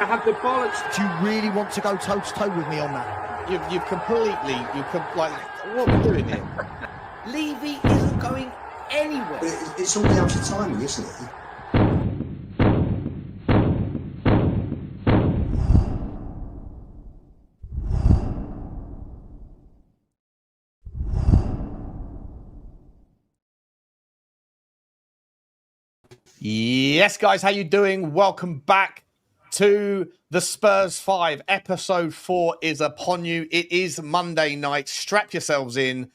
to have the bollocks. Do you really want to go toe-to-toe with me on that? You've completely, like, what are we doing here? Levy isn't going anywhere. It's all down to timing, isn't it? Yes, guys, how you doing? Welcome back to the Spurs 5. Episode 4 is upon you. It is Monday night. Strap yourselves in,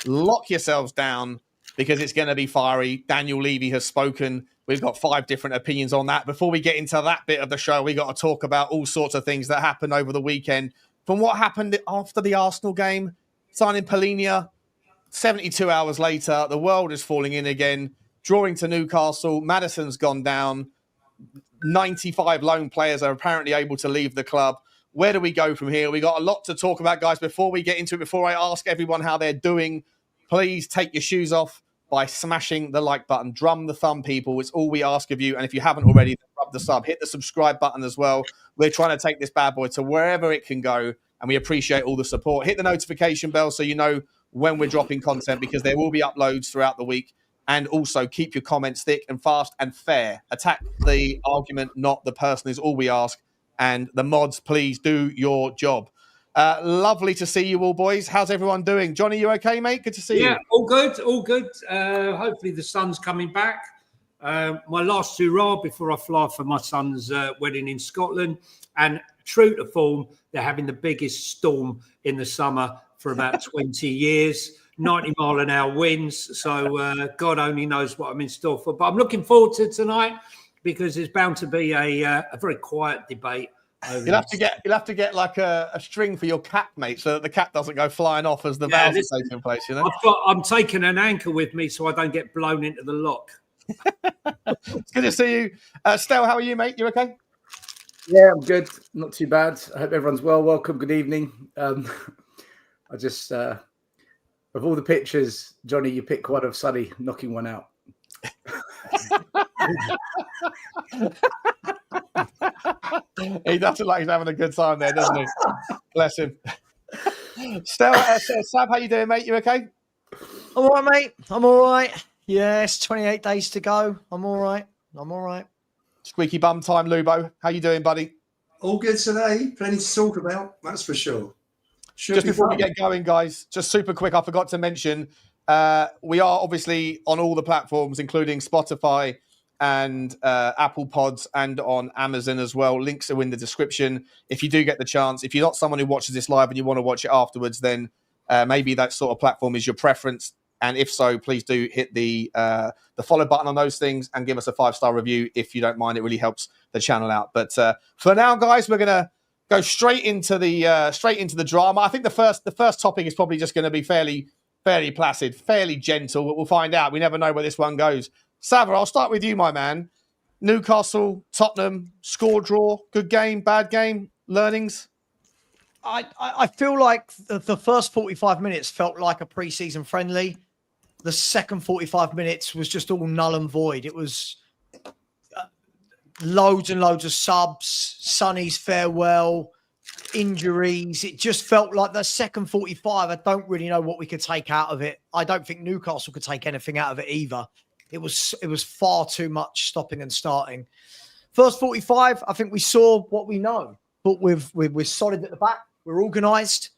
lock yourselves down, because it's going to be fiery. Daniel Levy has spoken. We've got 5 different opinions on that. Before we get into that bit of the show, we got to talk about all sorts of things that happened over the weekend. From what happened after the Arsenal game, signing Polinia, 72 hours later, the world is falling in again. Drawing to Newcastle, Maddison's gone down. 95 loan players are apparently able to leave the club. Where do we go from here? We got a lot to talk about, guys. Before we get into it, before I ask everyone how they're doing, please take your shoes off by smashing the like button. Drum the thumb, people. It's all we ask of you. And if you haven't already, rub the sub. Hit the subscribe button as well. We're trying to take this bad boy to wherever it can go, and we appreciate all the support. Hit the notification bell so you know when we're dropping content, because there will be uploads throughout the week. And also keep your comments thick and fast and fair. Attack the argument, not the person, is all we ask. And the mods, please do your job. Lovely to see you all, boys. How's everyone doing? Johnny, you okay, mate? Good to see you. Yeah, all good, all good. Hopefully the sun's coming back. My last hurrah before I fly for my son's wedding in Scotland. And true to form, they're having the biggest storm in the summer for about 20 years. 90-mile-an-hour winds, so God only knows what I'm in store for. But I'm looking forward to tonight because there's bound to be a very quiet debate. You'll have to get like a string for your cap, mate, so that the cap doesn't go flying off as the vows are taking place. You know, I'm taking an anchor with me so I don't get blown into the lock. It's good to see you, Stel. How are you, mate? You okay? Yeah, I'm good. Not too bad. I hope everyone's well. Welcome. Good evening. I just. Of all the pictures, Johnny, you pick one of Sonny knocking one out. He doesn't like he's having a good time there, doesn't he? Bless him. Stel, Sab, how you doing, mate? You okay? I'm all right, mate. I'm all right. Yes, 28 days to go. I'm all right. Squeaky bum time, Lubo. How you doing, buddy? All good today. Plenty to talk about, that's for sure. Just before we get going, guys, just super quick, I forgot to mention, we are obviously on all the platforms, including Spotify and Apple Pods, and on Amazon as well. Links are in the description. If you do get the chance, if you're not someone who watches this live and you want to watch it afterwards, then maybe that sort of platform is your preference. And if so, please do hit the follow button on those things and give us a 5-star review if you don't mind. It really helps the channel out. But for now, guys, we're gonna go straight into the drama. I think the first topic is probably just going to be fairly placid, fairly gentle, but we'll find out. We never know where this one goes. Sava, I'll start with you, my man. Newcastle, Tottenham, score draw, good game, bad game, learnings? I feel like the first 45 minutes felt like a pre-season friendly. The second 45 minutes was just all null and void. It was loads and loads of subs, Sonny's farewell, injuries. It just felt like the second 45, I don't really know what we could take out of it. I don't think Newcastle could take anything out of it either. It was far too much stopping and starting. First 45, I think we saw what we know, but we're solid at the back. We're organised,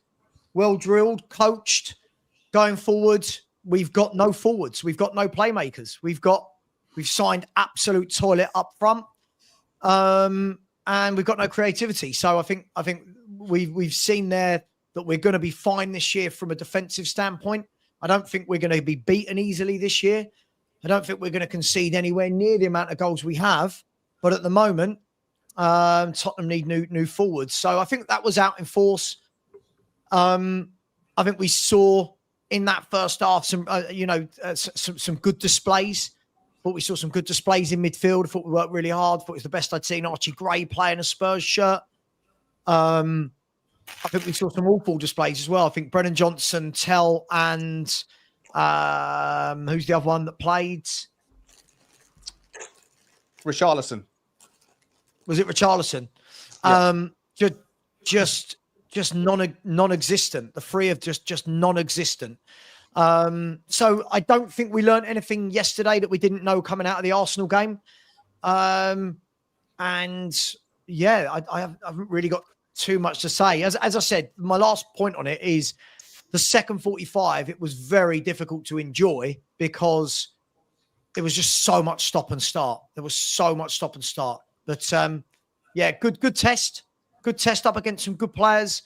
well drilled, coached. Going forward, we've got no forwards. We've got no playmakers. We've signed absolute toilet up front. And we've got no creativity. So I think we've seen there that we're going to be fine this year from a defensive standpoint. I don't think we're going to be beaten easily this year. I don't think we're going to concede anywhere near the amount of goals we have. But at the moment, Tottenham need new forwards. So I think that was out in force. I think we saw in that first half some good displays. Thought we saw some good displays in midfield. I thought we worked really hard. Thought it was the best I'd seen Archie Gray playing a Spurs shirt. I think we saw some awful displays as well. I think Brennan Johnson, Tell, and who's the other one that played? Richarlison. Was it Richarlison? Just non-existent. The three of just non-existent. So I don't think we learned anything yesterday that we didn't know coming out of the Arsenal game. And yeah, I haven't really got too much to say. As I said, my last point on it is the second 45. It was very difficult to enjoy because there was just so much stop and start. There was so much stop and start. But yeah, good test. Good test up against some good players.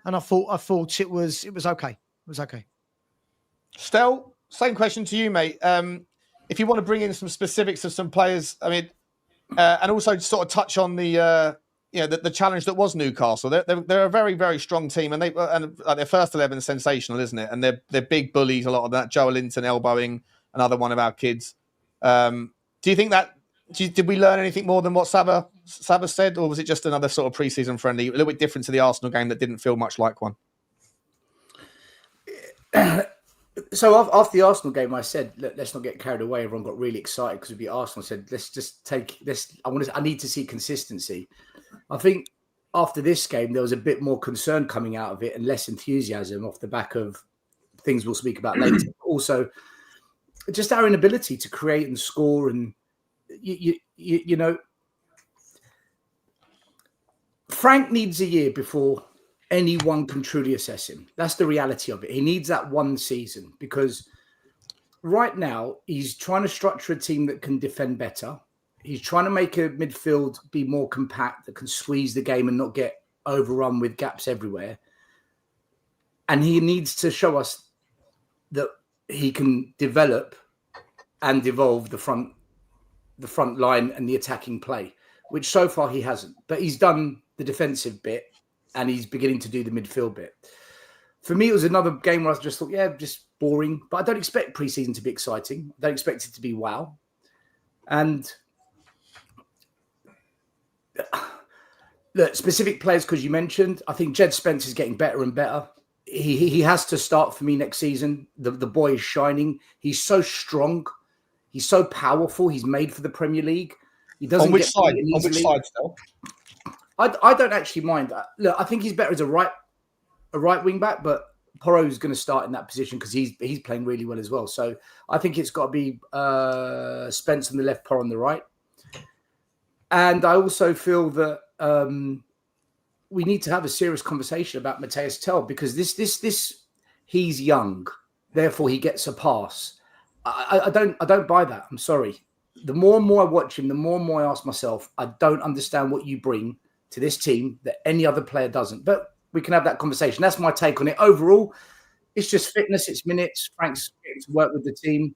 And I thought it was okay. It was okay. Stel, same question to you, mate. If you want to bring in some specifics of some players, I mean, and also sort of touch on the challenge that was Newcastle. They're a very, very strong team, and their first 11 is sensational, isn't it? And they're big bullies. A lot of that. Joe Linton elbowing another one of our kids. Do you think that? Did we learn anything more than what Saba said, or was it just another sort of pre-season friendly, a little bit different to the Arsenal game that didn't feel much like one? So after the Arsenal game, I said, let's not get carried away. Everyone got really excited because we beat Arsenal. I said, let's just take this. I need to see consistency. I think after this game, there was a bit more concern coming out of it and less enthusiasm off the back of things we'll speak about later. Also, just our inability to create and score, and you know, Frank needs a year before anyone can truly assess him. That's the reality of it. He needs that one season because right now he's trying to structure a team that can defend better. He's trying to make a midfield be more compact, that can squeeze the game and not get overrun with gaps everywhere. And he needs to show us that he can develop and evolve the front line and the attacking play, which so far he hasn't. But he's done the defensive bit and he's beginning to do the midfield bit. For me, it was another game where I just thought, yeah, just boring. But I don't expect pre-season to be exciting. I don't expect it to be wow. And look, specific players, because you mentioned, I think Jed Spence is getting better and better. He has to start for me next season. The boy is shining. He's so strong. He's so powerful. He's made for the Premier League. He doesn't. On which side? On which side, still? I don't actually mind. Look, I think he's better as a right wing back, but Porro's going to start in that position because he's playing really well as well. So I think it's got to be Spence on the left, Porro on the right. And I also feel that we need to have a serious conversation about Matthias Tell because this he's young, therefore he gets a pass. I don't buy that. I'm sorry. The more and more I watch him, the more and more I ask myself, I don't understand what you bring to this team that any other player doesn't. But we can have that conversation. That's my take on it. Overall, it's just fitness, it's minutes. Frank's getting to work with the team.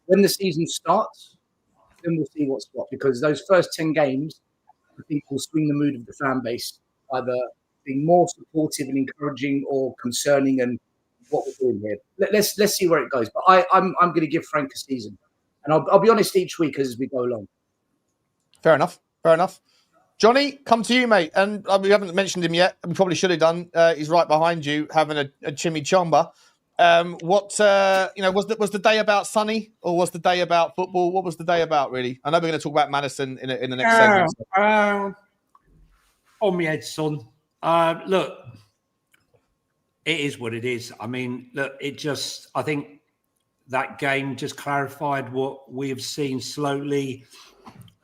When the season starts, then we'll see what's what. Because those first 10 games, I think will swing the mood of the fan base, either being more supportive and encouraging or concerning and what we're doing here. Let's see where it goes. But I'm going to give Frank a season. And I'll be honest each week as we go along. Fair enough. Johnny, come to you, mate. And we haven't mentioned him yet. We probably should have done. He's right behind you, having a chimichamba. Was the day about Sonny or was the day about football? What was the day about, really? I know we're going to talk about Maddison in the next segment. On my head, son. Look, it is what it is. I mean, look, I think that game just clarified what we have seen slowly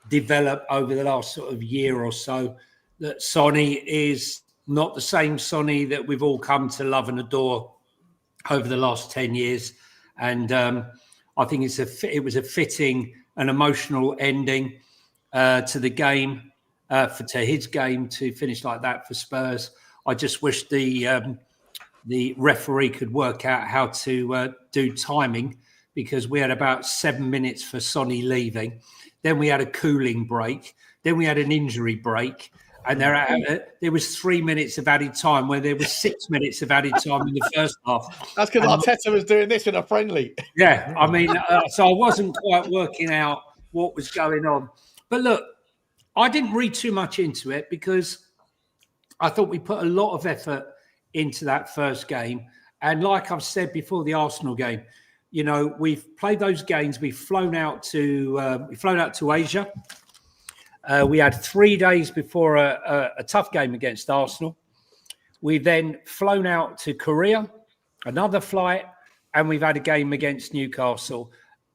develop over the last sort of year or so, that Sonny is not the same Sonny that we've all come to love and adore over the last 10 years. And I think it was a fitting and emotional ending to the game, to his game, to finish like that for Spurs. I just wish the referee could work out how to do timing, because we had about 7 minutes for Sonny leaving. Then we had a cooling break. Then we had an injury break. And there was 3 minutes of added time where there was 6 minutes of added time in the first half. That's because Arteta was doing this in a friendly. Yeah, I mean, so I wasn't quite working out what was going on. But look, I didn't read too much into it because I thought we put a lot of effort into that first game. And like I've said before the Arsenal game, you know, we've played those games. We've flown out to Asia. We had 3 days before a tough game against Arsenal. We've then flown out to Korea, another flight, and we've had a game against Newcastle.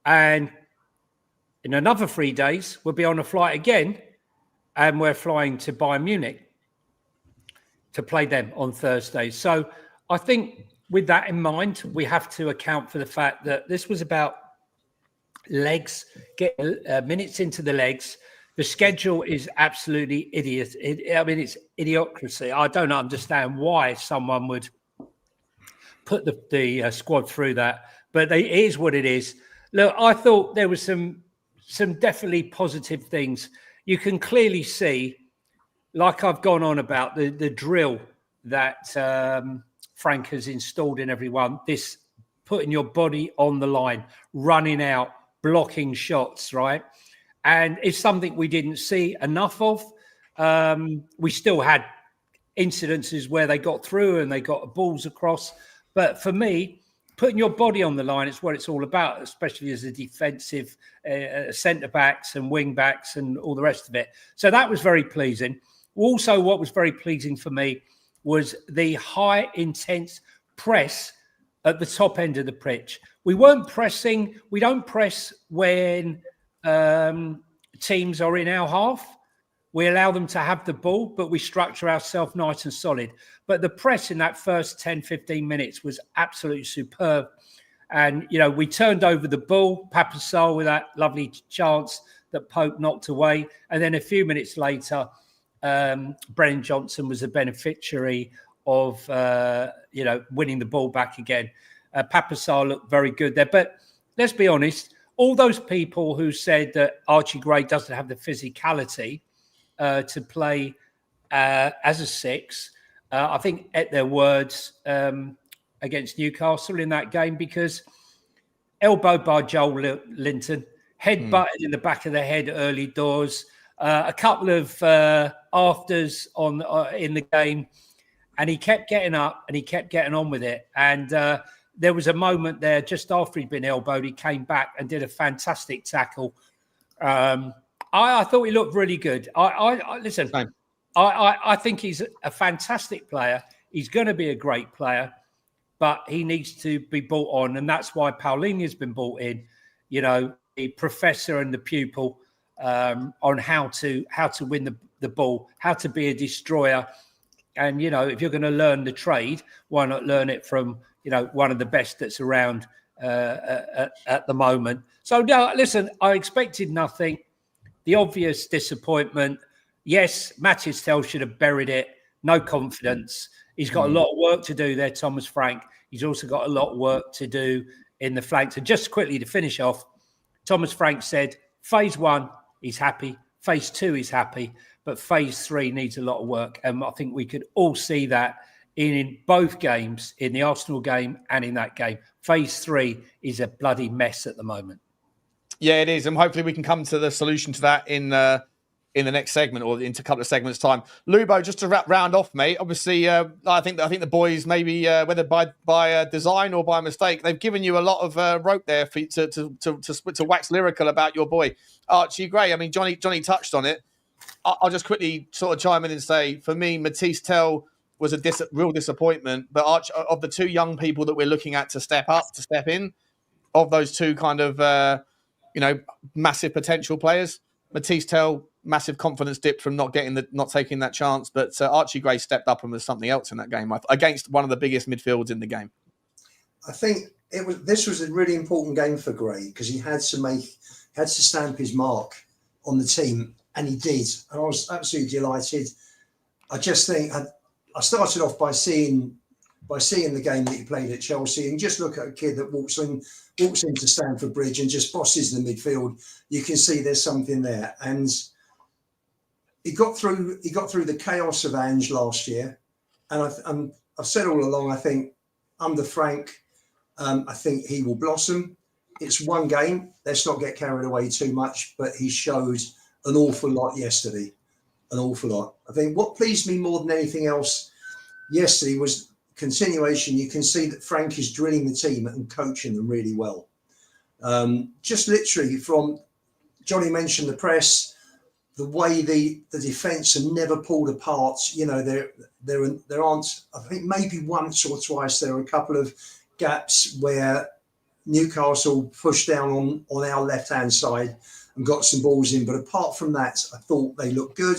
And in another 3 days, we'll be on a flight again, and we're flying to Bayern Munich to play them on Thursday. So I think with that in mind, we have to account for the fact that this was about legs, get minutes into the legs. The schedule is absolutely idiot. It's idiocracy. I don't understand why someone would put the squad through that, but it is what it is. Look, I thought there was some definitely positive things. You can clearly see, like I've gone on about, the drill that Frank has installed in everyone, this putting your body on the line, running out, blocking shots, right? And it's something we didn't see enough of. We still had incidences where they got through and they got balls across. But for me, putting your body on the line is what it's all about, especially as a defensive centre-backs and wing-backs and all the rest of it. So that was very pleasing. Also, what was very pleasing for me was the high, intense press at the top end of the pitch. We weren't pressing. We don't press when teams are in our half. We allow them to have the ball, but we structure ourselves nice and solid. But the press in that first 10, 15 minutes was absolutely superb. And, we turned over the ball, Papasol with that lovely chance that Pope knocked away. And then a few minutes later, Brennan Johnson was a beneficiary of, winning the ball back again. Papasol looked very good there. But let's be honest, all those people who said that Archie Gray doesn't have the physicality to play as a six, I think at their words against Newcastle in that game, because elbowed by Joel Linton, head butted in the back of the head early doors, a couple of afters in the game, and he kept getting up and he kept getting on with it. And there was a moment there just after he'd been elbowed, he came back and did a fantastic tackle. I thought he looked really good. Listen, I think he's a fantastic player. He's going to be a great player, but he needs to be brought on. And that's why Paulinho has been brought in, the professor and the pupil on how to win the ball, how to be a destroyer. And, if you're going to learn the trade, why not learn it from, one of the best that's around at the moment. So, no, listen, I expected nothing. The obvious disappointment. Yes, Maddison should have buried it. No confidence. He's got a lot of work to do there, Thomas Frank. He's also got a lot of work to do in the flanks. And just quickly to finish off, Thomas Frank said, phase 1, he's happy. Phase 2, he's happy. But phase 3 needs a lot of work. And I think we could all see that in both games, in the Arsenal game and in that game. Phase 3 is a bloody mess at the moment. Yeah, it is. And hopefully we can come to the solution to that in the next segment or into a couple of segments' time. Lubo, just to round off, mate, obviously, I think the boys, maybe whether by design or by mistake, they've given you a lot of rope there for you to wax lyrical about your boy, Archie Gray. I mean, Johnny touched on it. I'll just quickly sort of chime in and say, for me, Matthias Tell was a real disappointment. But of the two young people that we're looking at to step in, of those two kind of, massive potential players, Matthias Tell, massive confidence dip from not taking that chance. But Archie Gray stepped up and was something else in that game against one of the biggest midfields in the game. I think this was a really important game for Gray because he had to stamp his mark on the team, and he did. And I was absolutely delighted. I just think I started off by seeing the game that he played at Chelsea, and just look at a kid that walks into Stamford Bridge and just bosses the midfield. You can see there's something there, and he got through the chaos of Ange last year. And I've said all along, I think under Frank, I think he will blossom. It's one game. Let's not get carried away too much, but he showed an awful lot yesterday. An awful lot. I think what pleased me more than anything else yesterday was continuation. You can see that Frank is drilling the team and coaching them really well. Just literally from Johnny mentioned the press, the way the defence are never pulled apart. You know, there aren't. I think maybe once or twice there are a couple of gaps where Newcastle pushed down on our left-hand side and got some balls in. But apart from that, I thought they looked good.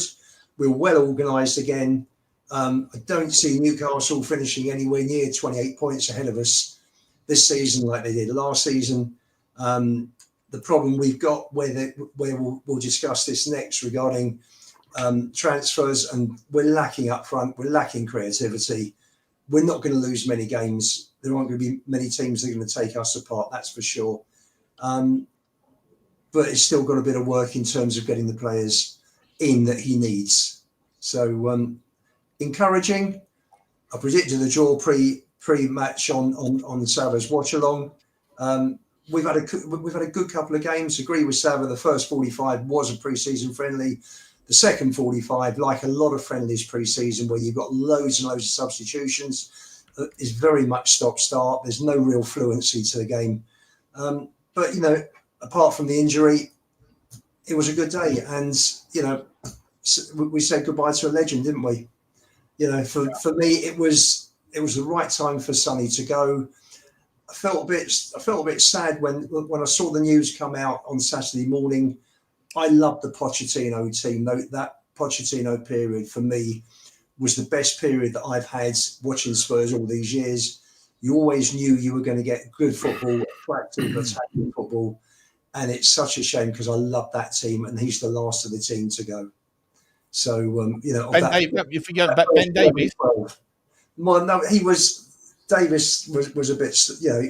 We were well organised again. I don't see Newcastle finishing anywhere near 28 points ahead of us this season like they did last season. The problem we've got where we'll discuss this next regarding transfers, and we're lacking up front. We're lacking creativity. We're not going to lose many games. There aren't going to be many teams that are going to take us apart, that's for sure. But it's still got a bit of work in terms of getting the players in that he needs. So encouraging. I predicted a draw pre-match on Sava's watch along. We've had a good couple of games. Agree with Sava. The first 45 was a pre-season friendly. The second 45, like a lot of friendlies pre-season, where you've got loads and loads of substitutions, is very much stop-start. There's no real fluency to the game. But, you know, apart from the injury, it was a good day. And, you know, we said goodbye to a legend, didn't we? You know, for me, it was the right time for Sonny to go. I felt a bit sad when I saw the news come out on Saturday morning. I loved the Pochettino team. That Pochettino period for me was the best period that I've had watching Spurs all these years. You always knew you were going to get good football, attractive attacking football, and it's such a shame because I love that team, and he's the last of the team to go. So you know, you forget about Ben Davies. Well, no, Davis was a bit, you know,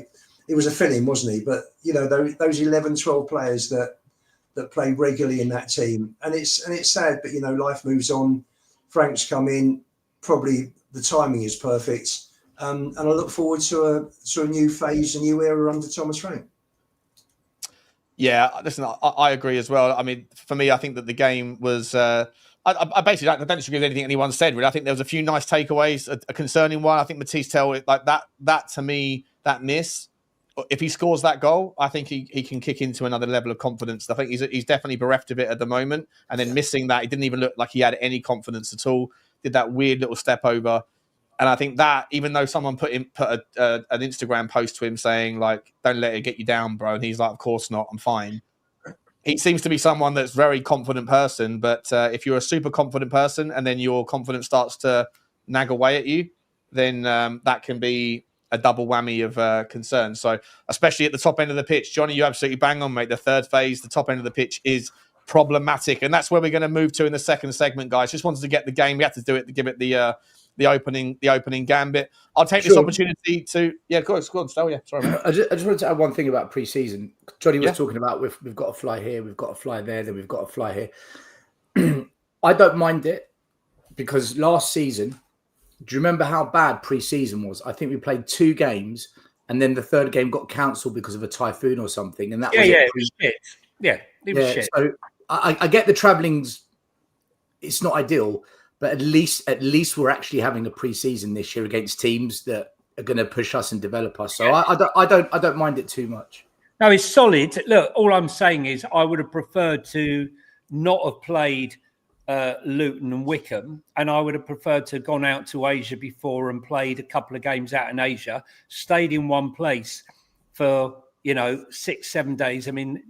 he was a fill-in, wasn't he? But, you know, those 11, 12 players that play regularly in that team. And it's sad, but, you know, life moves on. Frank's come in. Probably the timing is perfect. And I look forward to a new phase, a new era under Thomas Frank. Yeah, listen, I agree as well. I mean, for me, I think that the game was... I basically don't disagree with anything anyone said, really. I think there was a few nice takeaways. A concerning one, I think Matisse Tell, like that to me, that miss, if he scores that goal, I think he can kick into another level of confidence. I think he's definitely bereft of it at the moment. And then missing that, he didn't even look like he had any confidence at all. Did that weird little step over. And I think that, even though someone put an Instagram post to him saying, like, don't let it get you down, bro. And he's like, of course not, I'm fine. He seems to be someone that's a very confident person, but if you're a super confident person and then your confidence starts to nag away at you, then that can be a double whammy of concern. So, especially at the top end of the pitch, Johnny, you absolutely bang on, mate. The third phase, the top end of the pitch is problematic, and that's where we're going to move to in the second segment, guys. Just wanted to get the game. We had to do it to give it the opening gambit. I'll take this opportunity to go on, Stel. Yeah, sorry, mate. I just wanted to add one thing about pre-season. Johnny was talking about we've got to fly here, we've got to fly there, then we've got to fly here. I don't mind it because last season, do you remember how bad pre-season was? I think we played 2 games and then the third game got cancelled because of a typhoon or something, and that was it was shit. Yeah, it was shit. So I get the travelling's, it's not ideal. But at least we're actually having a pre-season this year against teams that are going to push us and develop us. So I don't mind it too much. No, it's solid. Look, all I'm saying is I would have preferred to not have played Luton and Wickham, and I would have preferred to have gone out to Asia before and played a couple of games out in Asia, stayed in one place for 6-7 days. I mean,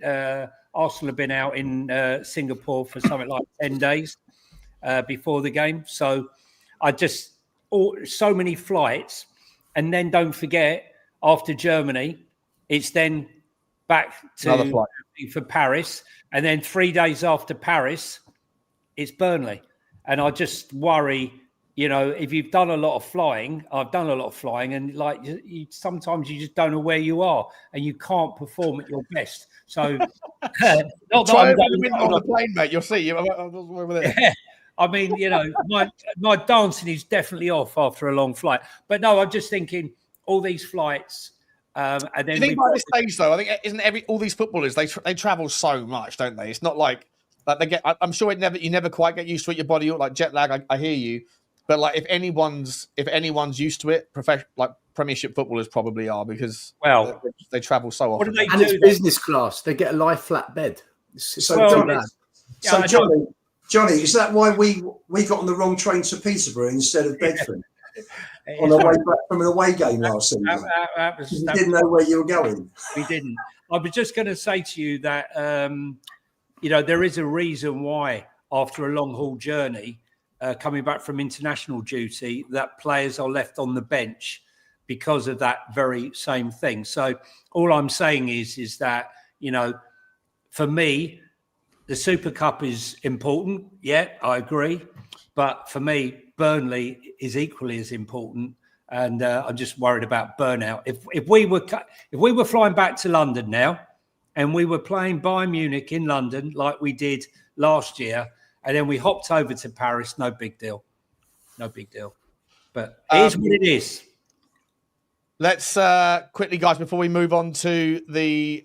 Arsenal have been out in Singapore for something like 10 days. Before the game. So so many flights. And then don't forget, after Germany, it's then back to for Paris. And then 3 days after Paris, it's Burnley. And I just worry, if you've done a lot of flying, I've done a lot of flying, and sometimes you just don't know where you are and you can't perform at your best. So not try on the plane, mate. You'll see. Over there. Yeah. I mean, my dancing is definitely off after a long flight. But no, I'm just thinking all these flights. And then I think by this stage, though, I think all these footballers they travel so much, don't they? It's not like they get. I'm sure you never quite get used to it. Your body, like jet lag. I hear you, but like if anyone's used to it, Premiership footballers probably are, because they travel so often. And it's business class. They get a lie flat bed. It's so bad. So Johnny, Johnny, is that why we got on the wrong train to Peterborough instead of Bedford on the way back from an away game last season? We didn't know where you were going. We didn't. I was just going to say to you that there is a reason why after a long haul journey, coming back from international duty, that players are left on the bench because of that very same thing. So all I'm saying is that, for me, the Super Cup is important. Yeah, I agree. But for me, Burnley is equally as important. And I'm just worried about burnout. If we were flying back to London now and we were playing Bayern Munich in London like we did last year, and then we hopped over to Paris, no big deal. No big deal. But it is what it is. Let's quickly, guys, before we move on to the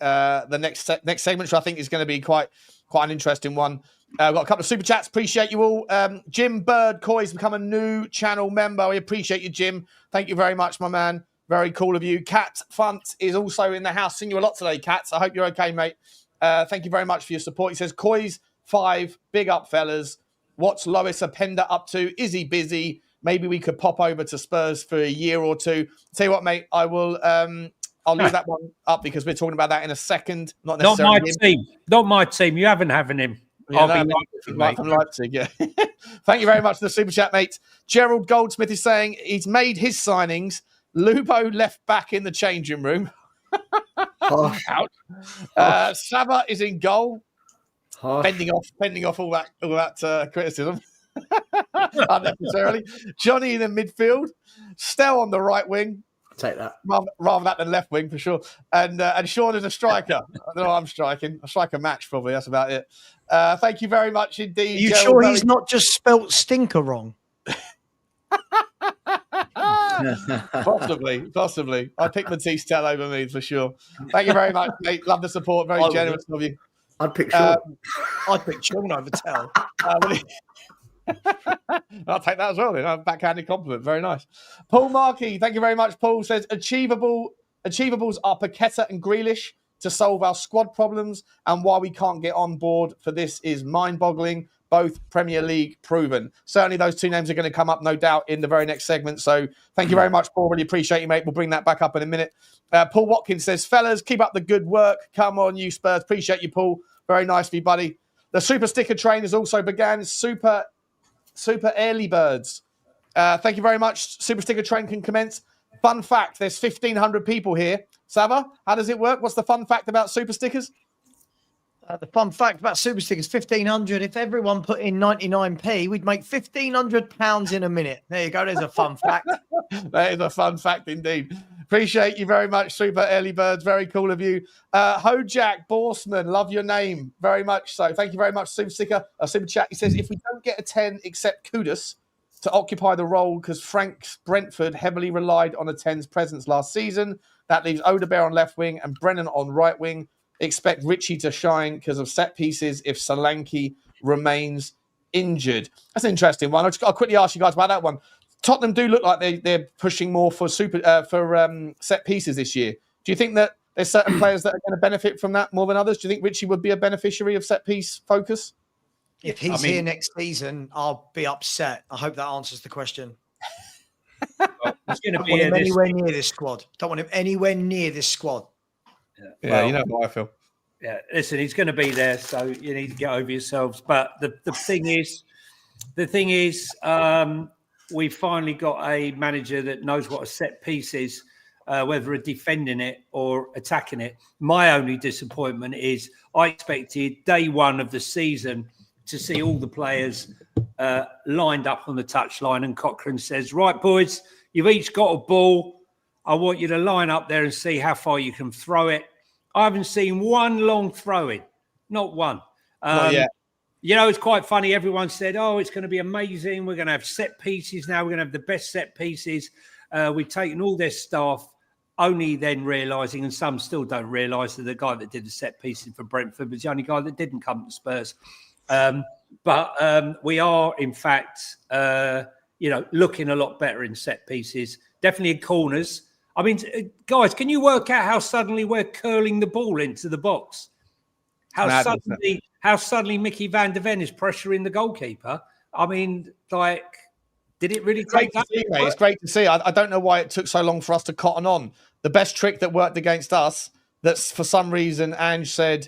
next segment, which I think is going to be quite an interesting one. We've got a couple of super chats. Appreciate you all. Jim Bird Coy's become a new channel member. We appreciate you, Jim. Thank you very much, my man. Very cool of you. Kat Funt is also in the house. Seen you a lot today, Kat. I hope you're okay, mate. Thank you very much for your support. He says, Coy's 5, big up, fellas. What's Lois Apenda up to? Is he busy? Maybe we could pop over to Spurs for a year or two. Tell you what, mate, I will. I'll leave that one up because we're talking about that in a second. Not necessarily my team. Not my team. You haven't having him. Yeah, I'll be from Leipzig, yeah. Thank you very much for the super chat, mate. Gerald Goldsmith is saying he's made his signings. Lubo left back in the changing room. Out. Saba is in goal. Fending off all that criticism. Unnecessarily. Johnny in the midfield. Stell on the right wing. Take that. Rather that than left wing for sure. And Sean is a striker. I don't know what I'm striking. I strike a match probably. That's about it. Thank you very much indeed. Are you sure he's not just spelt stinker wrong? Possibly. I picked Matisse Tell over me for sure. Thank you very much, mate. Love the support. Very generous of you. I'd pick Sean. I'd pick Sean over Tell. I'll take that as well then. A backhanded compliment. Very nice. Paul Markey, thank you very much. Paul says achievables are Paqueta and Grealish to solve our squad problems, and why we can't get on board for this is mind-boggling. Both Premier League proven. Certainly those two names are going to come up, no doubt, in the very next segment. So thank you very much, Paul. Really appreciate you, mate. We'll bring that back up in a minute. Paul Watkins says, fellas, keep up the good work. Come on, you Spurs. Appreciate you, Paul. Very nice of you, buddy. The Super Sticker train has also began. Super early birds. Thank you very much. Super Sticker train can commence. Fun fact, there's 1,500 people here. Sava, how does it work? What's the fun fact about Super Stickers? The fun fact about Super Stickers, 1,500. If everyone put in 99p, we'd make £1,500 in a minute. There you go. There's a fun fact. That is a fun fact indeed. Appreciate you very much, Super Early Birds. Very cool of you. Hojak Borsman, love your name very much. So thank you very much, Super Sticker. Super Chat. He says, if we don't get a 10 except Kudus to occupy the role because Frank's Brentford heavily relied on a 10's presence last season, that leaves Odebear on left wing and Brennan on right wing. Expect Richie to shine because of set pieces if Solanke remains injured. That's an interesting one. I'll quickly ask you guys about that one. Tottenham do look like they're pushing more for set pieces this year. Do you think that there's certain players that are going to benefit from that more than others? Do you think Richie would be a beneficiary of set piece focus? If he's here next season, I'll be upset. I hope that answers the question. He's going to be anywhere near this squad. Don't want him anywhere near this squad. Yeah, well, you know how I feel. Yeah, listen, he's going to be there, so you need to get over yourselves. But the thing is, we finally got a manager that knows what a set piece is, whether defending it or attacking it. My only disappointment is I expected day one of the season to see all the players lined up on the touchline, and Cochrane says, right, boys, you've each got a ball. I want you to line up there and see how far you can throw it. I haven't seen one long throw-in, not one. Not yet. You know, it's quite funny. Everyone said, oh, it's going to be amazing. We're going to have set pieces now. We're going to have the best set pieces. We've taken all their staff, only then realising, and some still don't realise, that the guy that did the set pieces for Brentford was the only guy that didn't come to Spurs. But we are, in fact, looking a lot better in set pieces, definitely in corners. I mean, guys, can you work out how suddenly we're curling the ball into the box? How how suddenly Mickey van der Ven is pressuring the goalkeeper. I mean, like, did it really take that? See, mate. It's great to see. I don't know why it took so long for us to cotton on. The best trick that worked against us, that's for some reason, Ange said,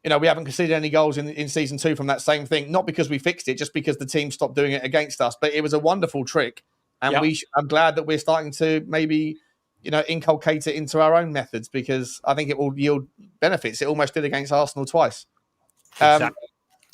we haven't conceded any goals in season 2 from that same thing. Not because we fixed it, just because the team stopped doing it against us. But it was a wonderful trick. And I'm glad that we're starting to maybe, inculcate it into our own methods, because I think it will yield benefits. It almost did against Arsenal twice. Exactly.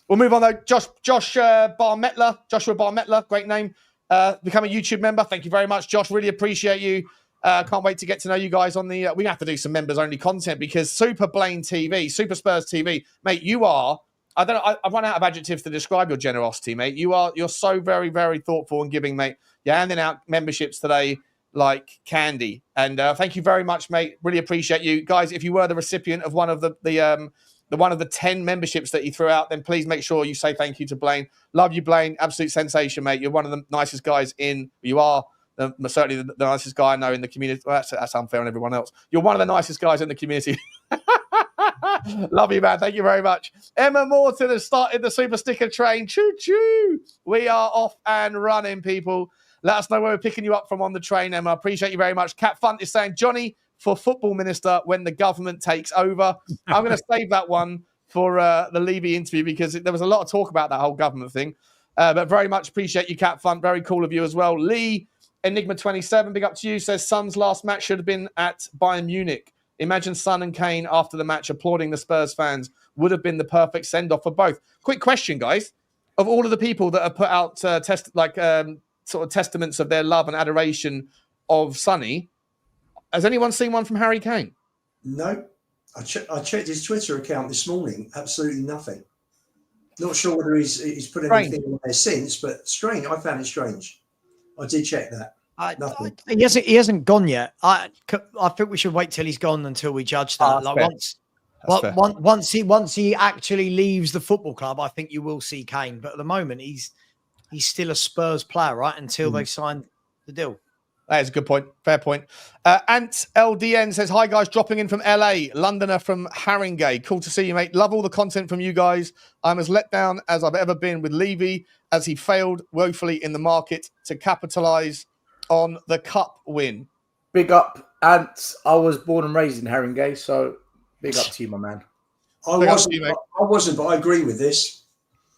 We'll move on though. Joshua Barmettler, great name. Become a YouTube member. Thank you very much, Josh. Really appreciate you. Can't wait to get to know you guys on the. We have to do some members only content, because Super Blaine TV, Super Spurs TV, mate. You are. I've run out of adjectives to describe your generosity, mate. You're so very, very thoughtful and giving, mate. You're handing out memberships today like candy, and thank you very much, mate. Really appreciate you guys. If you were the recipient of one of the one of the 10 memberships that he threw out, then please make sure you say thank you to Blaine. Love you, Blaine. Absolute sensation, mate. You're one of the nicest guys you are certainly the nicest guy I know in the community. Well, that's unfair on everyone else. You're one of the nicest guys in the community. Love you, man. Thank you very much. Emma Morton has started the Super Sticker train. Choo-choo. We are off and running, people. Let us know where we're picking you up from on the train, Emma. Appreciate you very much. Cat Funt is saying, Johnny, for football minister when the government takes over. I'm going to save that one for the Levy interview, because there was a lot of talk about that whole government thing. But very much appreciate you, Cat Fun. Very cool of you as well. Lee, Enigma27, big up to you, says Son's last match should have been at Bayern Munich. Imagine Son and Kane after the match applauding the Spurs fans. Would have been the perfect send-off for both. Quick question, guys. Of all of the people that have put out sort of testaments of their love and adoration of Sonny, has anyone seen one from Harry Kane? No. I checked his Twitter account this morning. Absolutely nothing. Not sure whether he's put anything on there since, but strange. I found it strange. I did check that. Nothing. He hasn't gone yet. I think we should wait till he's gone until we judge that. Once he actually leaves the football club, I think you will see Kane. But at the moment, he's still a Spurs player, right? Until they've signed the deal. That is a good point. Fair point. Ant LDN says, hi, guys, dropping in from LA. Londoner from Haringey. Cool to see you, mate. Love all the content from you guys. I'm as let down as I've ever been with Levy, as he failed woefully in the market to capitalise on the cup win. Big up, Ant. I was born and raised in Haringey, so big up to you, my man. I wasn't, but I agree with this.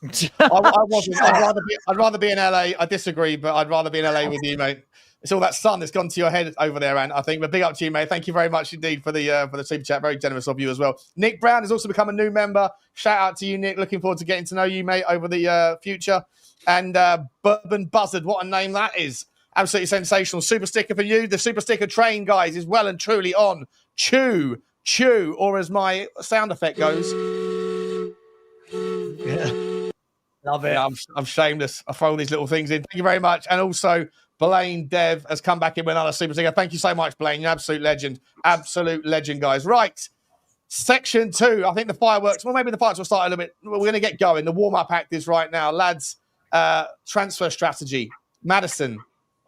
I wasn't. I'd rather be in LA. I disagree, but I'd rather be in LA with you, mate. It's all that sun that's gone to your head over there, Ant, I think. But big up to you, mate. Thank you very much indeed for the super chat. Very generous of you as well. Nick Brown has also become a new member. Shout out to you, Nick. Looking forward to getting to know you, mate, over the future. And Bourbon Buzzard, what a name that is. Absolutely sensational. Super sticker for you. The super sticker train, guys, is well and truly on. Chew, chew, or as my sound effect goes. Yeah. Love it. Yeah, I'm shameless. I throw all these little things in. Thank you very much. And also, Blaine Dev has come back in with another super sticker. Thank you so much, Blaine. You're an absolute legend. Absolute legend, guys. Right. Section 2. I think the fireworks, well, maybe the fireworks will start a little bit. We're going to get going. The warm-up act is right now. Lads, transfer strategy. Maddison.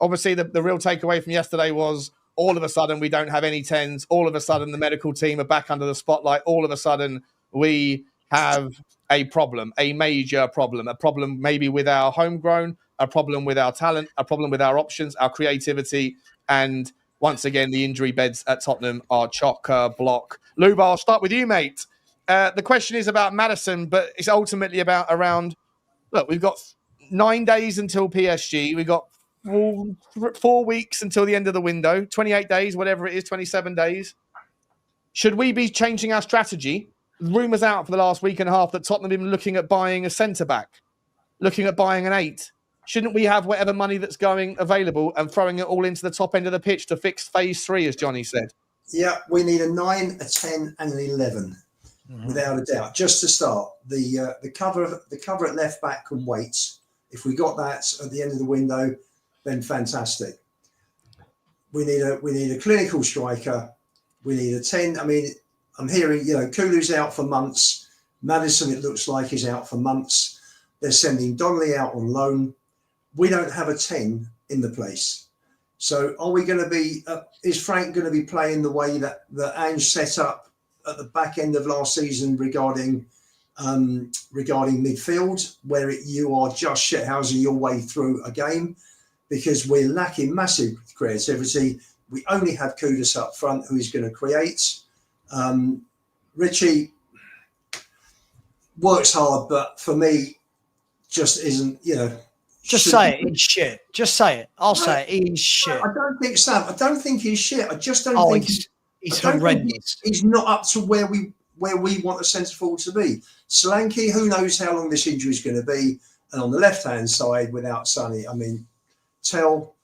Obviously, the real takeaway from yesterday was all of a sudden we don't have any 10s. All of a sudden the medical team are back under the spotlight. All of a sudden we have a problem, a major problem, a problem maybe with our homegrown, a problem with our talent, a problem with our options, our creativity, and once again, the injury beds at Tottenham are chock-a-block. Luba, I'll start with you, mate. The question is about Maddison, but it's ultimately about around, look, we've got 9 days until PSG. We've got 4 weeks until the end of the window, 28 days, whatever it is, 27 days. Should we be changing our strategy? Rumours out for the last week and a half that Tottenham have been looking at buying a centre-back, looking at buying an 8. Shouldn't we have whatever money that's going available and throwing it all into the top end of the pitch to fix phase 3, as Johnny said? Yeah, we need a 9, a 10, and an 11, without a doubt. Just to start, the cover at left back can wait. If we got that at the end of the window, then fantastic. We need a clinical striker. We need a 10. I mean, I'm hearing, Kulu's out for months. Maddison, it looks like, is out for months. They're sending Donnelly out on loan. We don't have a 10 in the place. So are we going to be, is Frank going to be playing the way that Ange set up at the back end of last season regarding regarding midfield, where you are just shithousing your way through a game because we're lacking massive creativity. We only have Kudus up front, who is going to create. Richie works hard, but for me, just isn't, Just say it. He's shit. Just say it. I'll say it. He's shit. I don't think, Sam, I don't think he's shit. I just don't think he's horrendous. He's not up to where we want the centre forward to be. Solanke, who knows how long this injury is going to be? And on the left-hand side, without Sonny, I mean,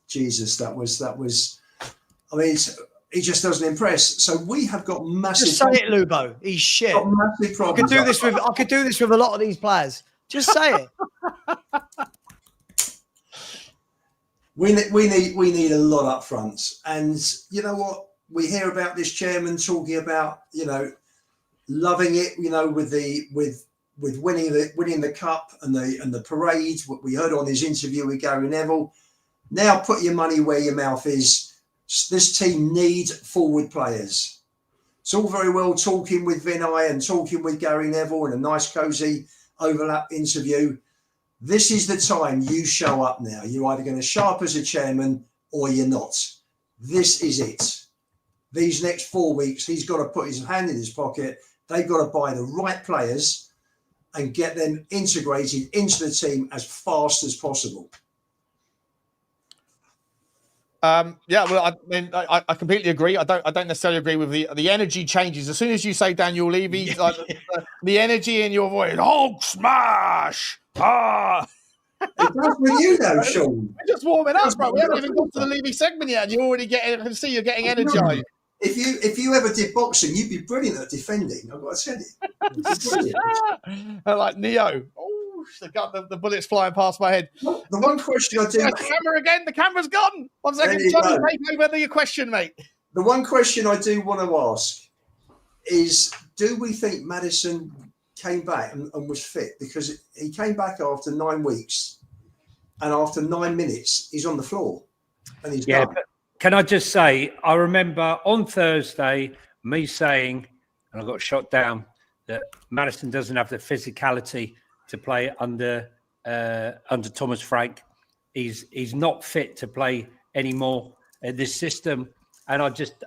Jesus, that was. I mean, he just doesn't impress. So we have got massive. Just say it, Lubo. He's shit. Massive problems. I could do this with a lot of these players. Just say it. We need a lot up front, and you know what? We hear about this chairman talking about loving it, with winning the cup and the parade. What we heard on his interview with Gary Neville. Now put your money where your mouth is. This team need forward players. It's all very well talking with Vinay and talking with Gary Neville and a nice cosy overlap interview. This is the time you show up now. You're either going to show up as a chairman or you're not. This is it. These next 4 weeks, he's got to put his hand in his pocket. They've got to buy the right players and get them integrated into the team as fast as possible. Well, I mean, I completely agree. I don't necessarily agree with the energy changes as soon as you say Daniel Levy. Like, the energy in your voice, smash! Ah, it does with you though, Sean. We're just warming up, bro. We haven't even got to the Levy segment yet, and you're already getting. I can see you're getting energized. If you ever did boxing, you'd be brilliant at defending. I've got to tell you. Like Neo. The bullets flying past my head. The one question I do... The camera again. The camera's gone. 1 second. Johnny, take over your question, mate. The one question I do want to ask is, do we think Maddison came back and was fit? Because he came back after 9 weeks, and after 9 minutes, he's on the floor and he's gone. But can I just say, I remember on Thursday me saying, and I got shot down, that Maddison doesn't have the physicality to play under Thomas Frank. He's not fit to play anymore in this system. And I just,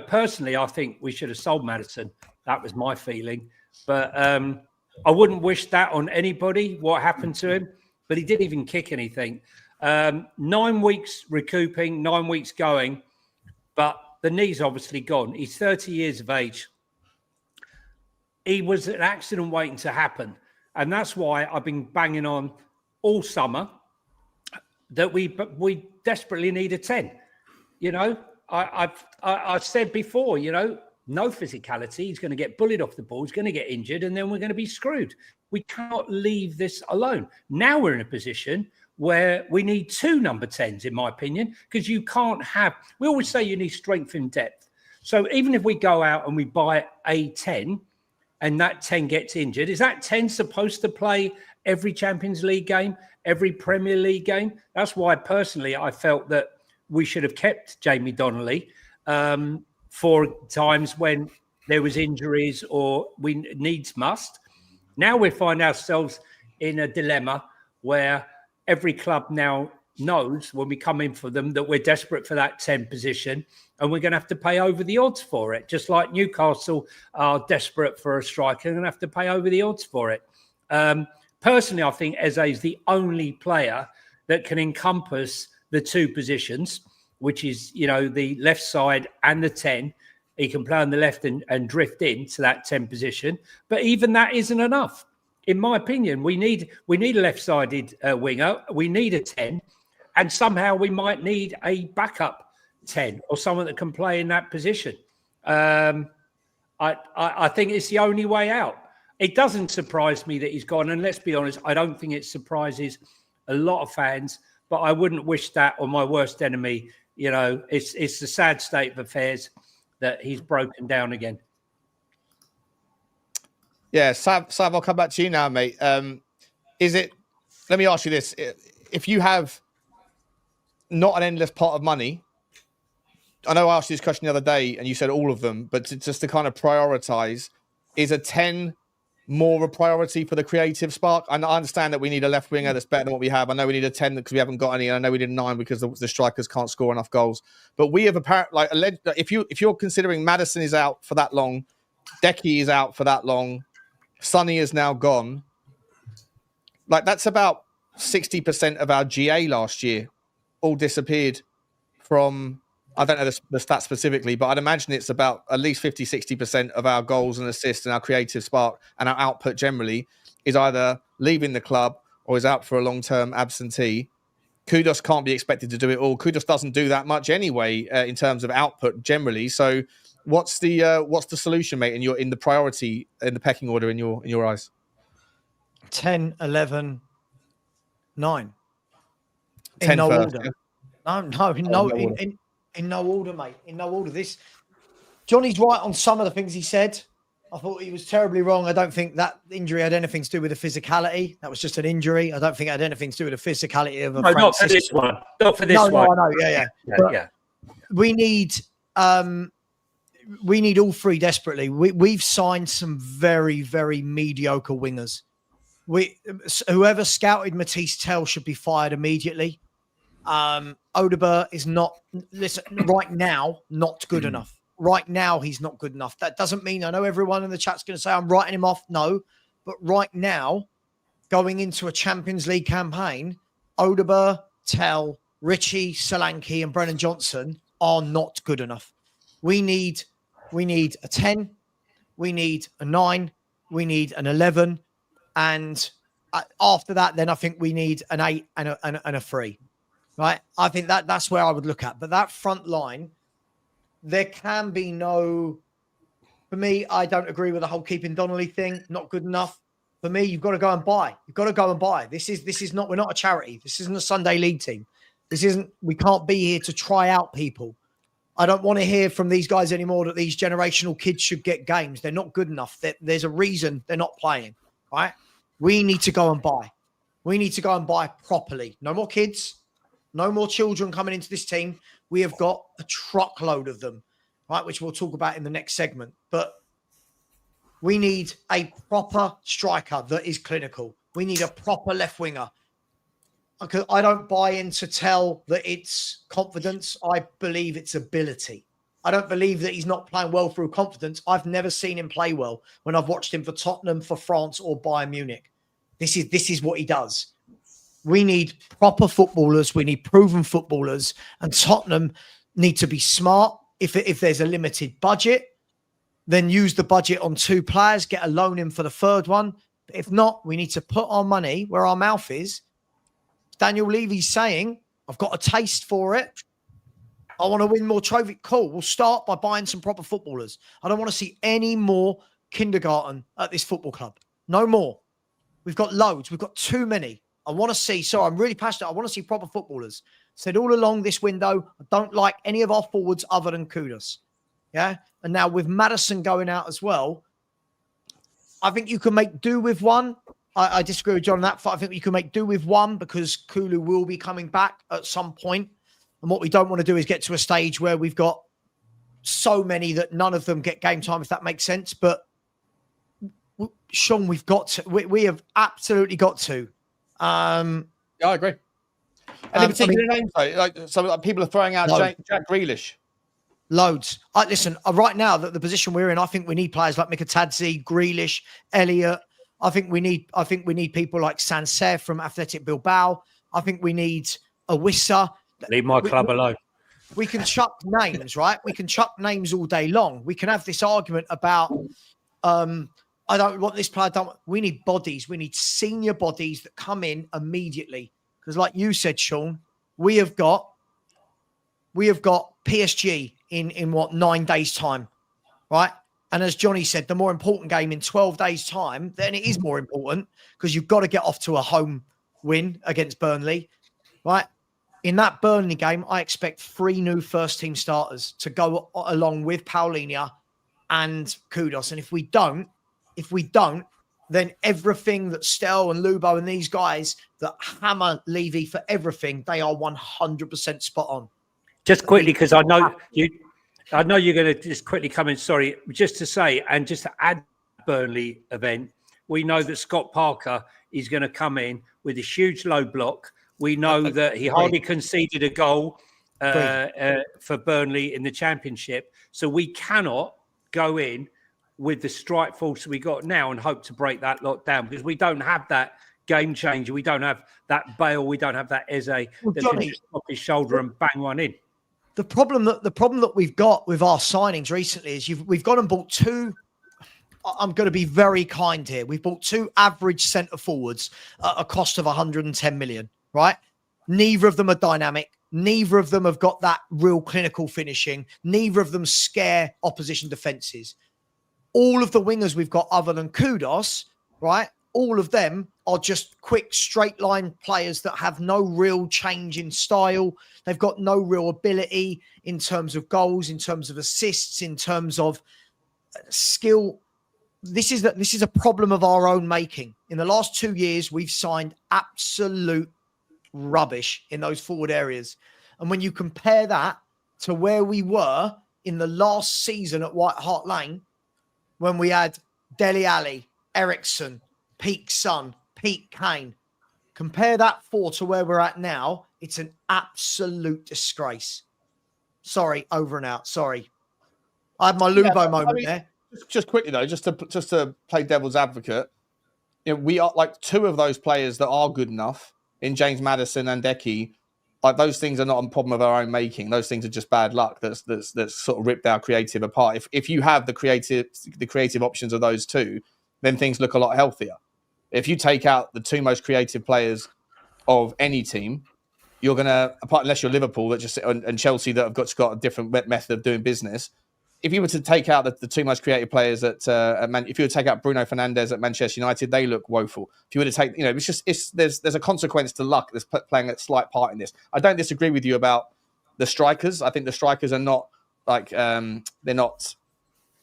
personally, I think we should have sold Maddison. That was my feeling. But I wouldn't wish that on anybody, what happened to him. But he didn't even kick anything. 9 weeks recouping, 9 weeks going. But the knee's obviously gone. He's 30 years of age. He was an accident waiting to happen. And that's why I've been banging on all summer that we desperately need a 10. I've said before, no physicality. He's going to get bullied off the ball. He's going to get injured, and then we're going to be screwed. We cannot leave this alone. Now we're in a position where we need 2 number 10s, in my opinion, because you can't have. We always say you need strength in depth. So even if we go out and we buy a 10. And that 10 gets injured, is that 10 supposed to play every Champions League game, every Premier League game? That's why, personally, I felt that we should have kept Jamie Donnelly for times when there was injuries or we needs must. Now we find ourselves in a dilemma where every club now knows when we come in for them that we're desperate for that 10 position and we're going to have to pay over the odds for it. Just like Newcastle are desperate for a striker, they're going to have to pay over the odds for it. Personally, I think Eze is the only player that can encompass the 2 positions, which is, the left side and the 10. He can play on the left and drift into that 10 position. But even that isn't enough. In my opinion, we need a left-sided winger. We need a 10. And somehow we might need a backup 10 or someone that can play in that position. I think it's the only way out. It doesn't surprise me that he's gone. And let's be honest, I don't think it surprises a lot of fans, but I wouldn't wish that on my worst enemy. It's the sad state of affairs that he's broken down again. Yeah, Sav, I'll come back to you now, mate. Let me ask you this. If you have not an endless pot of money, I know I asked you this question the other day and you said all of them, but just to kind of prioritize, is a 10 more a priority for the creative spark? And I understand that we need a left winger that's better than what we have. I know we need a 10 because we haven't got any. And I know we need a 9 because the strikers can't score enough goals. But we have if you're considering Maddison is out for that long, Decky is out for that long, Sonny is now gone. Like that's about 60% of our GA last year all disappeared from, I don't know the stat specifically, but I'd imagine it's about at least 50, 60% of our goals and assists and our creative spark and our output generally is either leaving the club or is out for a long-term absentee. Kudos can't be expected to do it all. Kudos doesn't do that much anyway in terms of output generally. So what's the solution, mate, in the priority, in the pecking order in your eyes? 10, 11, 9. 10 in no first, order. yeah? No, in no order, mate. In no order. Johnny's right on some of the things he said. I thought he was terribly wrong. I don't think that injury had anything to do with the physicality. That was just an injury. I don't think it had anything to do with the physicality of a No, not for this one. Not for this one. No, I know. Yeah. Yeah. We need all three desperately. We've signed some very, very mediocre wingers. Whoever scouted Matisse Tell should be fired immediately. Odegaard is not, listen, right now, not good enough. Right now, he's not good enough. That doesn't mean, I know everyone in the chat's going to say I'm writing him off. No, but right now, going into a Champions League campaign, Odegaard, Tell, Richie, Solanke, and Brennan Johnson are not good enough. We need a 10, we need a 9, we need an 11, and after that, then I think we need an 8 and a 3. Right? I think that's where I would look at. But that front line, there can be no. For me, I don't agree with the whole keeping Donnelly thing. Not good enough. For me, you've got to go and buy. You've got to go and buy. This is not. We're not a charity. This isn't a Sunday league team. This isn't. We can't be here to try out people. I don't want to hear from these guys anymore that these generational kids should get games. They're not good enough. There's a reason they're not playing. Right? We need to go and buy. We need to go and buy properly. No more kids. No more children coming into this team. We have got a truckload of them, right? Which we'll talk about in the next segment. But we need a proper striker that is clinical. We need a proper left winger. I don't buy into Tell that it's confidence. I believe it's ability. I don't believe that he's not playing well through confidence. I've never seen him play well when I've watched him for Tottenham, for France, or Bayern Munich. This is what he does. We need proper footballers. We need proven footballers. And Tottenham need to be smart. If there's a limited budget, then use the budget on 2 players, get a loan in for the 3rd one. But if not, we need to put our money where our mouth is. Daniel Levy's saying, I've got a taste for it. I want to win more trophies. Cool. We'll start by buying some proper footballers. I don't want to see any more kindergarten at this football club. No more. We've got loads. We've got too many. I want to see, I'm really passionate. I want to see proper footballers. Said all along this window, I don't like any of our forwards other than Kudos. Yeah. And now with Maddison going out as well, I think you can make do with one. I disagree with John on that. I think you can make do with one because Kulu will be coming back at some point. And what we don't want to do is get to a stage where we've got so many that none of them get game time, if that makes sense. But Sean, we've got to, we have absolutely got to. Yeah, I agree. Any particular names though? People are throwing out Jack Grealish. Loads. Listen, right now that the position we're in, I think we need players like Mikatadze, Grealish, Elliott. I think we need people like Sancerre from Athletic Bilbao. I think we need a Wissa. Leave my club alone. We can chuck names, right? We can chuck names all day long. We can have this argument about I don't want this player. We need bodies. We need senior bodies that come in immediately. Because, like you said, Sean, we have got PSG in what 9 days' time, right? And as Johnny said, the more important game in 12 days' time, then it is more important because you've got to get off to a home win against Burnley, right? In that Burnley game, I expect 3 new first-team starters to go along with Paulinho and Kudos. And if we don't, then everything that Stel and Lubo and these guys that hammer Levy for everything, they are 100% spot on. Just quickly, because I know you're going to just quickly come in. Sorry, just to say, and just to add Burnley event, We know that Scott Parker is going to come in with a huge low block. We know that he hardly conceded a goal for Burnley in the Championship. So we cannot go in with the strike force we got now and hope to break that lot down, because we don't have that game changer. We don't have that Bale. We don't have that Eze that can just pop his shoulder and bang one in. The problem that we've got with our signings recently is we've gone and bought two. I'm going to be very kind here. We've bought two average centre forwards at a cost of 110 million, right? Neither of them are dynamic. Neither of them have got that real clinical finishing. Neither of them scare opposition defences. All of the wingers we've got other than Kudos, right? All of them are just quick, straight line players that have no real change in style. They've got no real ability in terms of goals, in terms of assists, in terms of skill. This is a problem of our own making. In the last 2 years, we've signed absolute rubbish in those forward areas. And when you compare that to where we were in the last season at White Hart Lane, when we had Dele Alli, Ericsson, Pete Son, Pete Kane, compare that to where we're at now, it's an absolute disgrace. Sorry, over and out. Sorry. I had my Lubo moment there. Just quickly though, just to play devil's advocate, we are like two of those players that are good enough in James Maddison and Decky. Like those things are not a problem of our own making. Those things are just bad luck that's sort of ripped our creative apart. If you have the creative options of those two, then things look a lot healthier. If you take out the two most creative players of any team, you're gonna, apart unless you're Liverpool that just and Chelsea that have got a different method of doing business. If you were to take out the two most creative players if you were to take out Bruno Fernandes at Manchester United, they look woeful. If you were to take, there's a consequence to luck that's playing a slight part in this. I don't disagree with you about the strikers. I think the strikers are not they're not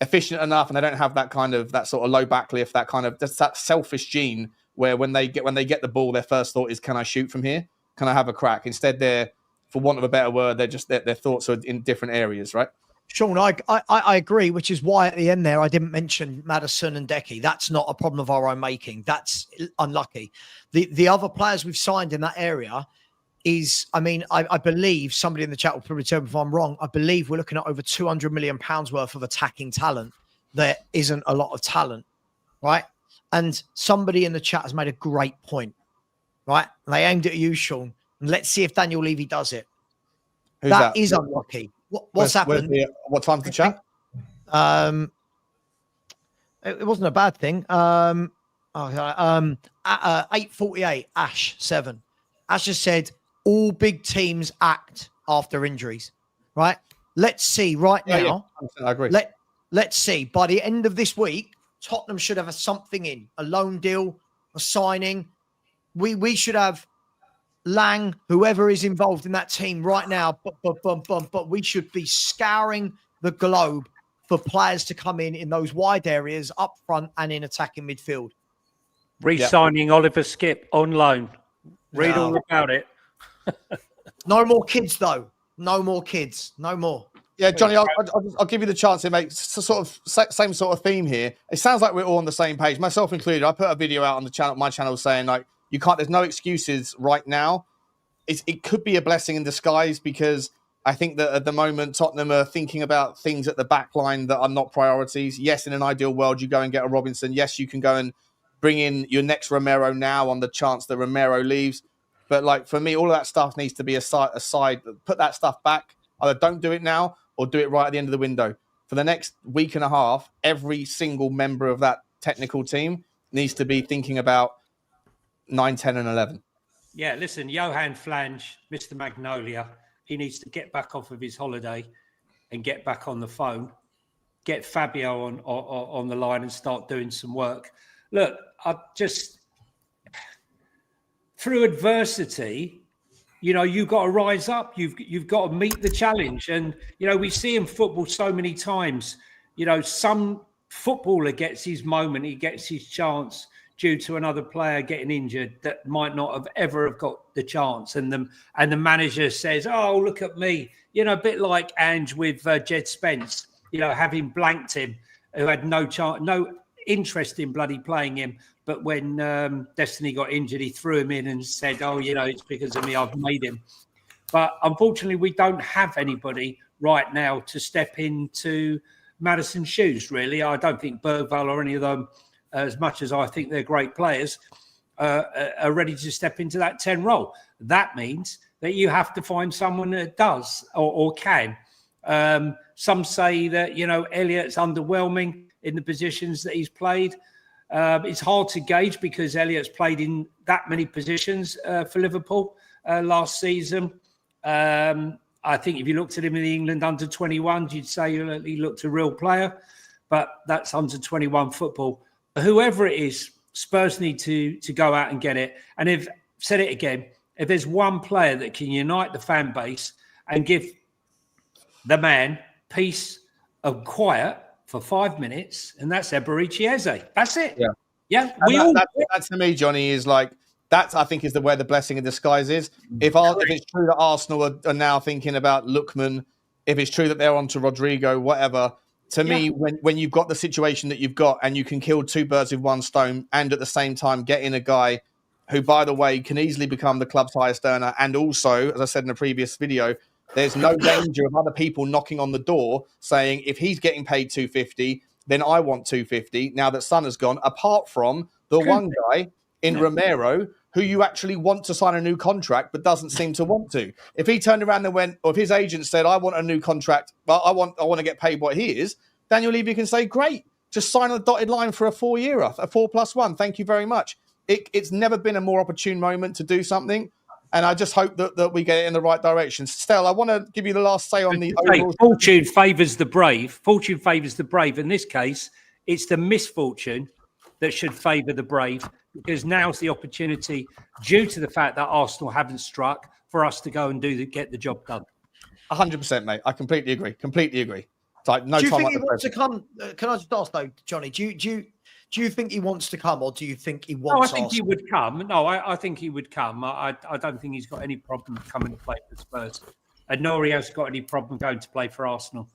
efficient enough, and they don't have that sort of low backlift, that selfish gene where when they get the ball, their first thought is, can I shoot from here? Can I have a crack? Instead, they're, for want of a better word, their thoughts are in different areas, right? Sean, I agree, which is why at the end there I didn't mention Maddison and Decky. That's not a problem of our own making. That's unlucky. The other players we've signed in that area is, I believe somebody in the chat will probably tell me if I'm wrong. I believe we're looking at over £200 million worth of attacking talent. There isn't a lot of talent, right? And somebody in the chat has made a great point, right? And they aimed it at you, Sean. And let's see if Daniel Levy does it. That is unlucky. What's happened? What time's the chat? It wasn't a bad thing. 8:48. Ash 7. Ash just said all big teams act after injuries. Right. Let's see. Right now, I agree. Let's see. By the end of this week, Tottenham should have something in a loan deal, a signing. We should have Lang, whoever is involved in that team right now, but we should be scouring the globe for players to come in those wide areas up front and in attacking midfield. Re-signing Oliver Skip on loan. Read all about it. No more kids, though. No more kids. No more. Yeah, Johnny, I'll give you the chance to make sort of same sort of theme here. It sounds like we're all on the same page, myself included. I put a video out on my channel saying there's no excuses right now. It could be a blessing in disguise, because I think that at the moment Tottenham are thinking about things at the back line that are not priorities. Yes, in an ideal world, you go and get a Robinson. Yes, you can go and bring in your next Romero now on the chance that Romero leaves. But for me, all of that stuff needs to be aside. Put that stuff back. Either don't do it now or do it right at the end of the window. For the next week and a half, every single member of that technical team needs to be thinking about 9, 10 and 11. Yeah, listen, Johan Flange, Mr. Magnolia, he needs to get back off of his holiday and get back on the phone, get Fabio on the line and start doing some work. Look, through adversity, you've got to rise up. You've got to meet the challenge. And, we see in football so many times, some footballer gets his moment, he gets his chance due to another player getting injured that might not have ever got the chance. And the manager says, oh, look at me. A bit like Ange with Jed Spence, having blanked him, who had no chance. No, interest in bloody playing him. But when Destiny got injured, he threw him in and said, "Oh, it's because of me. I've made him." But unfortunately, we don't have anybody right now to step into Maddison's shoes, really. I don't think Bergvall or any of them, as much as I think they're great players, are ready to step into that 10 role. That means that you have to find someone that does or can. Some say that, Elliott's underwhelming in the positions that he's played. It's hard to gauge because Elliott's played in that many positions for Liverpool last season. I think if you looked at him in the England under-21s, you'd say he looked a real player, but that's under-21 football. Whoever it is, Spurs need to go out and get it. And if there's one player that can unite the fan base and give the man peace and quiet for 5 minutes, and that's Eberechi Eze. That's it. Yeah. That to me, Johnny, is like, that I think is where the blessing in disguise is. If it's true that Arsenal are now thinking about Lookman, if it's true that they're on to Rodrigo, whatever, to me, when you've got the situation that you've got and you can kill two birds with one stone and at the same time get in a guy who, by the way, can easily become the club's highest earner, and also, as I said in a previous video, there's no danger of other people knocking on the door saying, if he's getting paid 250, then I want 250 now that Son has gone, apart from the one guy in Romero, who you actually want to sign a new contract, but doesn't seem to want to. If he turned around and went, or if his agent said, I want a new contract, but I want to get paid what he is, Daniel Levy can say, great, just sign on the dotted line for a 4-year, a 4+1. Thank you very much. It's never been a more opportune moment to do something. And I just hope that we get it in the right direction. Stel, I want to give you the last say on the overall. Fortune favours the brave. Fortune favours the brave. In this case, it's the misfortune that should favour the brave, because now's the opportunity, due to the fact that Arsenal haven't struck, for us to go and get the job done. 100%, mate. I completely agree. It's like no do you time think like he the wants to present. come? Can I just ask though, Johnny? Do you think he wants to come, or do you think he wants? No, I think he would come. No, I think he would come. I don't think he's got any problem coming to play for Spurs, and nor he has got any problem going to play for Arsenal.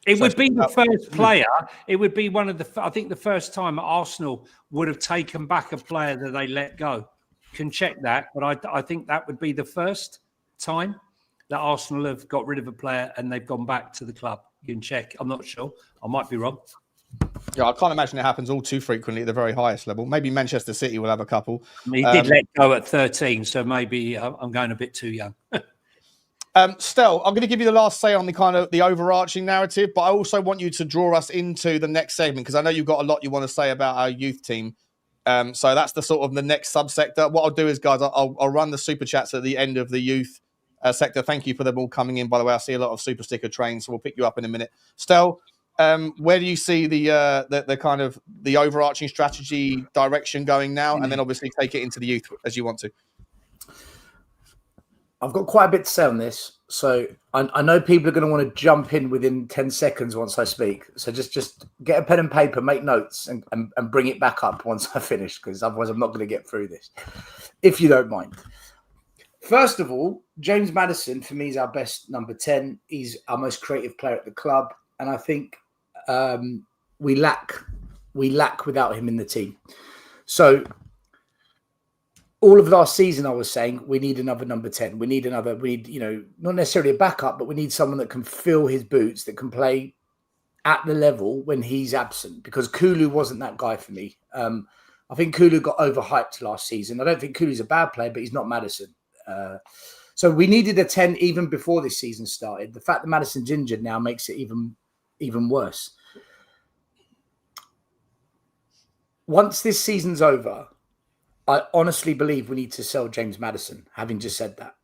It would be the first player. It would be one of the. I think the first time Arsenal would have taken back a player that they let go. Can check that, but I think that would be the first time that Arsenal have got rid of a player and they've gone back to the club. You can check. I'm not sure. I might be wrong. Yeah, I can't imagine it happens all too frequently at the very highest level. Maybe Manchester City will have a couple. He did let go at 13, so maybe I'm going a bit too young. Stel, I'm going to give you the last say on the kind of the overarching narrative, but I also want you to draw us into the next segment, because I know you've got a lot you want to say about our youth team. So that's the sort of the next subsector. What I'll do is, guys, I'll run the super chats at the end of the youth sector. Thank you for them all coming in. By the way, I see a lot of super sticker trains, so we'll pick you up in a minute. Stel, where do you see the kind of the overarching strategy direction going now, and then obviously take it into the youth as you want to? I've got quite a bit to say on this, so I know people are going to want to jump in within 10 seconds once I speak. So just get a pen and paper, make notes, and bring it back up once I finish, because otherwise I'm not going to get through this, if you don't mind. First of all, James Maddison, for me, is our best number 10. He's our most creative player at the club, and I think we lack without him in the team. So all of last season, I was saying we need another number 10. We need, not necessarily a backup, but we need someone that can fill his boots, that can play at the level when he's absent, because Kulu wasn't that guy for me. I think Kulu got overhyped last season. I don't think Kulu's a bad player, but he's not Maddison. So we needed a 10 even before this season started. The fact that Maddison's injured now makes it even worse. Once this season's over, I honestly believe we need to sell James Maddison, having just said that.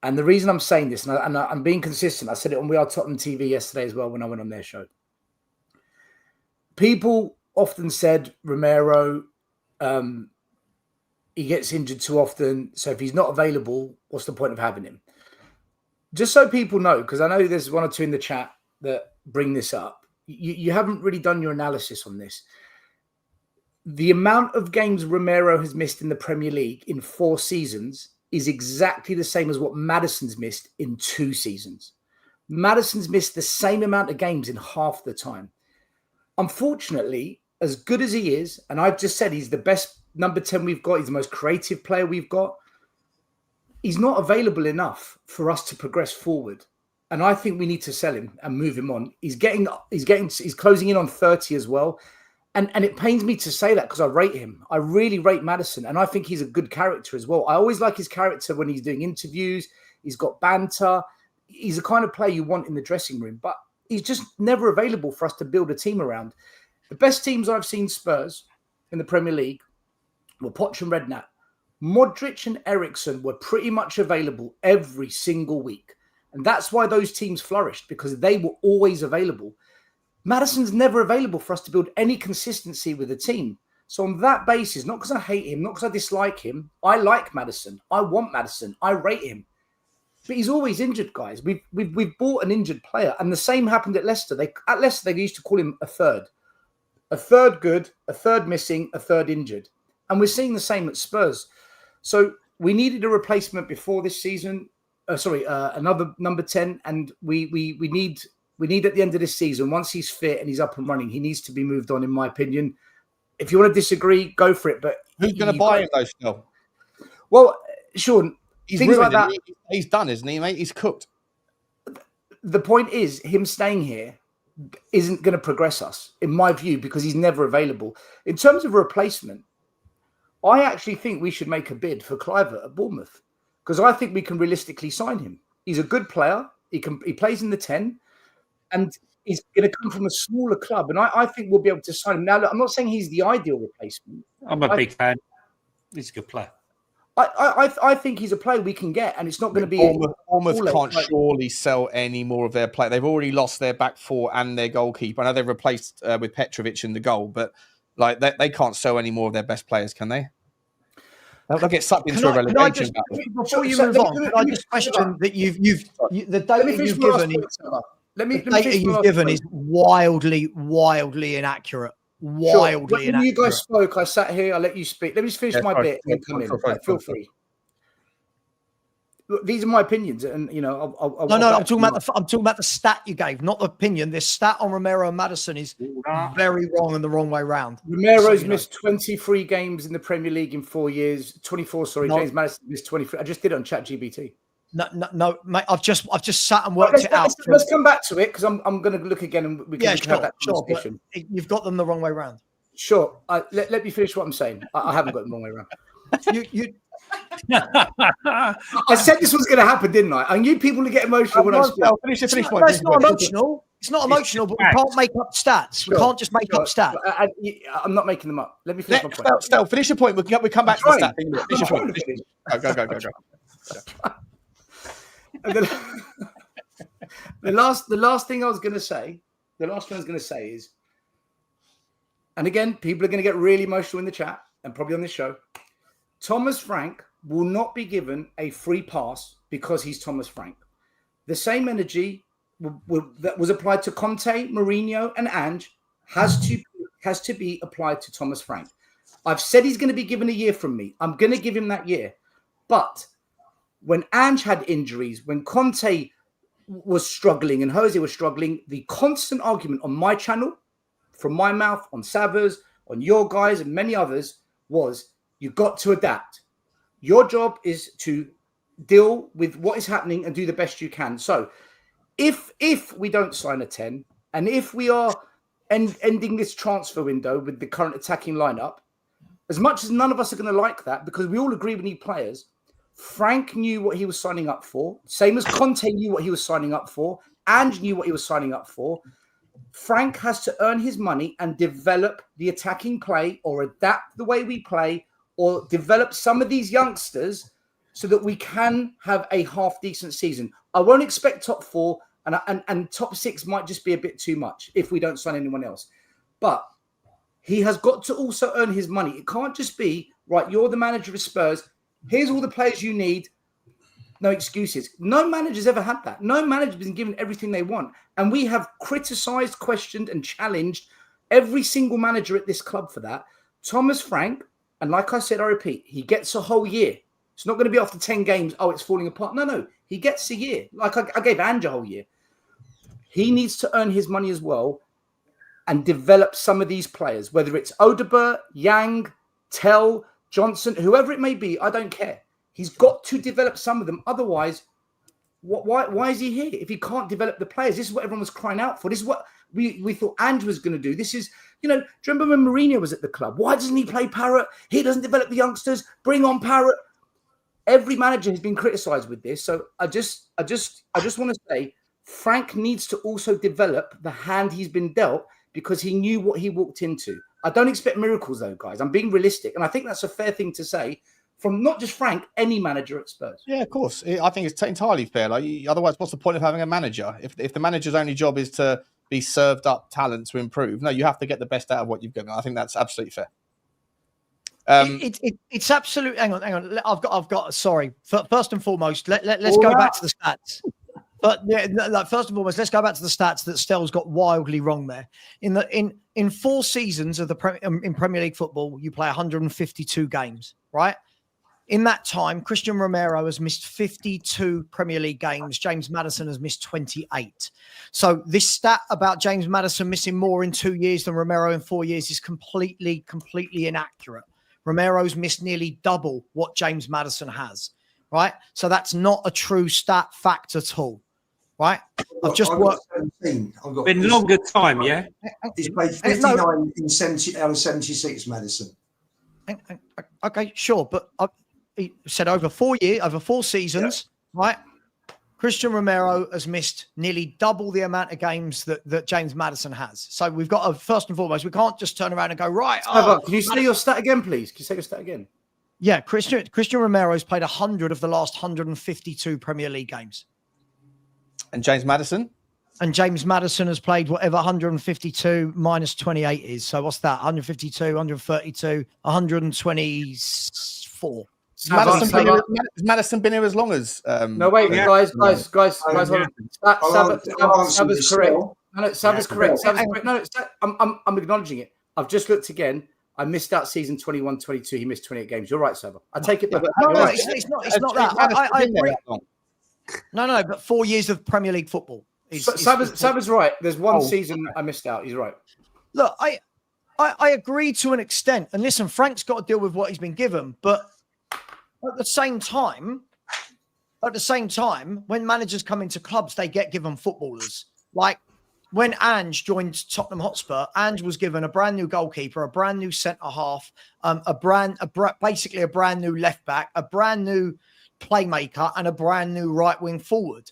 And the reason I'm saying this, and I'm being consistent, I said it on We Are Tottenham TV yesterday as well when I went on their show. People often said Romero, he gets injured too often, so if he's not available, what's the point of having him? Just so people know, because I know there's one or two in the chat that bring this up, you haven't really done your analysis on this. The amount of games Romero has missed in the Premier League in 4 seasons is exactly the same as what Maddison's missed in 2 seasons. Maddison's missed the same amount of games in half the time. Unfortunately, as good as he is, and I've just said he's the best number 10 we've got, he's the most creative player we've got, he's not available enough for us to progress forward. And I think we need to sell him and move him on. He's closing in on 30 as well. And it pains me to say that because I rate him. I really rate Maddison. And I think he's a good character as well. I always like his character when he's doing interviews. He's got banter. He's the kind of player you want in the dressing room. But he's just never available for us to build a team around. The best teams I've seen Spurs in the Premier League were Poch and Redknapp. Modric and Eriksen were pretty much available every single week. And that's why those teams flourished, because they were always available. Maddison's never available for us to build any consistency with the team. So on that basis, not because I hate him, not because I dislike him, I like Maddison. I want Maddison. I rate him. But he's always injured, guys. We've bought an injured player. And the same happened at Leicester. At Leicester, they used to call him a third. A third good, a third missing, a third injured. And we're seeing the same at Spurs. So we needed a replacement before this season. Another number 10. And we need at the end of this season, once he's fit and he's up and running, he needs to be moved on, in my opinion. If you want to disagree, go for it. But who's going to buy him, though, still? Well, Sean, he's things ruined like that. He's done, isn't he, mate? He's cooked. The point is, him staying here isn't going to progress us, in my view, because he's never available. In terms of a replacement, I actually think we should make a bid for Cliver at Bournemouth, because I think we can realistically sign him. He's a good player. He plays in the 10. And he's going to come from a smaller club. And I think we'll be able to sign him. Now, look, I'm not saying he's the ideal replacement. I'm a big fan. He's a good player. I think he's a player we can get. And it's not going to be... Bournemouth can't surely sell any more of their play. They've already lost their back four and their goalkeeper. I know they've replaced with Petrovic in the goal. But like they can't sell any more of their best players, can they? They'll get sucked into a relegation battle. Before you move on, can I just question that the data you've given is... The data you've given is wildly inaccurate. Wildly inaccurate. When you guys spoke, I sat here, I let you speak. Let me just finish my bit and come in. Feel free. Look, these are my opinions, and I'll I'm talking about the stat you gave, not the opinion. This stat on Romero and Maddison is very wrong and the wrong way round. Romero's missed 23 games in the Premier League in 4 years. 24, sorry. James Maddison missed 23. I just did it on ChatGPT. No, mate. I've just sat and worked it out. Let's come back to it, because I'm going to look again and we can have that conversation. You've got them the wrong way round. Sure. Let me finish what I'm saying. I haven't got them the wrong way round. I said this was going to happen, didn't I? I knew people would get emotional when I speak. It's not emotional. It's not emotional, but we can't make up stats. We can't just make up stats. I'm not making them up. Let me finish my point. Stell, finish your point. We'll come back to the stat thing. Finish your point. Go. And the last thing I was going to say, is, and again, people are going to get really emotional in the chat and probably on this show. Thomas Frank will not be given a free pass because he's Thomas Frank. The same energy that was applied to Conte, Mourinho, and Ange has to be applied to Thomas Frank. I've said he's going to be given a year from me. I'm going to give him that year, but when Ange had injuries, when Conte was struggling and Jose was struggling, the constant argument on my channel, from my mouth, on Savas, on your guys and many others, was you've got to adapt. Your job is to deal with what is happening and do the best you can. So if we don't sign a 10, and if we are ending this transfer window with the current attacking lineup, as much as none of us are going to like that, because we all agree we need players, Frank knew what he was signing up for, same as Conte knew what he was signing up for, Ange knew what he was signing up for. Frank has to earn his money and develop the attacking play, or adapt the way we play, or develop some of these youngsters so that we can have a half-decent season. I won't expect top 4, and top 6 might just be a bit too much if we don't sign anyone else. But he has got to also earn his money. It can't just be, right, you're the manager of Spurs, here's all the players you need. No excuses. No manager's ever had that. No manager's been given everything they want. And we have criticised, questioned, and challenged every single manager at this club for that. Thomas Frank, and like I said, I repeat, he gets a whole year. It's not going to be after 10 games, oh, it's falling apart. No. He gets a year. Like I gave Ange a whole year. He needs to earn his money as well. and develop some of these players, whether it's Odegaard, Yang, Tell, Johnson, whoever it may be, I don't care. He's got to develop some of them. Otherwise, why is he here if he can't develop the players? This is what everyone was crying out for. This is what we thought Ange was going to do. This is, do you remember when Mourinho was at the club? Why doesn't he play Parrott? He doesn't develop the youngsters. Bring on Parrott. Every manager has been criticised with this. So I just want to say Frank needs to also develop the hand he's been dealt, because he knew what he walked into. I don't expect miracles, though, guys. I'm being realistic. And I think that's a fair thing to say from not just Frank, any manager at Spurs. Yeah, of course. I think it's entirely fair. Otherwise, what's the point of having a manager? If the manager's only job is to be served up talent to improve, no, you have to get the best out of what you've given. I think that's absolutely fair. It's absolute. Hang on. I've got. Sorry. First and foremost, let's go back to the stats. But yeah, first and foremost, let's go back to the stats that Stell's got wildly wrong there. In 4 seasons of in Premier League football, you play 152 games, right? In that time, Christian Romero has missed 52 Premier League games. James Maddison has missed 28. So this stat about James Maddison missing more in 2 years than Romero in 4 years is completely inaccurate. Romero's missed nearly double what James Maddison has, right? So that's not a true stat fact at all, right? I've just worked. 17. Been longer time, yeah? He's played 59 in 70 out of 76, Maddison. Okay, sure. But he said over 4 seasons, right? Christian Romero has missed nearly double the amount of games that James Maddison has. So we've got first and foremost, we can't just turn around and go, right. Can you say your stat again, please? Can you say your stat again? Yeah, Christian Romero's played 100 of the last 152 Premier League games. And James Maddison? And James Maddison has played whatever 152 minus 28 is. So what's that? 152, 132, 124. Has Maddison been here as long as? No, wait, guys. Sabba's correct. No, Sabba's correct. No, I'm acknowledging it. I've just looked again. I missed out season 21-22. He missed 28 games. You're right, Sabba. I take it back. No, it's not that. I agree. No, but 4 years of Premier League football. Sabba's right. There's one season I missed out. He's right. Look, I agree to an extent. And listen, Frank's got to deal with what he's been given. But at the same time, when managers come into clubs, they get given footballers. Like when Ange joined Tottenham Hotspur, Ange was given a brand new goalkeeper, a brand new centre half, basically a brand new left back, a brand new playmaker, and a brand new right wing forward.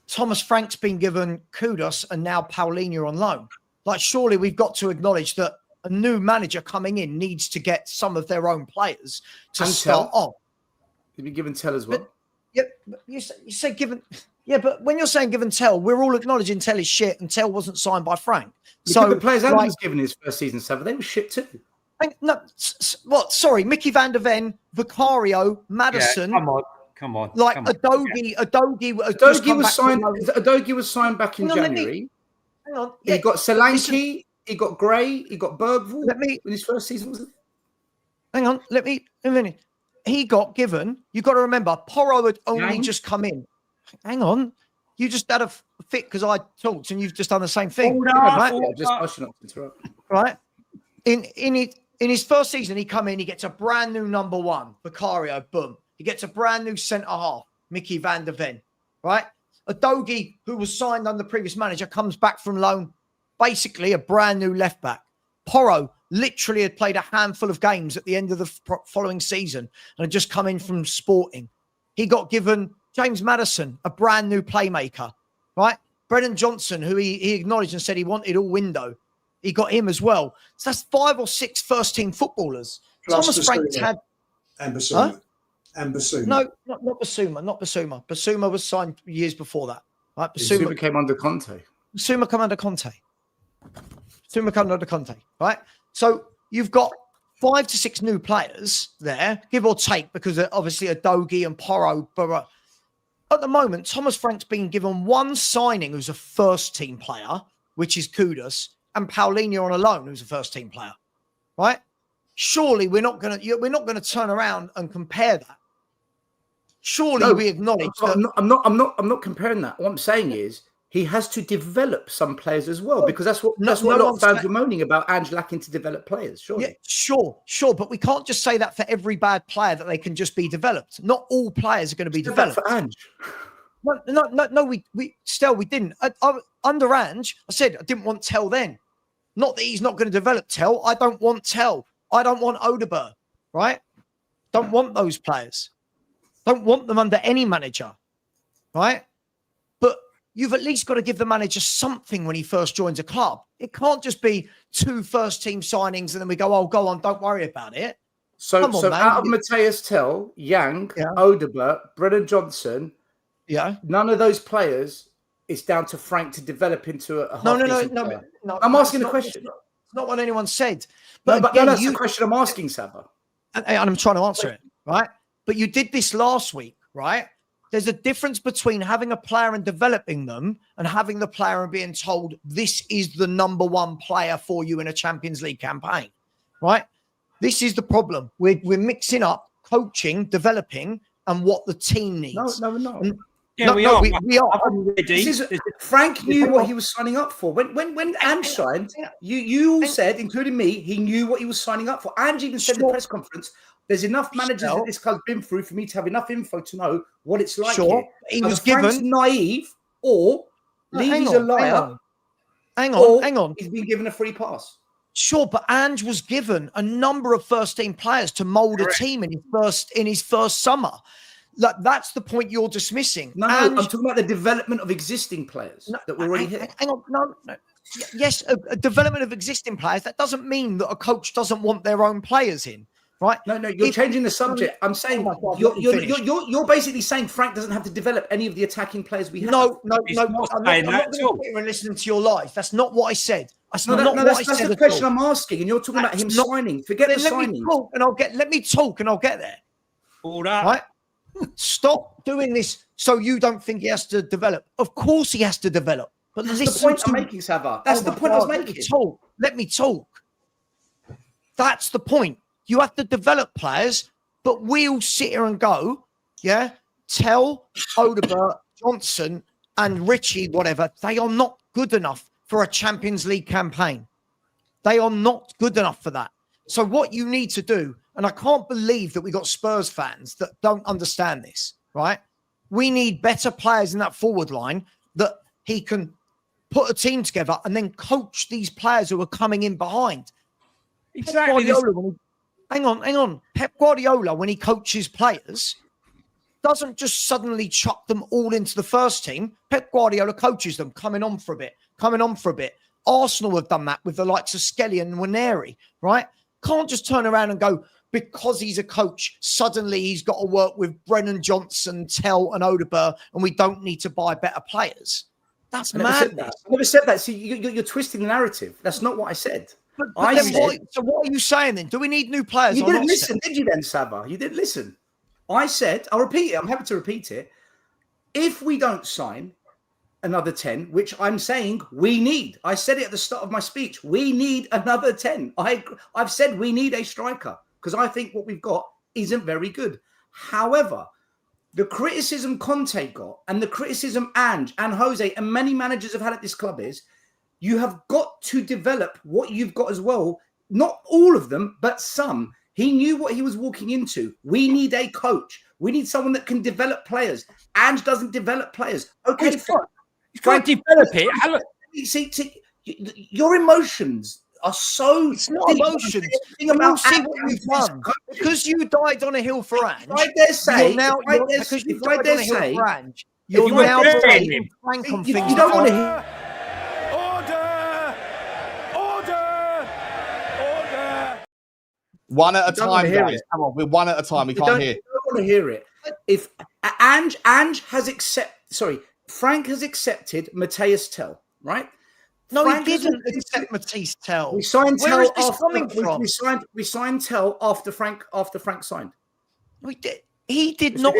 Thomas Frank's been given Kudus and now Paulinho on loan. Like, surely we've got to acknowledge that a new manager coming in needs to get some of their own players to start off. You've been given Tell as well. But you say given. Yeah, but when you're saying given Tell, we're all acknowledging Tell is shit, and Tell wasn't signed by Frank. So the players Andy was given his first season, Sabbath, they were shit too. No, what? Sorry, Mickey van der Ven, Vicario, Maddison. Yeah, come on. Like Adogi was signed back in January. Hang on. He got Solanke, he got Gray, he got Bergvall. In his first season, was it? Hang on, a minute. He got given. You got to remember, Porro had only just come in. Hang on, you just had a fit because I talked, and you've just done the same thing. Right? I should not interrupt. Right. In his first season, he come in, he gets a brand new number one, Vicario, boom. He gets a brand new centre half, Mickey van der Ven, right? Adogi, who was signed under the previous manager, comes back from loan, basically a brand new left back. Porro literally had played a handful of games at the end of the following season and had just come in from Sporting. He got given James Maddison, a brand new playmaker, right? Brennan Johnson, who he acknowledged and said he wanted all window. He got him as well. So that's 5 or 6 first-team footballers. Plus Thomas Frank had... And Basuma. Huh? And Basuma. No, not Basuma. Not Basuma. Basuma was signed years before that. Right? Basuma came under Conte. Basuma came under Conte. Right? So you've got 5 to 6 new players there, give or take, because obviously Adogi and Porro. But at the moment, Thomas Frank's been given one signing who's a first-team player, which is Kudus, and Paulinho on a loan, who's a first-team player. Right? Surely we're not going to turn around and compare that. Surely we acknowledge that. I'm not comparing that. What I'm saying is he has to develop some players as well, because that's what a lot of fans were moaning about, Ange lacking to develop players. Surely. Yeah, sure, but we can't just say that for every bad player that they can just be developed. Not all players are going to be developed. For Ange. No, we didn't. Under Ange, I said I didn't want Tell then. Not that he's not going to develop Tell. I don't want Tell. I don't want Odegaard, right? Don't want those players. Don't want them under any manager, right? But you've at least got to give the manager something when he first joins a club. It can't just be 2 first-team signings and then we go, oh, go on, don't worry about it. So out of Matthias Tell, Yang, Odegaard, Brennan Johnson, none of those players is down to Frank to develop into a No. I'm asking the question. It's not what anyone said. But that's the question I'm asking, Saba. And I'm trying to answer it, right? But you did this last week, right? There's a difference between having a player and developing them and having the player and being told this is the number 1 player for you in a Champions League campaign, right? This is the problem. We're mixing up coaching, developing, and what the team needs. No. We are. Frank knew what he was signing up for. When Ange signed, you all said, including me, he knew what he was signing up for. Ange even said in the press conference, there's enough managers that this club's been through for me to have enough info to know what it's like. Sure, he was Frank's given naive, or Levy's a liar. Hang on. He's been given a free pass. Sure, but Ange was given a number of first-team players to mould a team in his first summer. Like, that's the point you're dismissing. No, I'm talking about the development of existing players that were already here. Hang on, no. Yes, a development of existing players. That doesn't mean that a coach doesn't want their own players in, right? No, you're changing the subject. I'm saying you're basically saying Frank doesn't have to develop any of the attacking players we have. No. I'm not going to sit here and listen to your lies. That's not what I said. That's the question I'm asking, and you're talking about him signing. Forget the signing. Let me talk, and I'll get there. All that. Right? Stop doing this so you don't think he has to develop. Of course he has to develop. But that's the point I'm making, Sava. That's the point I was making. Let me talk. That's the point. You have to develop players, but we'll sit here and go, Tell, Odegaard, Johnson, and Richie, whatever, they are not good enough for a Champions League campaign. They are not good enough for that. So what you need to do, and I can't believe that we got Spurs fans that don't understand this, right? We need better players in that forward line that he can put a team together and then coach these players who are coming in behind. Exactly. Hang on. Pep Guardiola, when he coaches players, doesn't just suddenly chuck them all into the first team. Pep Guardiola coaches them, coming on for a bit. Arsenal have done that with the likes of Skelly and Nwaneri, right? Can't just turn around and go, because he's a coach, suddenly he's got to work with Brennan Johnson, Tell, and Odegaard, and we don't need to buy better players. That's madness. I never said that. See, you're twisting the narrative. That's not what I said. So what are you saying then? Do we need new players? You didn't listen, did you then, Saba? You didn't listen. I said, I'll repeat it. I'm happy to repeat it. If we don't sign another 10, which I'm saying we need. I said it at the start of my speech. We need another 10. I've said we need a striker because I think what we've got isn't very good. However, the criticism Conte got and the criticism Ange and Jose and many managers have had at this club is you have got to develop what you've got as well. Not all of them, but some. He knew what he was walking into. We need a coach. We need someone that can develop players. Ange doesn't develop players. Okay, fine. You can't develop it. See, your emotions are so... It's not emotions. See what you've done. Because you died on a hill for Ange. If I dare say... You're now blaming Frank on things you don't want to hear... One at a time, guys. Come on, we're one at a time. We can't hear. You don't want to hear it. If Ange has Frank has accepted Matthias Tell, right? No, Frank he didn't accept Matthias Tell. We signed Where Tell is this after, coming from? We signed Tell after Frank signed. We did. He did not.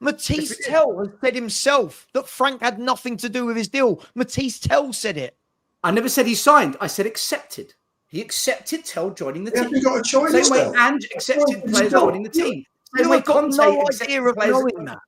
Matthias Tell has said himself that Frank had nothing to do with his deal. Matthias Tell said it. I never said he signed. I said accepted. He accepted Tell joining the team. You got a choice. Same way Ange accepted players joining the team. Same way I've got Conte no accepted idea of players knowing that.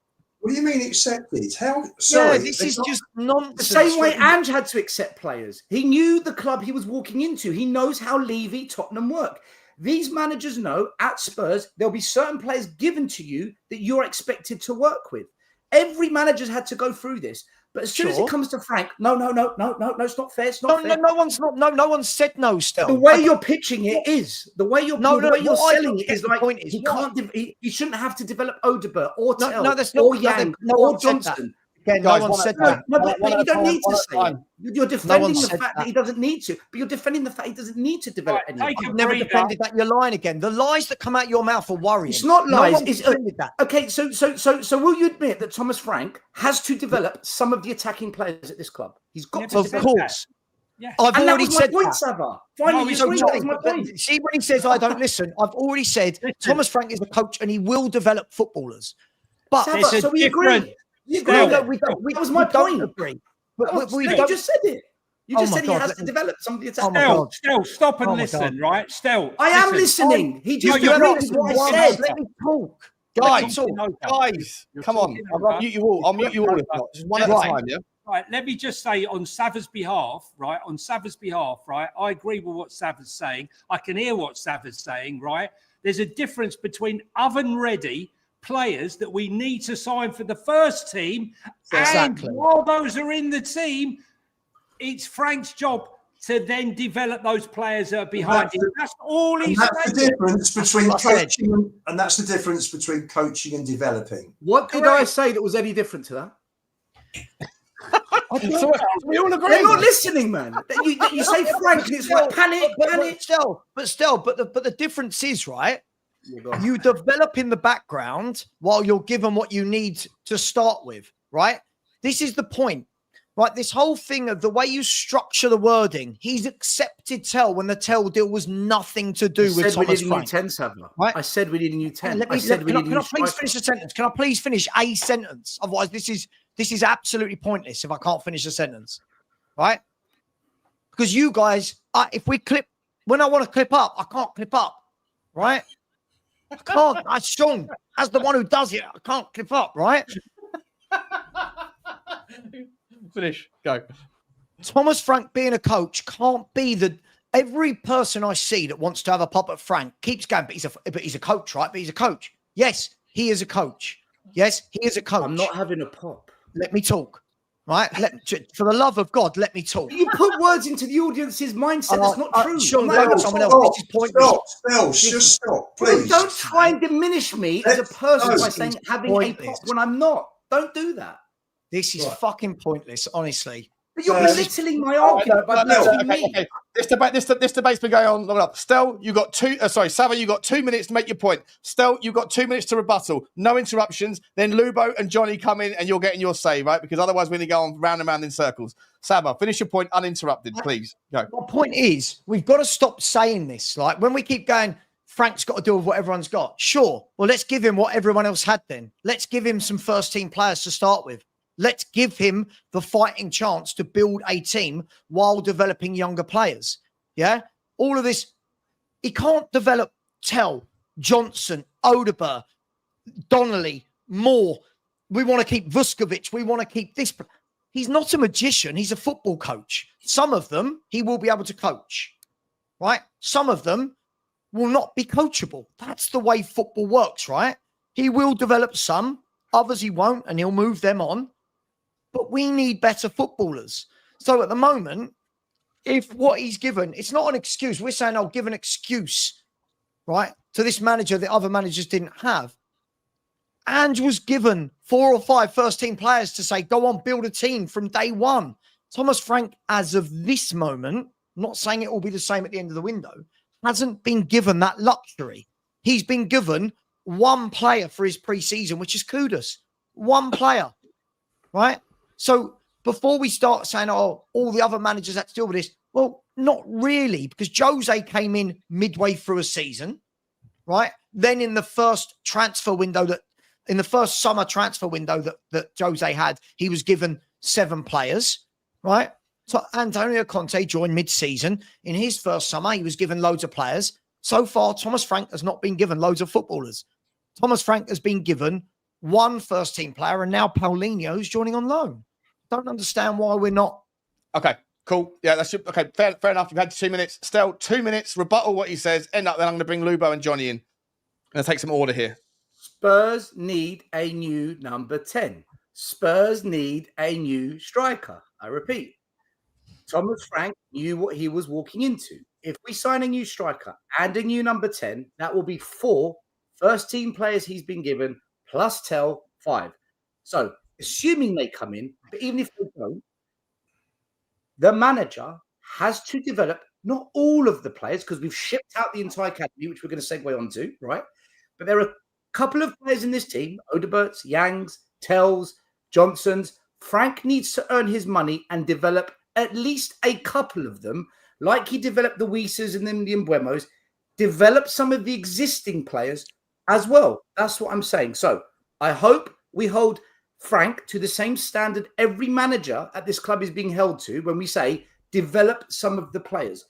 What do you mean accepted? How? Sorry, this is just nonsense. The same way Ange had to accept players. He knew the club he was walking into. He knows how Levy, Tottenham work. These managers know at Spurs, there'll be certain players given to you that you're expected to work with. Every manager's had to go through this. But as soon as it comes to Frank, no, it's not fair. It's not fair. No one said no still. The way you're pitching it is. The way you're selling it is like he can't. He shouldn't have to develop Odegaard or Tell or Yang or Johnson. Again, no one said that. No, but you don't need to say it. You're defending the fact that he doesn't need to, but you're defending the fact he doesn't need to develop anything. I've never defended that. You're lying again. The lies that come out your mouth are worrying. It's not lies. No it's that. Okay, so will you admit that Thomas Frank has to develop some of the attacking players at this club? He's got to. Of course. Yeah. I've already said point, that. Sava. Finally, that was my point. See, when he says I don't listen, I've already said Thomas Frank is a coach and he will develop footballers. But Sava, so we agree. That was my point. Agree. But you just said it. You just said he has to develop some of the attacking. Stel, stop and listen, right? Stel, I am listening. He just agreed with what I said. Let me talk. Guys, come on. I'll mute you all. I'll mute you all if not. Just one at a time, yeah? Right, let me just say on Sava's behalf, right? I agree with what Sava's saying. I can hear what Sava's saying, right? There's a difference between oven-ready players that we need to sign for the first team. Exactly. And while those are in the team, it's Frank's job to then develop those players that are behind him. That's all he's saying. That's the difference between coaching and that's the difference between coaching and developing. What did I say that was any different to that? So we all agree. They're not listening, man. You say Frank, and it's like panic. But the difference is, right? You develop in the background while you're given what you need to start with, right? This is the point, right? This whole thing of the way you structure the wording, he's accepted Tell when the Tell deal was nothing to do with Thomas Frank. Right? I said we need a new 10. Can I please finish a sentence? Can I please finish a sentence? Otherwise, this is absolutely pointless if I can't finish a sentence, right? Because you guys, when I want to clip up, I can't clip up, right? I can't. Sean, as the one who does it, I can't clip up, right? Finish. Go. Thomas Frank being a coach can't be every person I see that wants to have a pop at Frank keeps going, but he's a coach, right? But he's a coach. Yes, he is a coach. Yes, he is a coach. I'm not having a pop. Let me talk. Right? For the love of God, let me talk. You put words into the audience's mindset. That's not true. Sean, someone else. This is pointless. Just stop, please. Don't try and diminish me as a person by saying having a pop when I'm not. Don't do that. This is fucking pointless, honestly. But you're belittling my argument by belittling me. Okay. This debate's been going on long enough. Stel, you got Sava, you got 2 minutes to make your point. Stel, you got 2 minutes to rebuttal. No interruptions. Then Lubo and Johnny come in and you're getting your say, right? Because otherwise we're going to go on round and round in circles. Sava, finish your point uninterrupted, please. Go. My point is, we've got to stop saying this. Like, when we keep going, Frank's got to deal with what everyone's got. Sure. Well, let's give him what everyone else had then. Let's give him some first-team players to start with. Let's give him the fighting chance to build a team while developing younger players. Yeah? All of this. He can't develop Tell, Johnson, Odegaard, Donnelly, Moore. We want to keep Vuskovic. We want to keep this. He's not a magician. He's a football coach. Some of them he will be able to coach, right? Some of them will not be coachable. That's the way football works, right? He will develop some, others he won't, and he'll move them on. But we need better footballers. So at the moment, if what he's given, it's not an excuse. We're saying, give an excuse, right, to this manager that other managers didn't have. Ange was given 4 or 5 first-team players to say, go on, build a team from day one. Thomas Frank, as of this moment, I'm not saying it will be the same at the end of the window, hasn't been given that luxury. He's been given one player for his pre-season, which is Kudus. One player, right? So before we start saying, all the other managers had to deal with this, well, not really, because Jose came in midway through a season, right? Then in the first transfer window in the first summer transfer window that Jose had, he was given 7 players, right? So Antonio Conte joined mid-season. In his first summer, he was given loads of players. So far, Thomas Frank has not been given loads of footballers. Thomas Frank has been given one first team player, and now Paulinho's joining on loan. Don't understand why we're not. Okay, cool. Yeah, that's okay. Fair enough. You've had 2 minutes. Stel, 2 minutes. Rebuttal what he says. End up. Then I'm going to bring Lubo and Johnny in. I'm going to take some order here. Spurs need a new number 10. Spurs need a new striker. I repeat, Thomas Frank knew what he was walking into. If we sign a new striker and a new number 10, that will be 4 first-team players he's been given, plus Tell 5. So, assuming they come in, but even if they don't, the manager has to develop not all of the players, because we've shipped out the entire academy, which we're going to segue onto, right? But there are a couple of players in this team, Odeberts, Yangs, Tells, Johnsons. Frank needs to earn his money and develop at least a couple of them, like he developed the Weisers and the Mbuemos, develop some of the existing players as well. That's what I'm saying. So I hope we hold Frank to the same standard every manager at this club is being held to when we say develop some of the players.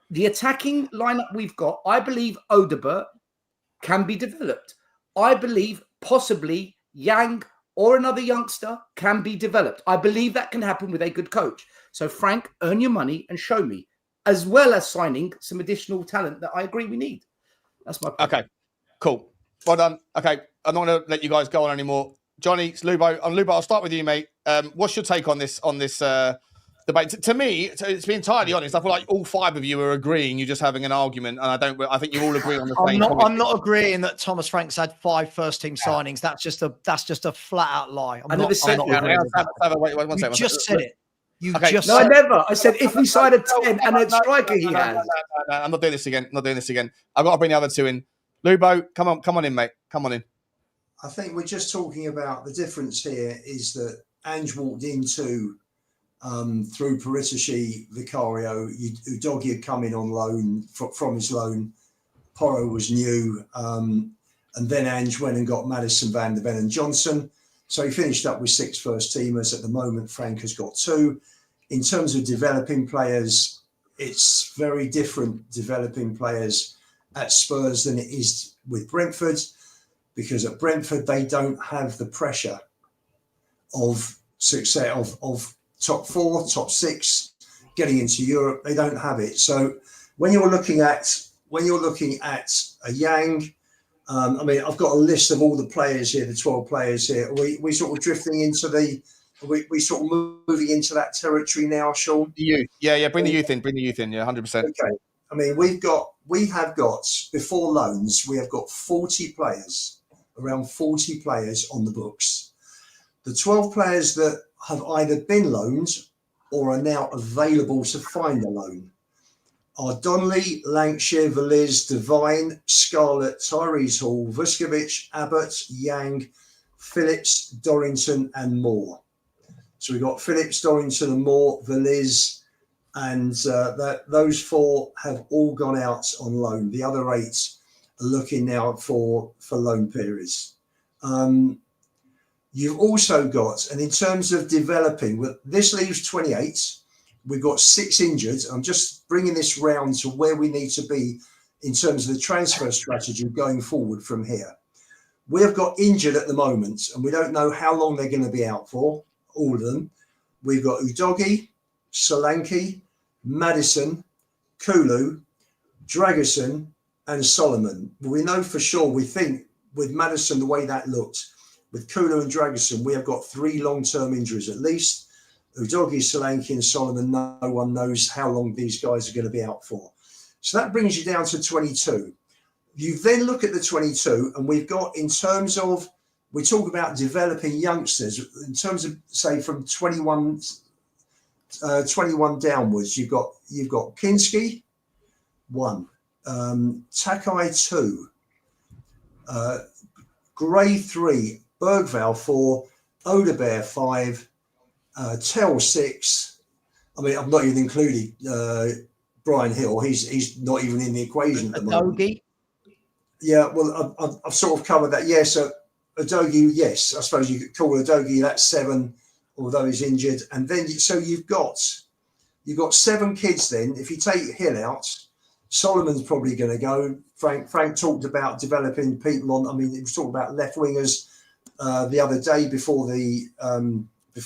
The attacking lineup we've got, I believe Odebert can be developed. I believe possibly Yang or another youngster can be developed. I believe that can happen with a good coach. So Frank, earn your money and show me, as well as signing some additional talent that I agree we need. That's my point. Okay, cool. Well done. Okay, I'm not going to let you guys go on anymore. Johnny, it's Lubo. Lubo, I'll start with you, mate. What's your take on this debate? To me, to be entirely honest, I feel like all 5 of you are agreeing. You're just having an argument, and I think you all agree on the same. I'm not agreeing that Thomas Frank's had 5 first-team signings. That's just a flat-out lie. I'm not agreeing with that. Wait, one second. You just said it. No, I never. I said if we sign a 10 and a striker he has. No, I'm not doing this again. I've got to bring the other 2 in. Lubo, come on in, mate. Come on in. I think we're just talking about the difference here is that Ange walked into through Paritici, Vicario, Udogi had come in on loan from his loan. Porro was new, and then Ange went and got Maddison, Van der Ven and Johnson. So he finished up with 6 first teamers. At the moment, Frank has got 2. In terms of developing players, it's very different developing players at Spurs than it is with Brentford, because at Brentford, they don't have the pressure of success, of top 4, top 6, getting into Europe. They don't have it. So when you're looking at a Yang, I mean, I've got a list of all the players here, the 12 players here. We sort of drifting into we sort of moving into that territory now, Sean. The youth, yeah. Bring the youth in, yeah, 100%. Okay. I mean, we have got before loans, we have got 40 players, around 40 players on the books. The 12 players that have either been loaned or are now available to find a loan are Donnelly, Lancashire, Veliz, Devine, Scarlett, Tyrese Hall, Vuskovic, Abbott, Yang, Phillips, Dorrington and Moore. So we've got Phillips, Dorrington and Moore, Veliz, and those 4 have all gone out on loan. The other 8 are looking now for loan periods. You've also got, and in terms of developing, this leaves 28. We've got 6 injured. I'm just bringing this round to where we need to be in terms of the transfer strategy going forward from here. We have got injured at the moment, and we don't know how long they're going to be out for, all of them. We've got Udogi, Solanke, Maddison, Kulu, Dragerson, and Solomon. We know for sure, we think with Maddison, the way that looked, with Kulu and Dragerson, we have got 3 long-term injuries at least. Udogi, Solanke and Solomon, no one knows how long these guys are going to be out for. So that brings you down to 22. You then look at the 22, and we've got, in terms of, we talk about developing youngsters, in terms of, say, from 21 downwards, you've got Kinski, 1, Takai, 2, Gray, 3, Bergvall, 4, Odebear, 5, Tell, 6. I mean, I'm not even including Brian Hill. He's not even in the equation at the moment. Udogi? Yeah, well, I've sort of covered that. Yeah, so Udogi, yes, I suppose you could call Udogi, that's 7, although he's injured. And then, so you've got 7 kids then. If you take Hill out, Solomon's probably going to go. Frank talked about developing people on, I mean, he was talking about left wingers the other day before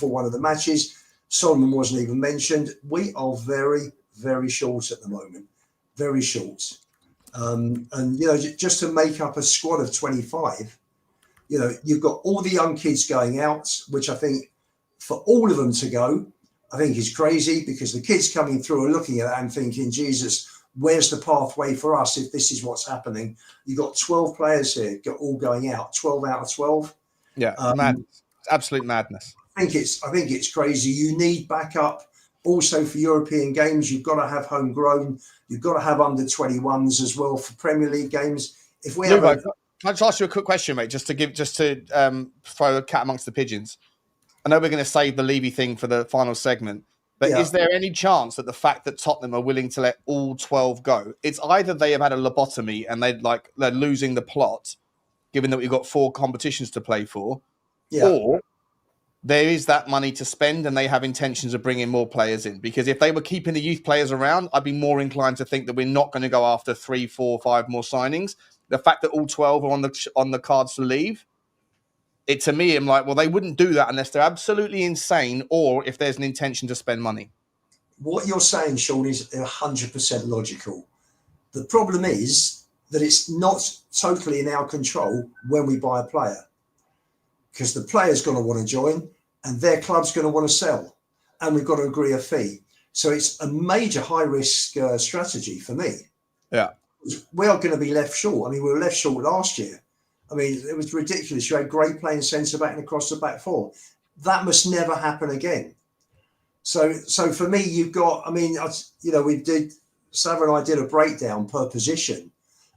one of the matches. Solomon wasn't even mentioned. We are very, very short at the moment, very short. And just to make up a squad of 25, you've got all the young kids going out, which I think for all of them to go, I think is crazy, because the kids coming through are looking at that and thinking, Jesus, where's the pathway for us if this is what's happening? You've got 12 players here, all going out, 12 out of 12. Yeah, madness. Absolute madness. I think it's crazy. You need backup also for European games. You've got to have homegrown. You've got to have under 21s as well for Premier League games. If we Lubo, can I just ask you a quick question, mate? Just to throw a cat amongst the pigeons. I know we're going to save the Levy thing for the final segment, but is there any chance that the fact that Tottenham are willing to let all 12 go, it's either they have had a lobotomy and they're losing the plot, given that we've got 4 competitions to play for, or there is that money to spend and they have intentions of bringing more players in? Because if they were keeping the youth players around, I'd be more inclined to think that we're not going to go after 3, 4, 5 more signings. The fact that all 12 are on the cards to leave, to me, I'm like, well, they wouldn't do that unless they're absolutely insane or if there's an intention to spend money. What you're saying, Sean, is 100% logical. The problem is that it's not totally in our control when we buy a player, because the player's going to want to join and their club's going to want to sell, and we've got to agree a fee. So it's a major high-risk strategy for me. Yeah. We are going to be left short. I mean, we were left short last year. I mean, it was ridiculous. You had great playing centre-back and across the back 4. That must never happen again. So for me, you've got, I mean, Sava and I did a breakdown per position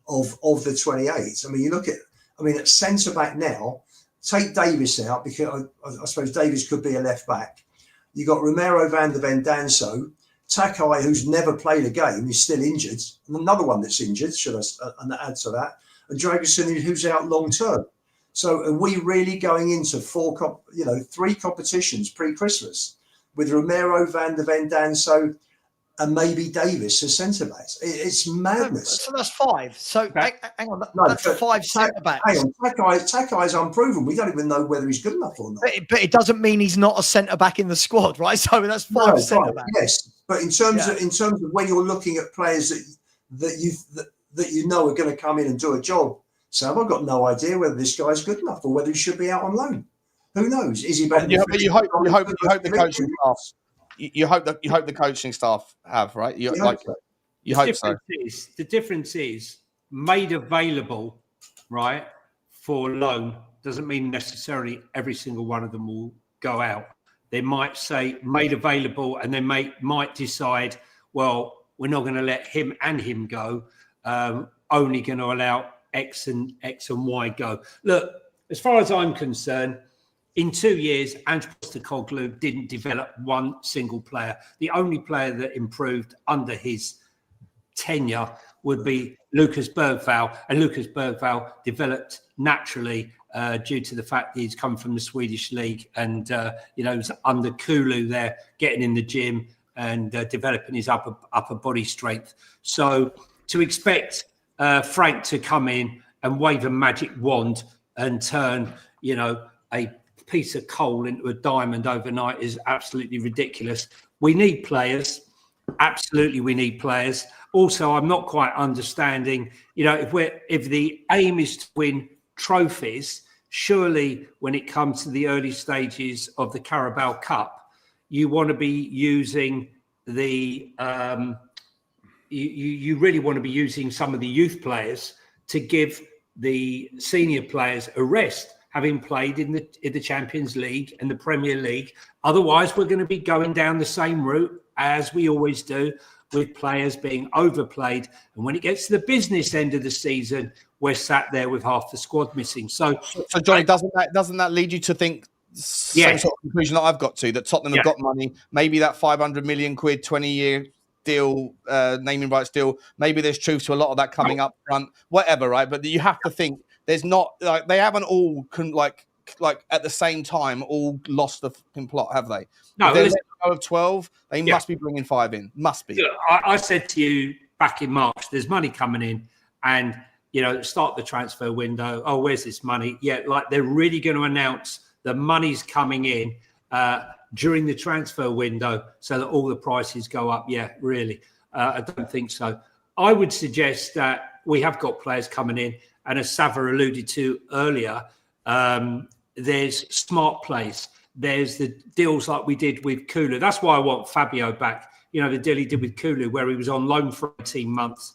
of the 28. I mean, at centre-back now, take Davis out, because I suppose Davis could be a left-back. You've got Romero van der Vendanso, Takai, who's never played a game, he's still injured. And another one that's injured, should I add to that? And Dragosin, who's out long term. So are we really going into 3 competitions pre-Christmas with Romero, Van der Vendanso, and maybe Davis as centre-backs? It's madness. So that's 5. So hang on, that's 5 centre-backs. Hang on, Takai's unproven. We don't even know whether he's good enough or not. But it doesn't mean he's not a centre-back in the squad, right? So that's 5 centre-backs. Yes, but in terms of when you're looking at players that you know are going to come in and do a job, Sam, I've got no idea whether this guy's good enough or whether he should be out on loan. Who knows? Is he better? But you hope the coaching staff. You hope the coaching staff have, right? You hope so. The difference is made available, right, for loan doesn't mean necessarily every single one of them will go out. They might say made available, and they might decide, well, we're not going to let him and him go. Only going to allow X and Y go. Look, as far as I'm concerned, in 2 years, Ange Postecoglou didn't develop one single player. The only player that improved under his tenure would be Lucas Bergvall, and Lucas Bergvall developed naturally due to the fact that he's come from the Swedish league, and he's under Kulu there, getting in the gym and developing his upper body strength. So to expect Frank to come in and wave a magic wand and turn, a piece of coal into a diamond overnight is absolutely ridiculous. We need players. Absolutely, we need players. Also, I'm not quite understanding, if the aim is to win trophies, surely when it comes to the early stages of the Carabao Cup, you want to be using the you really want to be using some of the youth players to give the senior players a rest, having played in the Champions League and the Premier League. Otherwise, we're going to be going down the same route as we always do, with players being overplayed. And when it gets to the business end of the season, we're sat there with half the squad missing. So Johnny, doesn't that lead you to think same sort of conclusion that I've got to, that Tottenham have got money, maybe that 500 million quid, 20-year deal, naming rights deal, maybe there's truth to a lot of that coming up front, whatever, right? But you have to think there's not, they haven't all at the same time all lost the plot, have they? No, there's of 12, they must be bringing 5 in. Must be. Look, I said to you back in March, there's money coming in, and start the transfer window. Oh, where's this money? Yeah, like they're really going to announce the money's coming in during the transfer window so that all the prices go up. Yeah, really. I don't think so. I would suggest that we have got players coming in, and as Sava alluded to earlier, there's smart plays. There's the deals like we did with Kulu. That's why I want Fabio back. The deal he did with Kulu, where he was on loan for 18 months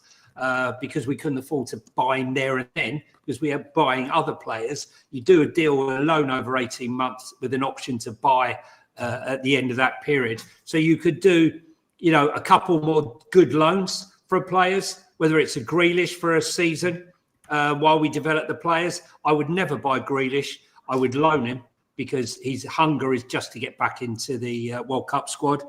because we couldn't afford to buy him there and then because we are buying other players. You do a deal with a loan over 18 months with an option to buy at the end of that period. So you could do, a couple more good loans for players, whether it's a Grealish for a season while we develop the players. I would never buy Grealish. I would loan him because his hunger is just to get back into the World Cup squad.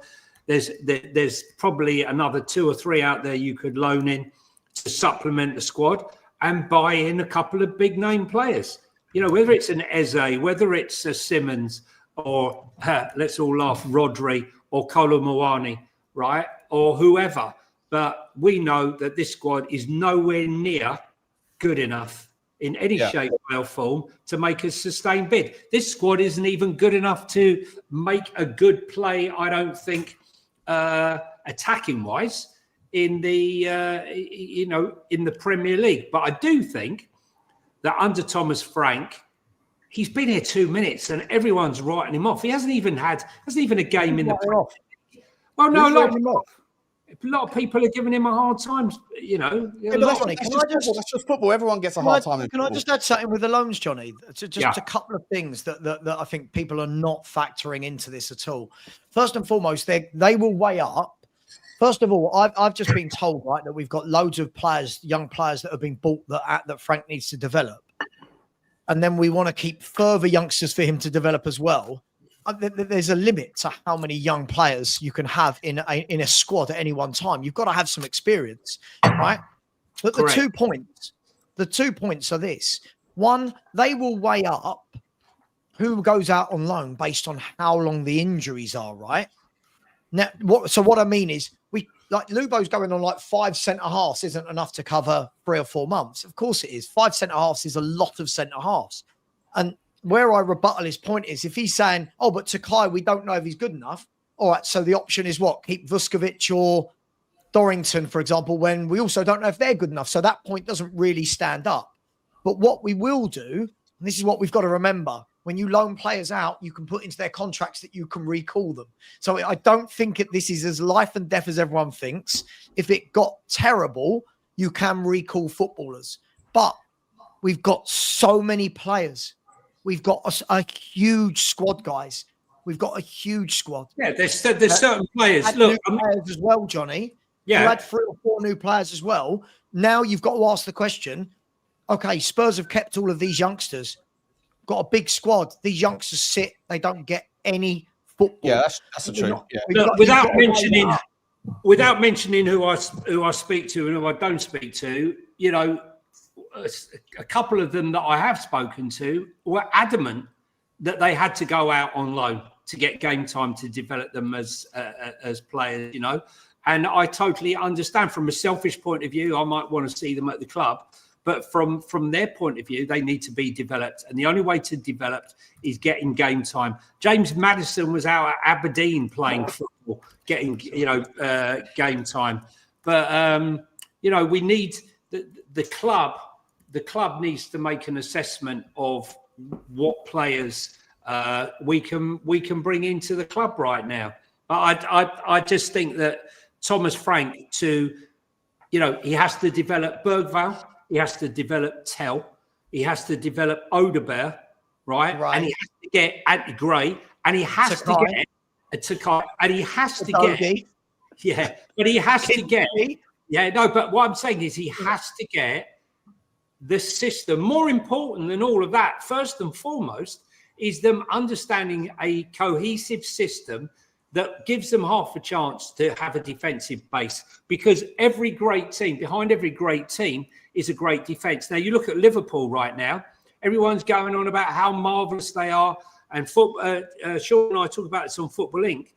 There's probably another 2 or 3 out there you could loan in to supplement the squad and buy in a couple of big name players. Whether it's an Eze, whether it's a Simmons, or let's all laugh, Rodri or Kolo Muani, right? Or whoever. But we know that this squad is nowhere near good enough in any shape, way, or form to make a sustained bid. This squad isn't even good enough to make a good play, I don't think, attacking wise in the in the Premier League. But I do think that under Thomas Frank, he's been here 2 minutes and everyone's writing him off. He hasn't even a game in the Premier League. Well, no, a lot of people are giving him a hard time. That's just football. Everyone gets a hard time. Can I just add something with the loans, Johnny? Just a couple of things that I think people are not factoring into this at all. First and foremost, they will weigh up. First of all, I've just been told, right, that we've got loads of players, young players that have been bought that Frank needs to develop. And then we want to keep further youngsters for him to develop as well. There's a limit to how many young players you can have in a squad at any one time. You've got to have some experience, right? But the 2 points are this. One, they will weigh up who goes out on loan based on how long the injuries are, right? Now, what I mean is, Lubo's going on like 5 centre-halves isn't enough to cover 3 or 4 months. Of course it is. 5 centre-halves is a lot of centre-halves. And where I rebuttal his point is, if he's saying, oh, but Takai, we don't know if he's good enough. All right, so the option is what? Keep Vuskovic or Dorrington, for example, when we also don't know if they're good enough. So that point doesn't really stand up. But what we will do, and this is what we've got to remember, when you loan players out, you can put into their contracts that you can recall them. So I don't think this is as life and death as everyone thinks. If it got terrible, you can recall footballers. But we've got so many players. We've got a huge squad, guys. We've got a huge squad. Yeah, there's certain players. Look, players as well, Johnny. Yeah, you had 3 or 4 new players as well. Now you've got to ask the question. Okay, Spurs have kept all of these youngsters. Got a big squad. These youngsters sit. They don't get any football. Yeah, that's the truth. Look, without mentioning who I speak to and who I don't speak to, a couple of them that I have spoken to were adamant that they had to go out on loan to get game time to develop them as players, And I totally understand. From a selfish point of view, I might want to see them at the club, but from their point of view, they need to be developed, and the only way to develop is getting game time. James Maddison was out at Aberdeen playing football, getting game time, but we need the club. The club needs to make an assessment of what players we can bring into the club right now. I just think that Thomas Frank, he has to develop Bergvall, he has to develop Tell, he has to develop Odebear, right? And he has to get Andy Gray, and he has to get Takai, and he has to get but he has to get but what I'm saying is he has to get the system. More important than all of that, first and foremost, is them understanding a cohesive system that gives them half a chance to have a defensive base, because behind every great team is a great defense. Now, you look at Liverpool right now, everyone's going on about how marvelous they are, and Sean and I talk about this on Football Inc.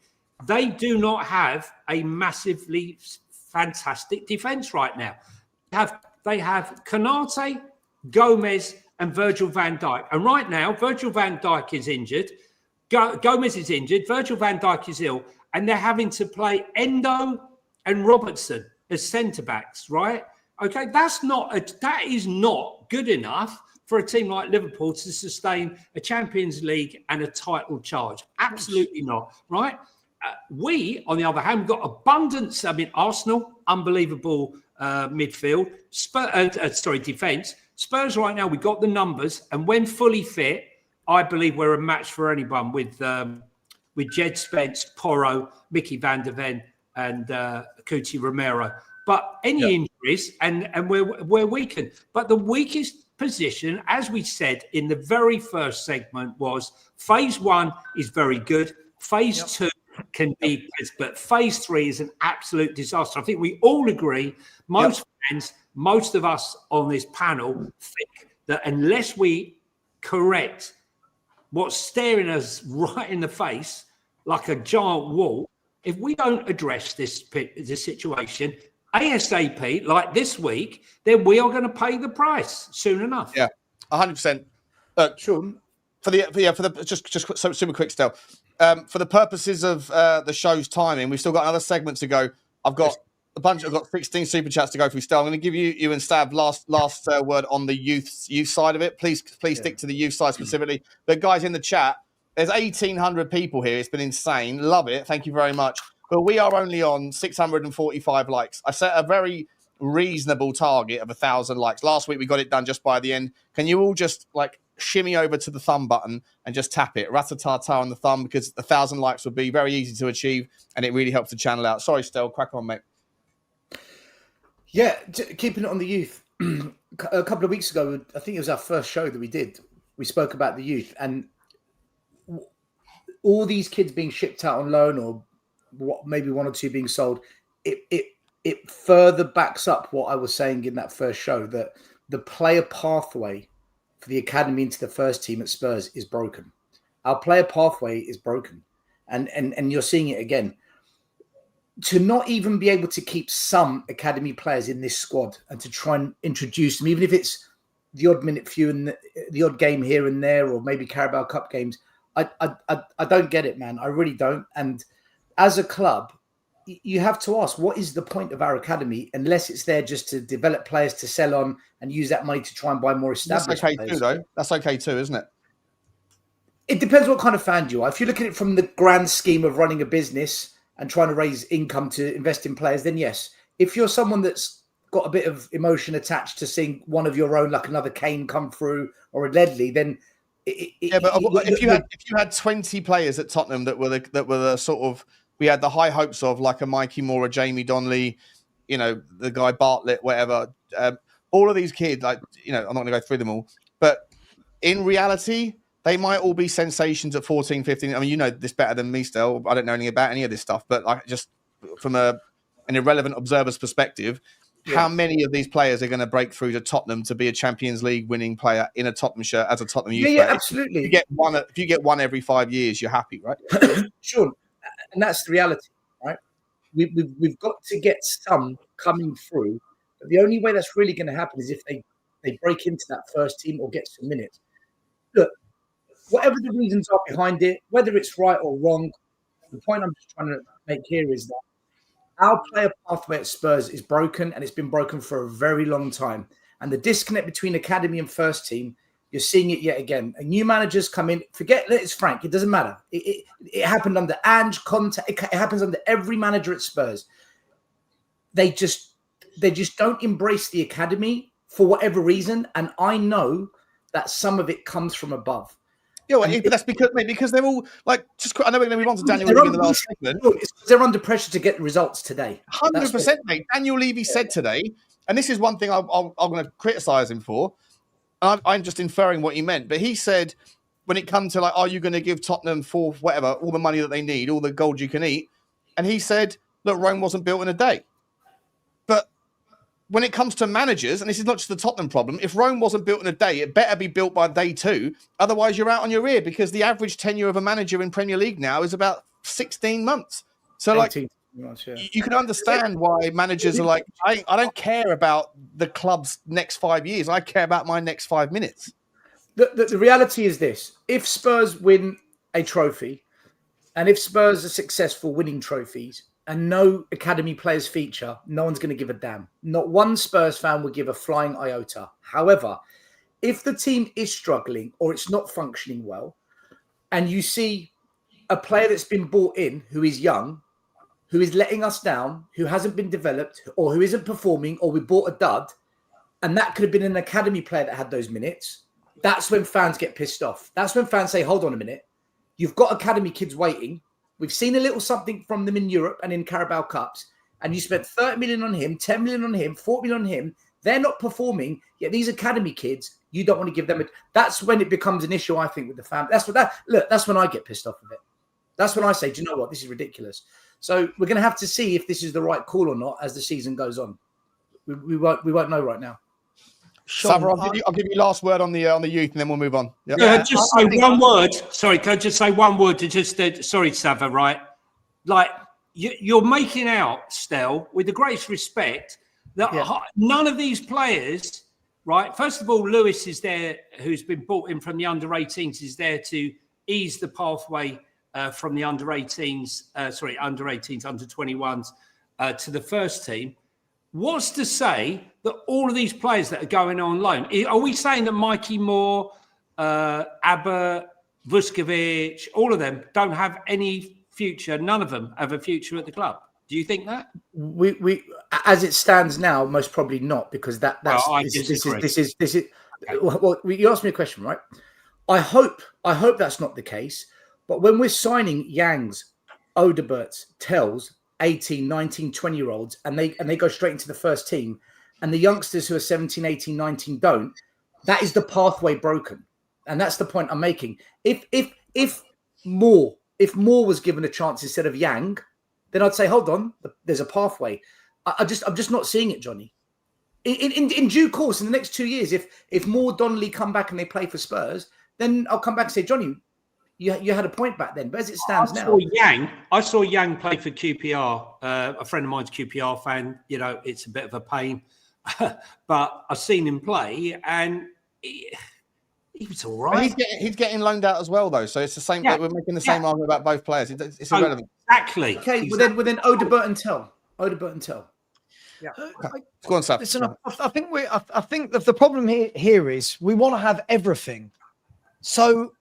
They do not have a massively fantastic defense right now. they have Konate, Gomez, and Virgil van Dijk. And right now, Virgil van Dijk is injured. Gomez is injured. Virgil van Dijk is ill. And they're having to play Endo and Robertson as centre-backs, right? Okay, that is not good enough for a team like Liverpool to sustain a Champions League and a title charge. Absolutely not, right? We, on the other hand, we've got abundance. I mean, Arsenal, unbelievable midfield. Defence. Spurs right now, we've got the numbers. And when fully fit, I believe we're a match for anyone with Jed Spence, Porro, Mickey van der Ven, and Cuti Romero. But any injuries, and we're weakened. But the weakest position, as we said in the very first segment, was phase 1 is very good. Phase 2 can be, but phase 3 is an absolute disaster. I think we all agree, most fans, most of us on this panel think that unless we correct what's staring us right in the face like a giant wall, if we don't address this situation ASAP, like this week, then we are going to pay the price soon enough. Yeah, 100%. Sure. For the just so super quick still. For the purposes of the show's timing, we've still got another segment to go. I've got 16 super chats to go through still. I'm going to give you and Stab last word on the youth side of it. Please stick to the youth side specifically. But guys in the chat, there's 1,800 people here. It's been insane. Love it. Thank you very much. But we are only on 645 likes. I set a very reasonable target of 1,000 likes. Last week we got it done just by the end. Can you all just shimmy over to the thumb button and just tap it? Rat-a-ta-ta on the thumb, because 1,000 likes would be very easy to achieve and it really helps the channel out. Sorry, Stel, crack on, mate. Yeah, keeping it on the youth. A couple of weeks ago, I think it was our first show that we did. We spoke about the youth and all these kids being shipped out on loan, or maybe one or two being sold. It further backs up what I was saying in that first show, that the player pathway for the academy into the first team at Spurs is broken. Our player pathway is broken, and you're seeing it again. To not even be able to keep some academy players in this squad and to try and introduce them, even if it's the odd minute few and the odd game here and there, or maybe Carabao Cup games, I don't get it, man. I really don't. And as a club, you have to ask, what is the point of our academy unless it's there just to develop players to sell on and use that money to try and buy more established players? That's okay too, though. That's okay too, isn't it? It depends what kind of fan you are. If you look at it from the grand scheme of running a business and trying to raise income to invest in players, then yes. If you're someone that's got a bit of emotion attached to seeing one of your own, like another Kane come through or a Ledley, then if you had 20 players at Tottenham that were the sort of, we had the high hopes of, like a Mikey Moore, a Jamie Donnelly, the guy Bartlett, whatever. All of these kids, I'm not going to go through them all, but in reality, they might all be sensations at 14, 15. I mean, you know this better than me still. I don't know anything about any of this stuff, but just from an irrelevant observer's perspective, how many of these players are going to break through to Tottenham to be a Champions League winning player in a Tottenham shirt as a Tottenham youth player? Yeah, absolutely. If you get one every 5 years, you're happy, right? Sure. And that's the reality, right? We've got to get some coming through. But the only way that's really going to happen is if they break into that first team or get some minutes. Look, whatever the reasons are behind it, whether it's right or wrong, the point I'm just trying to make here is that our player pathway at Spurs is broken, and it's been broken for a very long time. And the disconnect between academy and first team, you're seeing it yet again. And new managers come in. It's Frank. It doesn't matter. It happened under Ange, Conte. It happens under every manager at Spurs. They just don't embrace the academy for whatever reason. And I know that some of it comes from above. Yeah, well, but that's because they're all I know we're going to move on to Daniel Levy in the last segment. They're under pressure to get results today. 100%, mate. Daniel Levy said today, and this is one thing I'm going to criticise him for. I'm just inferring what he meant, but he said when it comes to are you going to give Tottenham for whatever all the money that they need, all the gold you can eat? And he said, look, Rome wasn't built in a day. But when it comes to managers, and this is not just the Tottenham problem, if Rome wasn't built in a day, it better be built by day 2. Otherwise, you're out on your ear, because the average tenure of a manager in Premier League now is about 16 months. So 18. You can understand why managers are like, I don't care about the club's next 5 years. I care about my next 5 minutes. The reality is this. If Spurs win a trophy, and if Spurs are successful winning trophies, and no academy players feature, no one's going to give a damn. Not one Spurs fan will give a flying iota. However, if the team is struggling or it's not functioning well, and you see a player that's been brought in who is young, who is letting us down, who hasn't been developed, or who isn't performing, or we bought a dud, and that could have been an academy player that had those minutes, that's when fans get pissed off. That's when fans say, hold on a minute, you've got academy kids waiting. We've seen a little something from them in Europe and in Carabao Cups, and you spent 30 million on him, 10 million on him, 40 million on him. They're not performing, yet these academy kids, you don't want to give them that's when it becomes an issue, I think, with the family. That's when I get pissed off of it. That's when I say, do you know what? This is ridiculous. So we're going to have to see if this is the right call or not as the season goes on. We won't know right now. Sean, Sava, I'll give you last word on the youth, and then we'll move on. Yep. Just say one word. Sorry, can I just say one word to just sorry, Sava, right? Like you're making out, Stel, with the greatest respect, that none of these players, right? First of all, Lewis is there, who's been brought in from the under-18s, is there to ease the pathway from the under-18s, under-18s, under-21s to the first team. What's to say that all of these players that are going on loan, are we saying that Mikey Moore, Abbott, Vuskovic, all of them don't have any future? None of them have a future at the club. Do you think that? We as it stands now, most probably not, because this is. Okay. Well, you asked me a question, right? I hope that's not the case. But when we're signing Yangs, Odeberts, Tells, 18, 19, 20-year-olds, and they go straight into the first team, and the youngsters who are 17, 18, 19 don't, that is the pathway broken. And that's the point I'm making. If Moore was given a chance instead of Yang, then I'd say, hold on, there's a pathway. I'm just not seeing it, Johnny. In due course, in the next 2 years, if Moore, Donnelly come back and they play for Spurs, then I'll come back and say, Johnny, you had a point back then, but as it stands now, I saw Yang play for QPR. A friend of mine's a QPR fan. You know, it's a bit of a pain, but I've seen him play, and he was all right. He's getting loaned out as well, though. So it's the same. Yeah. We're making the same argument about both players. It's irrelevant. Exactly. Okay, exactly. Well then Odeberts and Tell. Yeah. Go on, Sab. Listen, I think the problem here is we want to have everything. So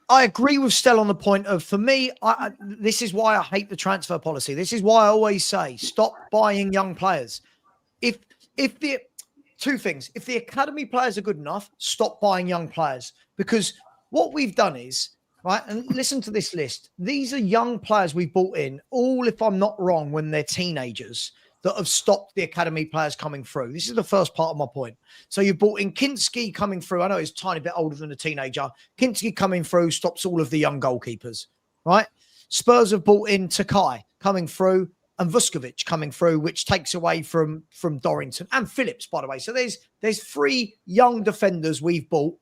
I agree with Stell on the point of, for me, this is why I hate the transfer policy. This is why I always say, stop buying young players. If the two things, if the academy players are good enough, stop buying young players. Because what we've done is, right, and listen to this list. These are young players we bought in, all, if I'm not wrong, when they're teenagers, that have stopped the academy players coming through. This is the first part of my point. So you brought in Kinski coming through. I know he's a tiny bit older than a teenager. Kinski coming through stops all of the young goalkeepers, right? Spurs have brought in Takai coming through and Vuskovic coming through, which takes away from Dorrington and Phillips, by the way. So there's 3 young defenders we've bought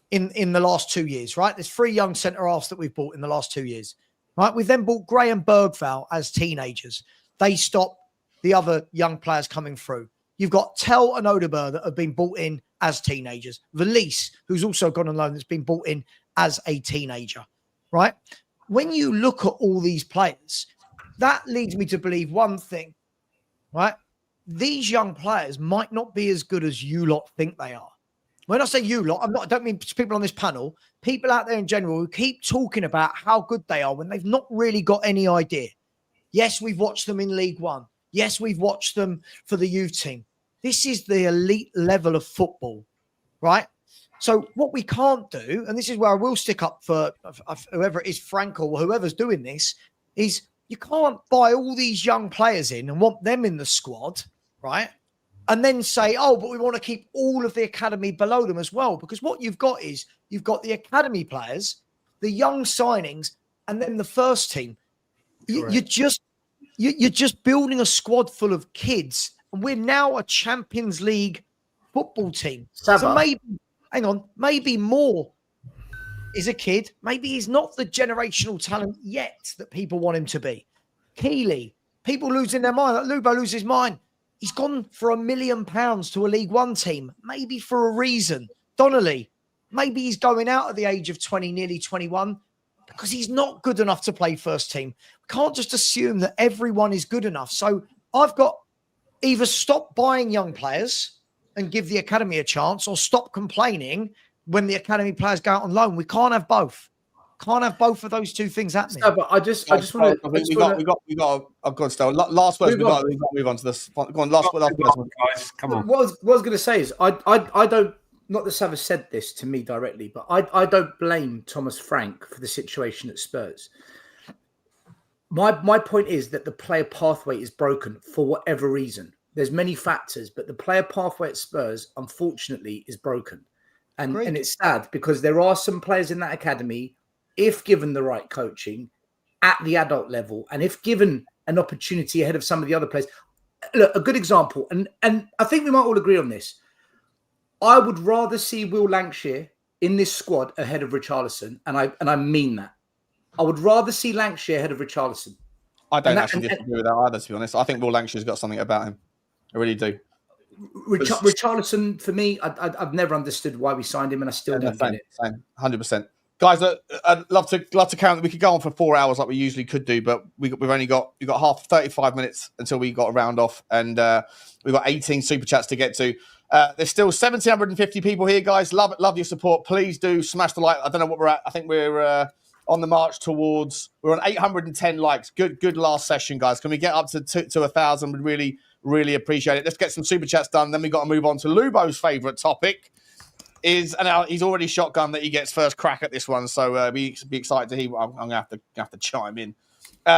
in the last 2 years, right? There's 3 young centre-halves that we've bought in the last 2 years, right? We've then bought Gray and Bergvall as teenagers. They stop the other young players coming through. You've got Tell and Odeberg that have been brought in as teenagers. Valise, who's also gone on loan, that's been brought in as a teenager, right? When you look at all these players, that leads me to believe one thing, right? These young players might not be as good as you lot think they are. When I say you lot, I don't mean people on this panel, people out there in general who keep talking about how good they are when they've not really got any idea. Yes, we've watched them in League One. Yes, we've watched them for the youth team. This is the elite level of football, right? So what we can't do, and this is where I will stick up for whoever it is, Frank or whoever's doing this, is you can't buy all these young players in and want them in the squad, right? And then say, oh, but we want to keep all of the academy below them as well. Because what you've got is you've got the academy players, the young signings, and then the first team. You're just building a squad full of kids. And we're now a Champions League football team. Saba. So maybe, maybe more is a kid. Maybe he's not the generational talent yet that people want him to be. Keeley, people losing their mind. Like Lubo loses his mind. He's gone for £1 million to a League One team, maybe for a reason. Donnelly, maybe he's going out at the age of 20, nearly 21, because he's not good enough to play first team. We can't just assume that everyone is good enough. So I've got either stop buying young players and give the academy a chance, or stop complaining when the academy players go out on loan. We can't have both. Can't have both of those two things happening. No, but I just want to. We got. I've got to start. Last words. We got to move on to this. Go on. Last word, guys. Come on. What I was going to say is, I don't. Not that Sav has said this to me directly, but I don't blame Thomas Frank for the situation at Spurs. My point is that the player pathway is broken for whatever reason. There's many factors, but the player pathway at Spurs, unfortunately, is broken. And it's sad because there are some players in that academy, if given the right coaching at the adult level, and if given an opportunity ahead of some of the other players. Look, a good example, and I think we might all agree on this. I would rather see Will Lancashire in this squad ahead of Richarlison, and I mean that. I would rather see Lancashire ahead of Richarlison. I don't actually disagree with that either, to be honest. I think Will Lancashire's got something about him. I really do. Richarlison, for me, I've never understood why we signed him, and I still don't get it. Same, 100%. Guys, I'd love to count. We could go on for 4 hours like we usually could do, but we've only got 35 minutes until we got a round off, and we've got 18 super chats to get to. There's still 1,750 people here, guys. Love your support. Please do smash the like. I don't know what we're at. I think we're on the march towards. We're on 810 likes. Good last session, guys. Can we get up to 1,000? We'd really appreciate it. Let's get some super chats done. Then we got to move on to Lubo's favourite topic. And he's already shotgun that he gets first crack at this one. So be excited to hear. I'm gonna have to chime in.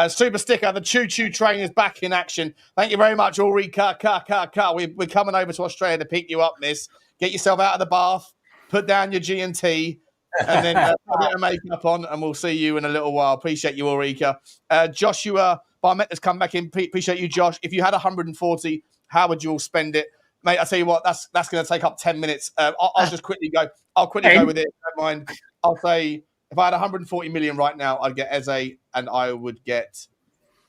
Super sticker, the choo-choo train is back in action. Thank you very much, Ulrika. We're coming over to Australia to pick you up, miss. Get yourself out of the bath, put down your G&T, and then put a bit of makeup on, and we'll see you in a little while. Appreciate you, Ulrika. Joshua Barmet has come back in. Appreciate you, Josh. If you had 140, how would you all spend it? Mate, I'll tell you what, that's going to take up 10 minutes. I'll just quickly go. I'll quickly go with it. Don't mind. I'll say if I had 140 million right now, I'd get Eze and I would get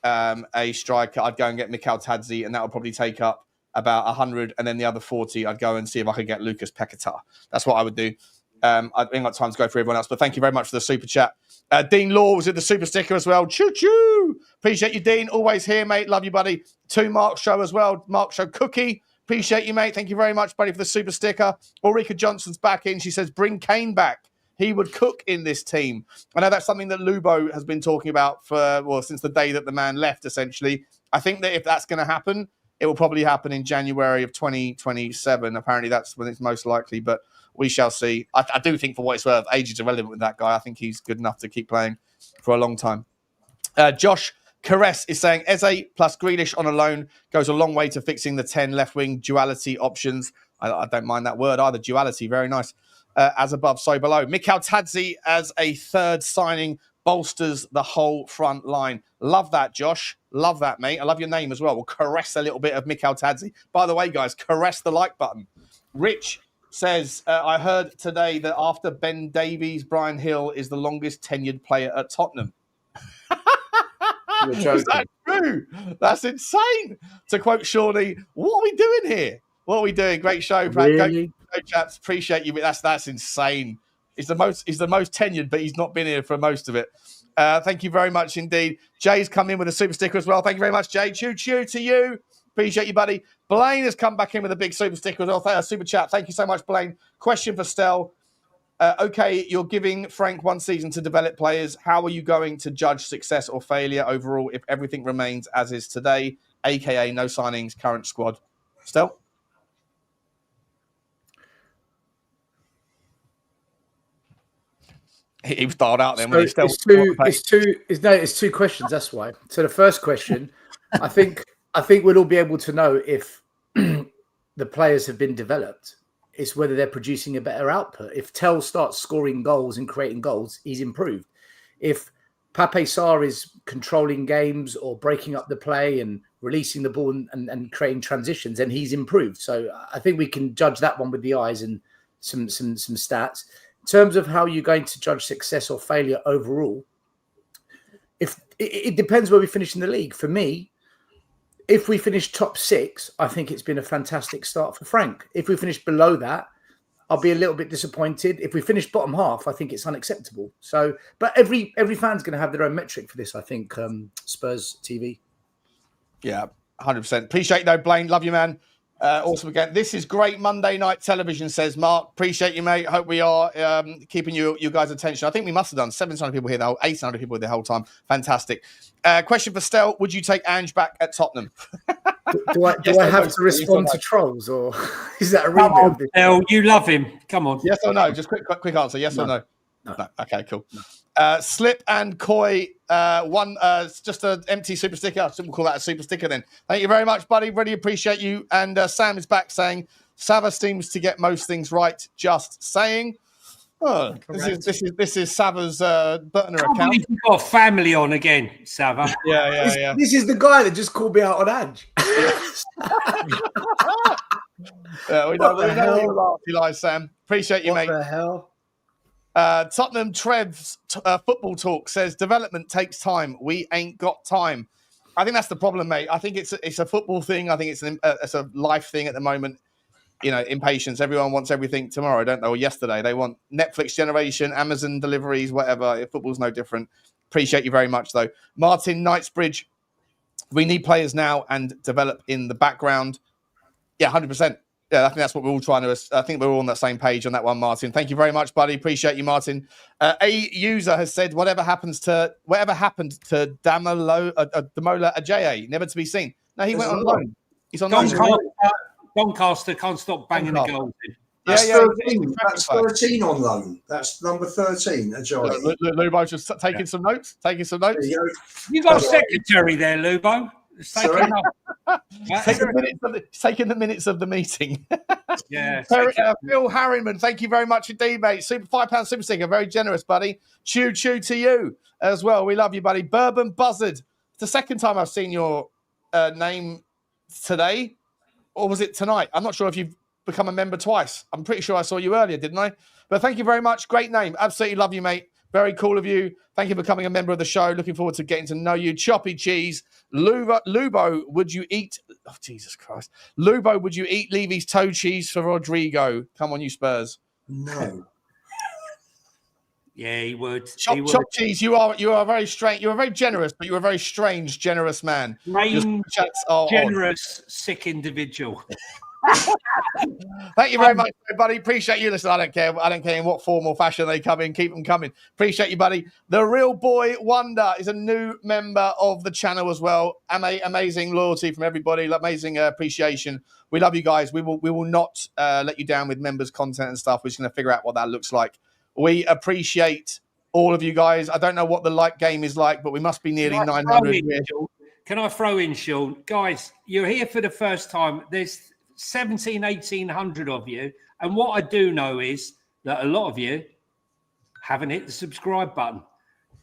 a striker. I'd go and get Mikhail Tadzi, and that would probably take up about 100. And then the other 40, I'd go and see if I could get Lucas Paquetá. That's what I would do. I ain't got time to go for everyone else, but thank you very much for the super chat. Dean Law was in the super sticker as well. Choo choo! Appreciate you, Dean. Always here, mate. Love you, buddy. To Mark Show as well. Mark Show Cookie. Appreciate you, mate. Thank you very much, buddy, for the super sticker. Ulrika Johnson's back in. She says, bring Kane back. He would cook in this team. I know that's something that Lubo has been talking about since the day that the man left, essentially. I think that if that's going to happen, it will probably happen in January of 2027. Apparently, that's when it's most likely, but we shall see. I do think, for what it's worth, age is irrelevant with that guy. I think he's good enough to keep playing for a long time. Josh Caress is saying Eze plus Grealish on a loan goes a long way to fixing the 10 left-wing duality options. I don't mind that word either. Duality, very nice. As above, so below. Mikhail Tadzi as a third signing bolsters the whole front line. Love that, Josh. Love that, mate. I love your name as well. We'll caress a little bit of Mikhail Tadzi. By the way, guys, caress the like button. Rich says, I heard today that after Ben Davies, Brian Hill is the longest tenured player at Tottenham. Is that true? That's insane. To quote Shawnee, what are we doing here? What are we doing? Great show, Brad. Really? Go, chaps. Appreciate you. That's insane. He's the most tenured, but he's not been here for most of it. Thank you very much indeed. Jay's come in with a super sticker as well. Thank you very much, Jay. Choo choo to you. Appreciate you, buddy. Blaine has come back in with a big super sticker as well. Super chat. Thank you so much, Blaine. Question for Stel. Okay, you're giving Frank 1 season to develop players. How are you going to judge success or failure overall if everything remains as is today, aka no signings, current squad? Stel? He was dialed out then. So it's two questions. That's why. So the first question, I think we'll all be able to know if the players have been developed. It's whether they're producing a better output. If Tell starts scoring goals and creating goals, he's improved. If Pape Sarr is controlling games or breaking up the play and releasing the ball and creating transitions, then he's improved. So I think we can judge that one with the eyes and some stats. In terms of how you're going to judge success or failure overall, if it depends where we finish in the league. For me, if we finish top 6, I think it's been a fantastic start for Frank. If we finish below that, I'll be a little bit disappointed. If we finish bottom half, I think it's unacceptable. So, but every fan's going to have their own metric for this, I think, Spurs TV. Yeah, 100%. Appreciate you, though, Blaine. Love you, man. Awesome again. This is great Monday night television, says Mark. Appreciate you, mate. Hope we are keeping you guys' attention. I think we must have done 700 people here, 800 people the whole time. Fantastic. Question for Stel. Would you take Ange back at Tottenham? Do I have to respond to trolls, or is that a rebuild? Stel, you love him. Come on. Yes or no? Just quick answer. Yes or no? No. Okay, cool. Slip and Koi, it's just an empty super sticker. We'll call that a super sticker then. Thank you very much, buddy. Really appreciate you. And Sam is back saying, Sava seems to get most things right. Just saying. Oh, this is Sava's burner account. You've got a family on again, Sava. Yeah. This is the guy that just called me out on Ange. We know you lie, Sam. Appreciate you, mate. What the hell? Tottenham Trev's football talk says development takes time. We ain't got time. I think that's the problem, mate. I think it's a football thing. I think it's a life thing at the moment. You know, impatience. Everyone wants everything tomorrow, don't they? Or yesterday. They want Netflix generation, Amazon deliveries, whatever. Football's no different. Appreciate you very much, though. Martin Knightsbridge, we need players now and develop in the background. Yeah, 100%. Yeah, I think that's what we're all trying to. I think we're all on that same page on that one, Martin. Thank you very much, buddy. Appreciate you, Martin. A user has said, whatever happened to Damola Ajayi, never to be seen. No, he went on loan. He's on loan. Doncaster can't stop banging the goals in. That's 13. That's 13 on loan. That's number 13. Ajayi. Lubo just taking some notes. You got a secretary there, Lubo. Taking the minutes of the meeting. Yeah. Phil Harriman, thank you very much indeed, mate. £5 super sticker, very generous, buddy. Choo to you as well. We love you, buddy. Bourbon Buzzard. It's the second time I've seen your name today, or was it tonight? I'm not sure if you've become a member twice. I'm pretty sure I saw you earlier, didn't I? But thank you very much. Great name. Absolutely love you, mate. Very cool of you. Thank you for becoming a member of the show. Looking forward to getting to know you. Choppy Cheese. Lubo, would you eat... Oh, Jesus Christ. Lubo, would you eat Levy's toe cheese for Rodrigo? Come on, you Spurs. No. Yeah, he would. Chop Cheese, you are very strange. You are very generous, but you're a very strange, generous man. Generous, sick individual. Thank you very much, buddy. Appreciate you. Listen, I don't care in what form or fashion they come in. Keep them coming. Appreciate you, buddy. The Real Boy Wonder is a new member of the channel as well. Amazing loyalty from everybody. Amazing appreciation. We love you guys. We will not let you down with members' content and stuff. We're just going to figure out what that looks like. We appreciate all of you guys. I don't know what the like game is like, but we must be nearly 900 here. Can I throw in, Sean? Guys, you're here for the first time. There's 1,800 of you. And what I do know is that a lot of you haven't hit the subscribe button.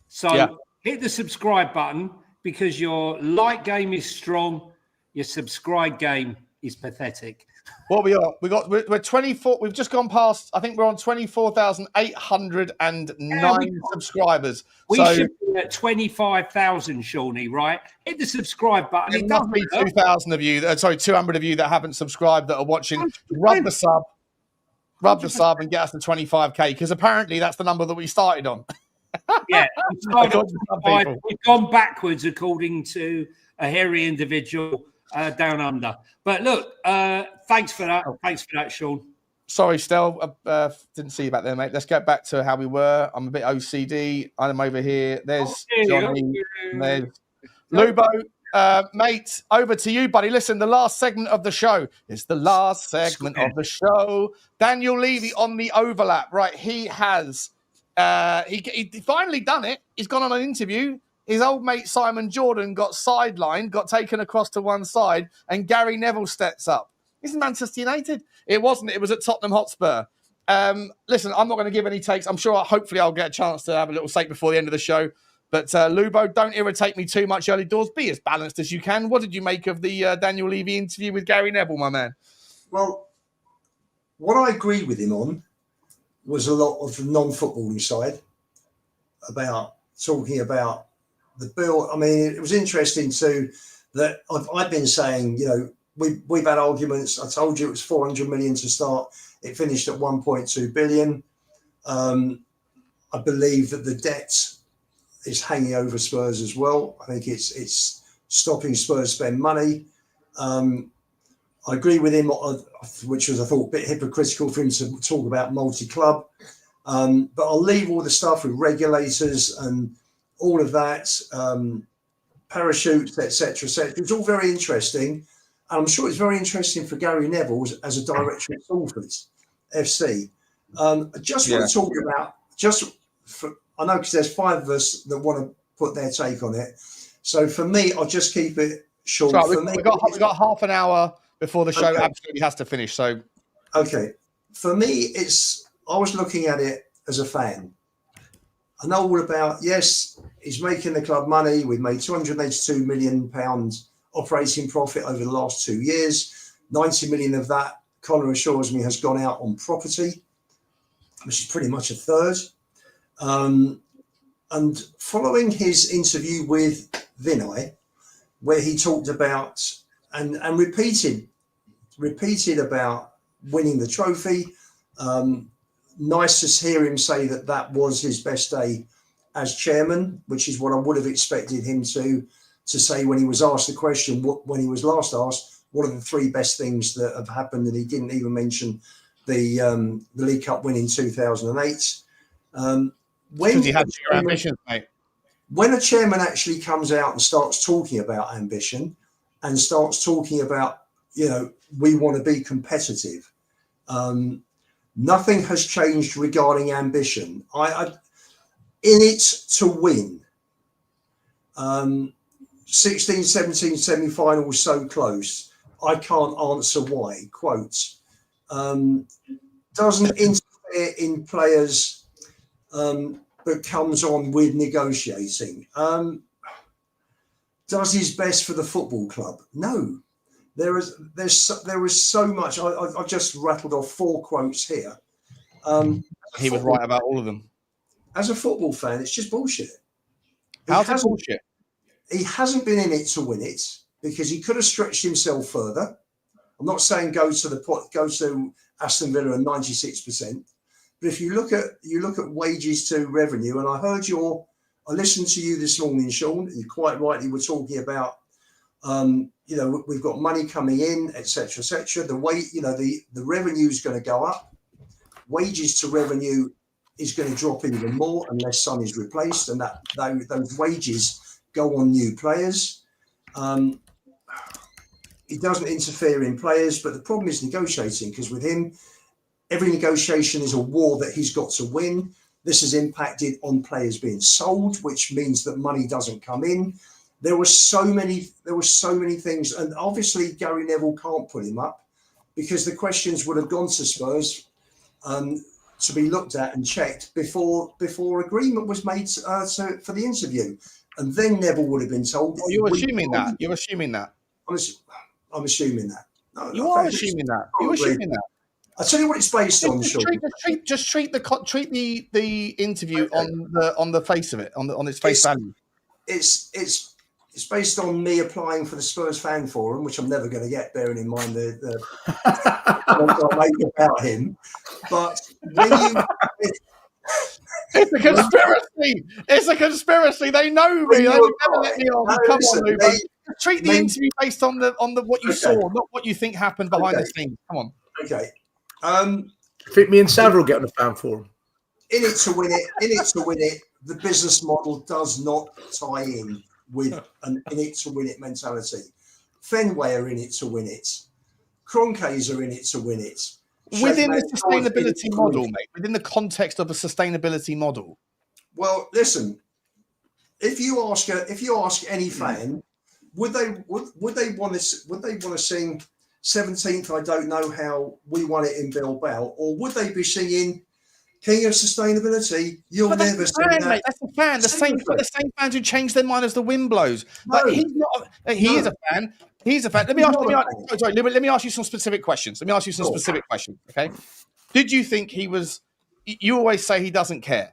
So hit the subscribe button, because your like game is strong. Your subscribe game is pathetic. What we're 24. We've just gone past. I think we're on 24,809 subscribers. We should be at 25,000, Shawnee. Right? Hit the subscribe button. It must be 2,000 of you. 200 of you that haven't subscribed that are watching. Rub the sub, and get us to 25k, because apparently that's the number that we started on. Yeah, we've gone backwards according to a hairy individual down under. But look, thanks for that. Thanks for that, Sean. Sorry, Stel. Didn't see you back there, mate. Let's get back to how we were. I'm a bit OCD. I'm over here. There's Johnny. There's Lubo. Mate, over to you, buddy. Listen, the last segment of the show is the last segment of the show. Daniel Levy on the overlap. Right, he has... he finally done it. He's gone on an interview. His old mate Simon Jordan got sidelined, got taken across to one side, and Gary Neville steps up. Isn't Manchester United? It wasn't. It was at Tottenham Hotspur. Listen, I'm not going to give any takes. I'm sure hopefully I'll get a chance to have a little say before the end of the show. But Lubo, don't irritate me too much early doors. Be as balanced as you can. What did you make of the Daniel Levy interview with Gary Neville, my man? Well, what I agree with him on was a lot of the non-footballing side about talking about the bill. I mean, it was interesting too that I've been saying, you know, we've had arguments. I told you it was 400 million to start. It finished at 1.2 billion. I believe that the debt is hanging over Spurs as well. I think it's stopping Spurs spend money. I agree with him, which was, I thought, a bit hypocritical for him to talk about multi-club. But I'll leave all the stuff with regulators and all of that, parachutes, etc., etc. It's all very interesting. And I'm sure it's very interesting for Gary Neville as a director at Salford FC. I just want to talk about, I know because there's 5 of us that want to put their take on it. So for me, I'll just keep it short. Right, we've got half an hour before the show absolutely has to finish. So, okay. For me, I was looking at it as a fan. I know all about, yes, he's making the club money. We've made £282 million operating profit over the last 2 years. 90 million of that, Connor assures me, has gone out on property, which is pretty much a third. And following his interview with Vinay, where he talked about and repeated about winning the trophy, nice to hear him say that was his best day as chairman, which is what I would have expected him to say when he was asked the question, when he was last asked, what are the 3 best things that have happened? And he didn't even mention the League Cup win in 2008. When you had your ambitions, mate. When a chairman actually comes out and starts talking about ambition and starts talking about, you know, we want to be competitive, nothing has changed regarding ambition. In it to win. 16, 17 semi-finals so close. I can't answer why. Quote. Doesn't interfere in players, but comes on with negotiating. Does his best for the football club? No. There is so much. I've just rattled off 4 quotes here. He was right about all of them. As a football fan, it's just bullshit. How's it bullshit? He hasn't been in it to win it because he could have stretched himself further. I'm not saying go to Aston Villa and 96%, but if you look at wages to revenue, and I listened to you this morning, Sean, and you quite rightly were talking about, you know, we've got money coming in, etc., etc. The revenue is going to go up. Wages to revenue is going to drop even more unless Son is replaced, and those wages go on new players. He doesn't interfere in players, but the problem is negotiating, because with him, every negotiation is a war that he's got to win. This has impacted on players being sold, which means that money doesn't come in. There were so many things, and obviously Gary Neville can't put him up because the questions would have gone to Spurs to be looked at and checked before agreement was made for the interview, and then Neville would have been told. Well, you're assuming that. You're assuming that. I'm assuming that. No, you are assuming that. You're assuming that. I'll tell you what it's based on. Just treat the interview on the face of it, on its face value. It's based on me applying for the Spurs fan forum, which I'm never going to get, bearing in mind the comments I make about him. But when it's a conspiracy. It's a conspiracy. They know me. They never let me on. No, Come listen, on, Luba. Treat the interview based on what you saw, not what you think happened behind the scenes. Come on. Okay. I think me and Savile get on the fan forum. In it to win it. The business model does not tie in with an in it to win it mentality. Fenway are in it to win it. Kroenkes are in it to win it. Within the sustainability model, mate. Within the context of a sustainability model. Well, listen. If you ask any fan, would they want to sing 17th? I don't know how we won it in Bilbao, or would they be singing King of Sustainability? You'll never sing that. Mate, that's the fan. The same fans who change their mind as the wind blows. But he's not. He is a fan. He's a fan. Let me ask you some specific questions. Okay. Did you think he was you always say he doesn't care.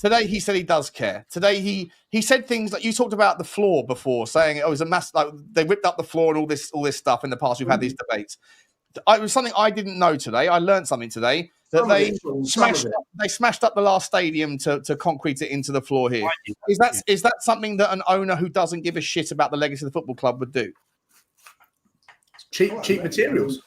Today he said he does care. Today he said things like you talked about the floor before, saying it was a mass, like they ripped up the floor and all this stuff in the past. We've had these debates. It was something I didn't know today. I learned something today that they smashed up the last stadium to concrete it into the floor here. Is that something that an owner who doesn't give a shit about the legacy of the football club would do? Cheap materials.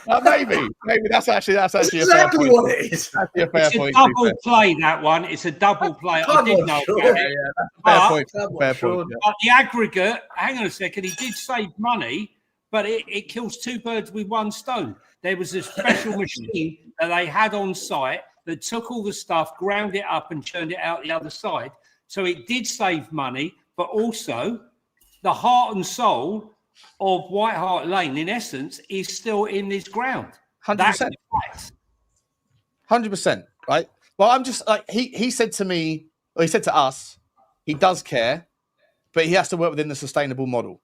Maybe that's actually exactly what it is. It's a double play, that one. It's a double play. I did know. Fair point. But the aggregate, hang on a second, he did save money, but it kills two birds with one stone. There was a special machine that they had on site that took all the stuff, ground it up, and churned it out the other side. So it did save money, but also the heart and soul of White Hart Lane, in essence, is still in this ground. 100%. 100%. Right. Well, I'm just like he said to me, or he said to us, he does care, but he has to work within the sustainable model.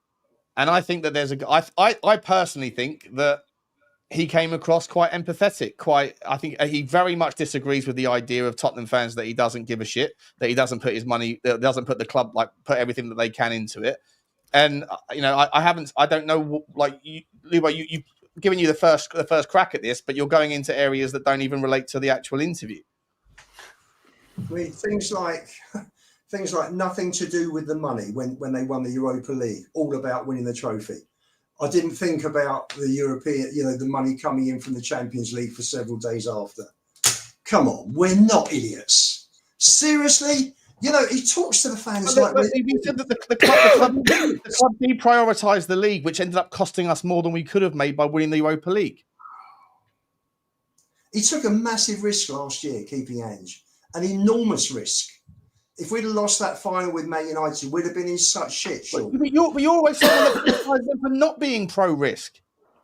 And I think that I personally think that he came across quite empathetic. I think he very much disagrees with the idea of Tottenham fans that he doesn't give a shit, that he doesn't put his money, that doesn't put the club, like put everything that they can into it. And I don't know, like Lubo, you've given you the first crack at this, but you're going into areas that don't even relate to the actual interview. I mean, things like nothing to do with the money when they won the Europa League, all about winning the trophy. I didn't think about the European, the money coming in from the Champions League for several days after. Come on, we're not idiots. Seriously? He talks to the fans like... He said that the club deprioritised the league, which ended up costing us more than we could have made by winning the Europa League. He took a massive risk last year, keeping Ange. An enormous risk. If we'd have lost that final with Man United, we'd have been in such shit. Sure. But you're always saying that for not being pro-risk.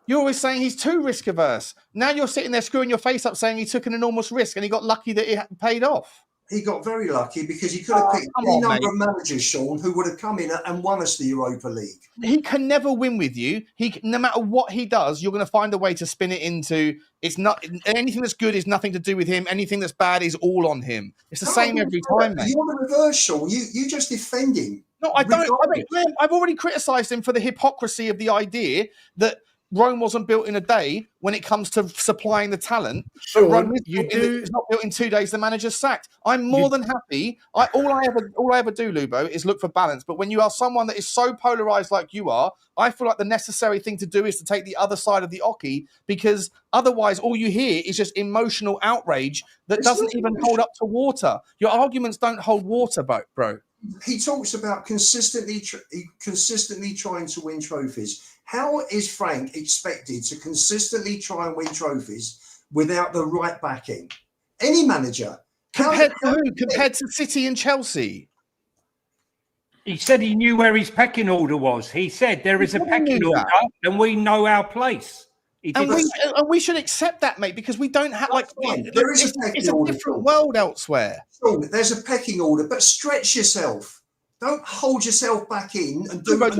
You're always saying he's too risk-averse. Now you're sitting there screwing your face up saying he took an enormous risk and he got lucky that it paid off. He got very lucky because he could have picked any number of managers, Sean, who would have come in and won us the Europa League. He can never win with you. No matter what he does, you're going to find a way to spin it into it's not anything that's good is nothing to do with him. Anything that's bad is all on him. It's the same every time, mate. You're the reverse, Sean. You just defend him. No, I don't. I've already criticised him for the hypocrisy of the idea that Rome wasn't built in a day when it comes to supplying the talent. Sure, it's not built in 2 days. The manager's sacked. I'm more than happy. All I ever do, Lubo, is look for balance. But when you are someone that is so polarised like you are, I feel like the necessary thing to do is to take the other side of the oche, because otherwise all you hear is just emotional outrage that doesn't even hold up to water. Your arguments don't hold water, bro. He talks about consistently trying to win trophies. How is Frank expected to consistently try and win trophies without the right backing? Any manager. Compared to who? Compared to City and Chelsea? He said he knew where his pecking order was. He said there is a pecking order and we know our place. And we should accept that, mate, because we don't have there is it's a different world elsewhere. Sean, there's a pecking order, but stretch yourself. Don't hold yourself back in and do. Don't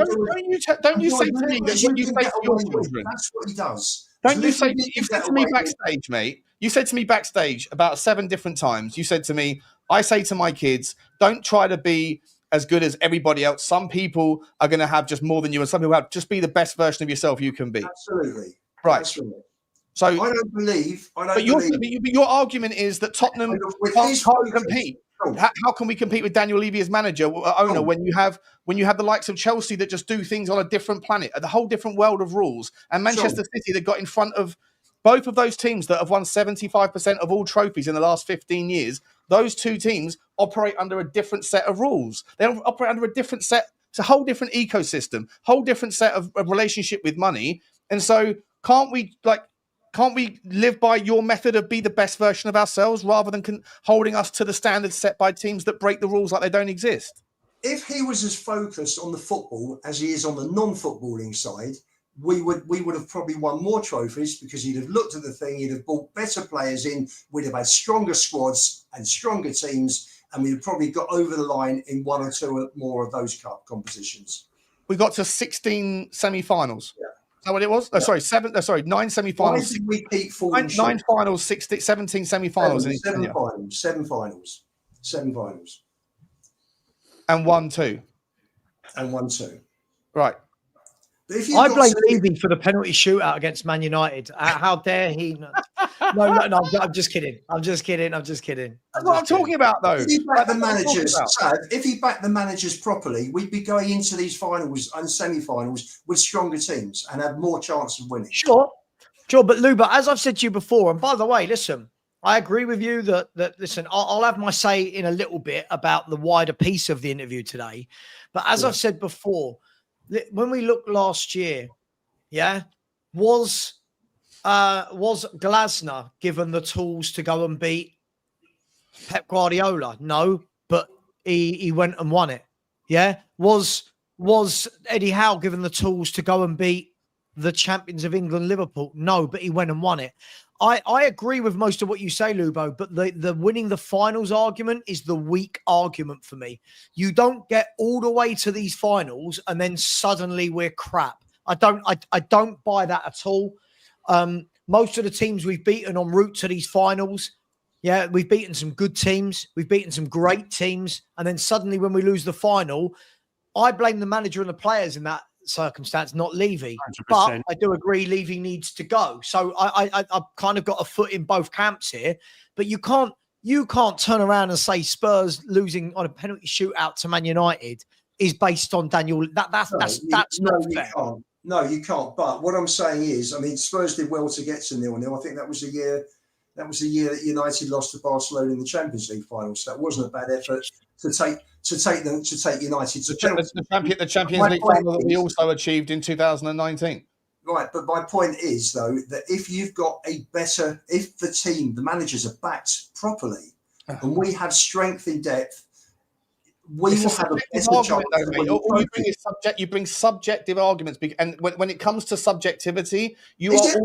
you say to me that when you say to your children? That's what he does. Don't you say? You said to me backstage, mate. You said to me backstage about 7 different times. You said to me, I say to my kids, don't try to be as good as everybody else. Some people are going to have just more than you, and some people have just be the best version of yourself you can be. Absolutely. Right. Absolutely. So I don't believe. But your argument is that Tottenham can't compete. How can we compete with Daniel Levy as manager, owner, when you have the likes of Chelsea that just do things on a different planet, a whole different world of rules, and Manchester City that got in front of both of those teams that have won 75% of all trophies in the last 15 years? Those two teams operate under a different set of rules. They operate under a different set. It's a whole different ecosystem, whole different set of relationship with money. And so can't we live by your method of be the best version of ourselves rather than holding us to the standards set by teams that break the rules like they don't exist? If he was as focused on the football as he is on the non-footballing side, we would have probably won more trophies, because he'd have looked at the thing, he'd have brought better players in, we'd have had stronger squads and stronger teams, and we'd have probably got over the line in 1 or 2 more of those cup competitions. We got to 16 semi-finals. Yeah. that what it was? Oh, sorry, 9 Why semi-finals. did we keep falling Nine short? finals, 17 semi-finals in his Seven tenure. finals, seven finals. And 1-2. And 1-2. Right. But if you I blame Levy for the penalty shootout against Man United. How dare he? No, I'm just kidding. That's what I'm talking about, though. If he backed the That's what I'm talking managers, about. Sav, if he backed the managers properly, we'd be going into these finals and semi-finals with stronger teams and have more chance of winning. Sure. But Luba, as I've said to you before, and by the way, listen, I agree with you that listen, I'll have my say in a little bit about the wider piece of the interview today. But as I've said before, when we looked last year, was Glasner given the tools to go and beat Pep Guardiola? No, but he went and won it. Yeah. Was Eddie Howe given the tools to go and beat the champions of England, Liverpool? No, but he went and won it. I agree with most of what you say, Lubo, but the winning the finals argument is the weak argument for me. You don't get all the way to these finals and then suddenly we're crap. I don't buy that at all. Most of the teams we've beaten en route to these finals, we've beaten some good teams, we've beaten some great teams, and then suddenly when we lose the final, I blame the manager and the players in that circumstance, not Levy. 100%. But I do agree Levy needs to go. So I've kind of got a foot in both camps here. But you can't turn around and say Spurs losing on a penalty shootout to Man United is based on Daniel. That's not fair. No, you can't. But what I'm saying is, I mean, Spurs did well to get to 0-0. I think that was the year that United lost to Barcelona in the Champions League final. So that wasn't a bad effort to take United to the Champions League final that we also achieved in 2019. Right, but my point is though that if you've got if the team, the managers are backed properly, and we have strength in depth, we will have a better chance. You bring subjective arguments, and when it comes to subjectivity, Is that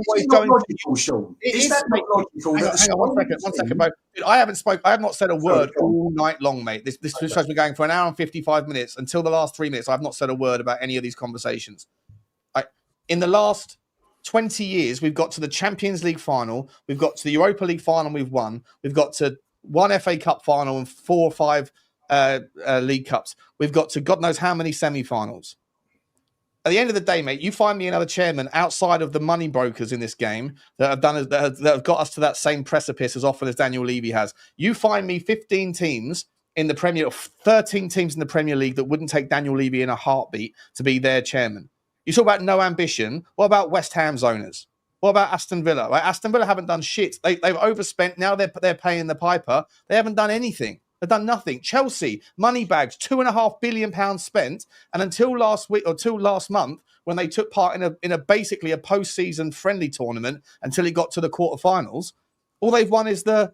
not logical? Hang on, one second, bro. I have not said a word all night long, mate. This show's been going for an hour and 55 minutes. Until the last 3 minutes, I have not said a word about any of these conversations. In the last 20 years, we've got to the Champions League final, we've got to the Europa League final, we've won, we've got to one FA Cup final and 4 or 5 League Cups. We've got to God knows how many semi-finals. At the end of the day, mate, you find me another chairman outside of the money brokers in this game that have got us to that same precipice as often as Daniel Levy has. You find me 15 teams in the Premier, or 13 teams in the Premier League that wouldn't take Daniel Levy in a heartbeat to be their chairman. You talk about no ambition. What about West Ham's owners? What about Aston Villa? Like, Aston Villa haven't done shit. They've overspent. Now they're paying the piper. They haven't done anything. They've done nothing. Chelsea, money bags, £2.5 billion spent, and until last week or till last month, when they took part in a basically a post-season friendly tournament until it got to the quarterfinals, all they've won is the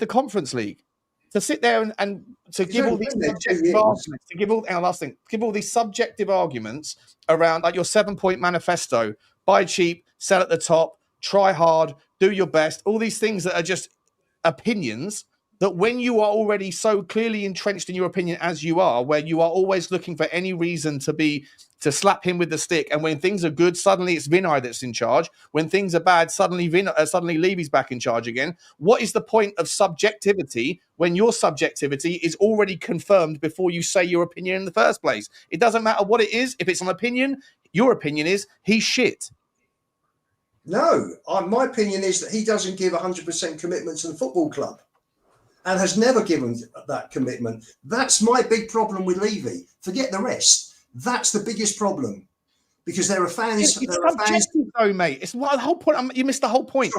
Conference League. To sit there and to give all these subjective arguments, give all these subjective arguments around like your 7-point manifesto: buy cheap, sell at the top, try hard, do your best. All these things that are just opinions. That when you are already so clearly entrenched in your opinion as you are, where you are always looking for any reason to slap him with the stick, and when things are good, suddenly it's Vinay that's in charge. When things are bad, suddenly Levy's back in charge again. What is the point of subjectivity when your subjectivity is already confirmed before you say your opinion in the first place? It doesn't matter what it is. If it's an opinion, your opinion is he's shit. No, my opinion is that he doesn't give 100% commitment to the football club. And has never given that commitment. That's my big problem with Levy. Forget the rest. That's the biggest problem, because there are fans. It's subjective, though, mate. It's what the whole point. You missed the whole point.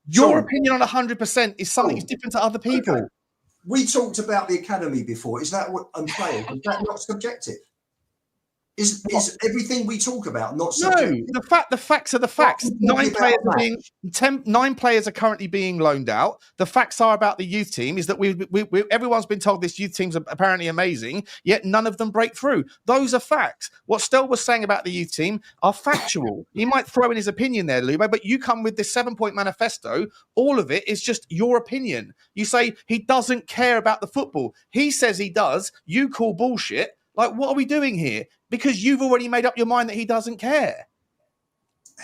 Your opinion on 100% is something that's different to other people. Okay. We talked about the academy before. Is that what I'm playing? Is that not subjective? Is everything we talk about not subjective? No, the facts are the facts. 9 players are currently being loaned out. The facts are about the youth team is that everyone's been told this youth team's apparently amazing, yet none of them break through. Those are facts. What Stel was saying about the youth team are factual. He might throw in his opinion there, Lubo, but you come with this 7-point manifesto. All of it is just your opinion. You say he doesn't care about the football. He says he does. You call bullshit. Like, what are we doing here? Because you've already made up your mind that he doesn't care.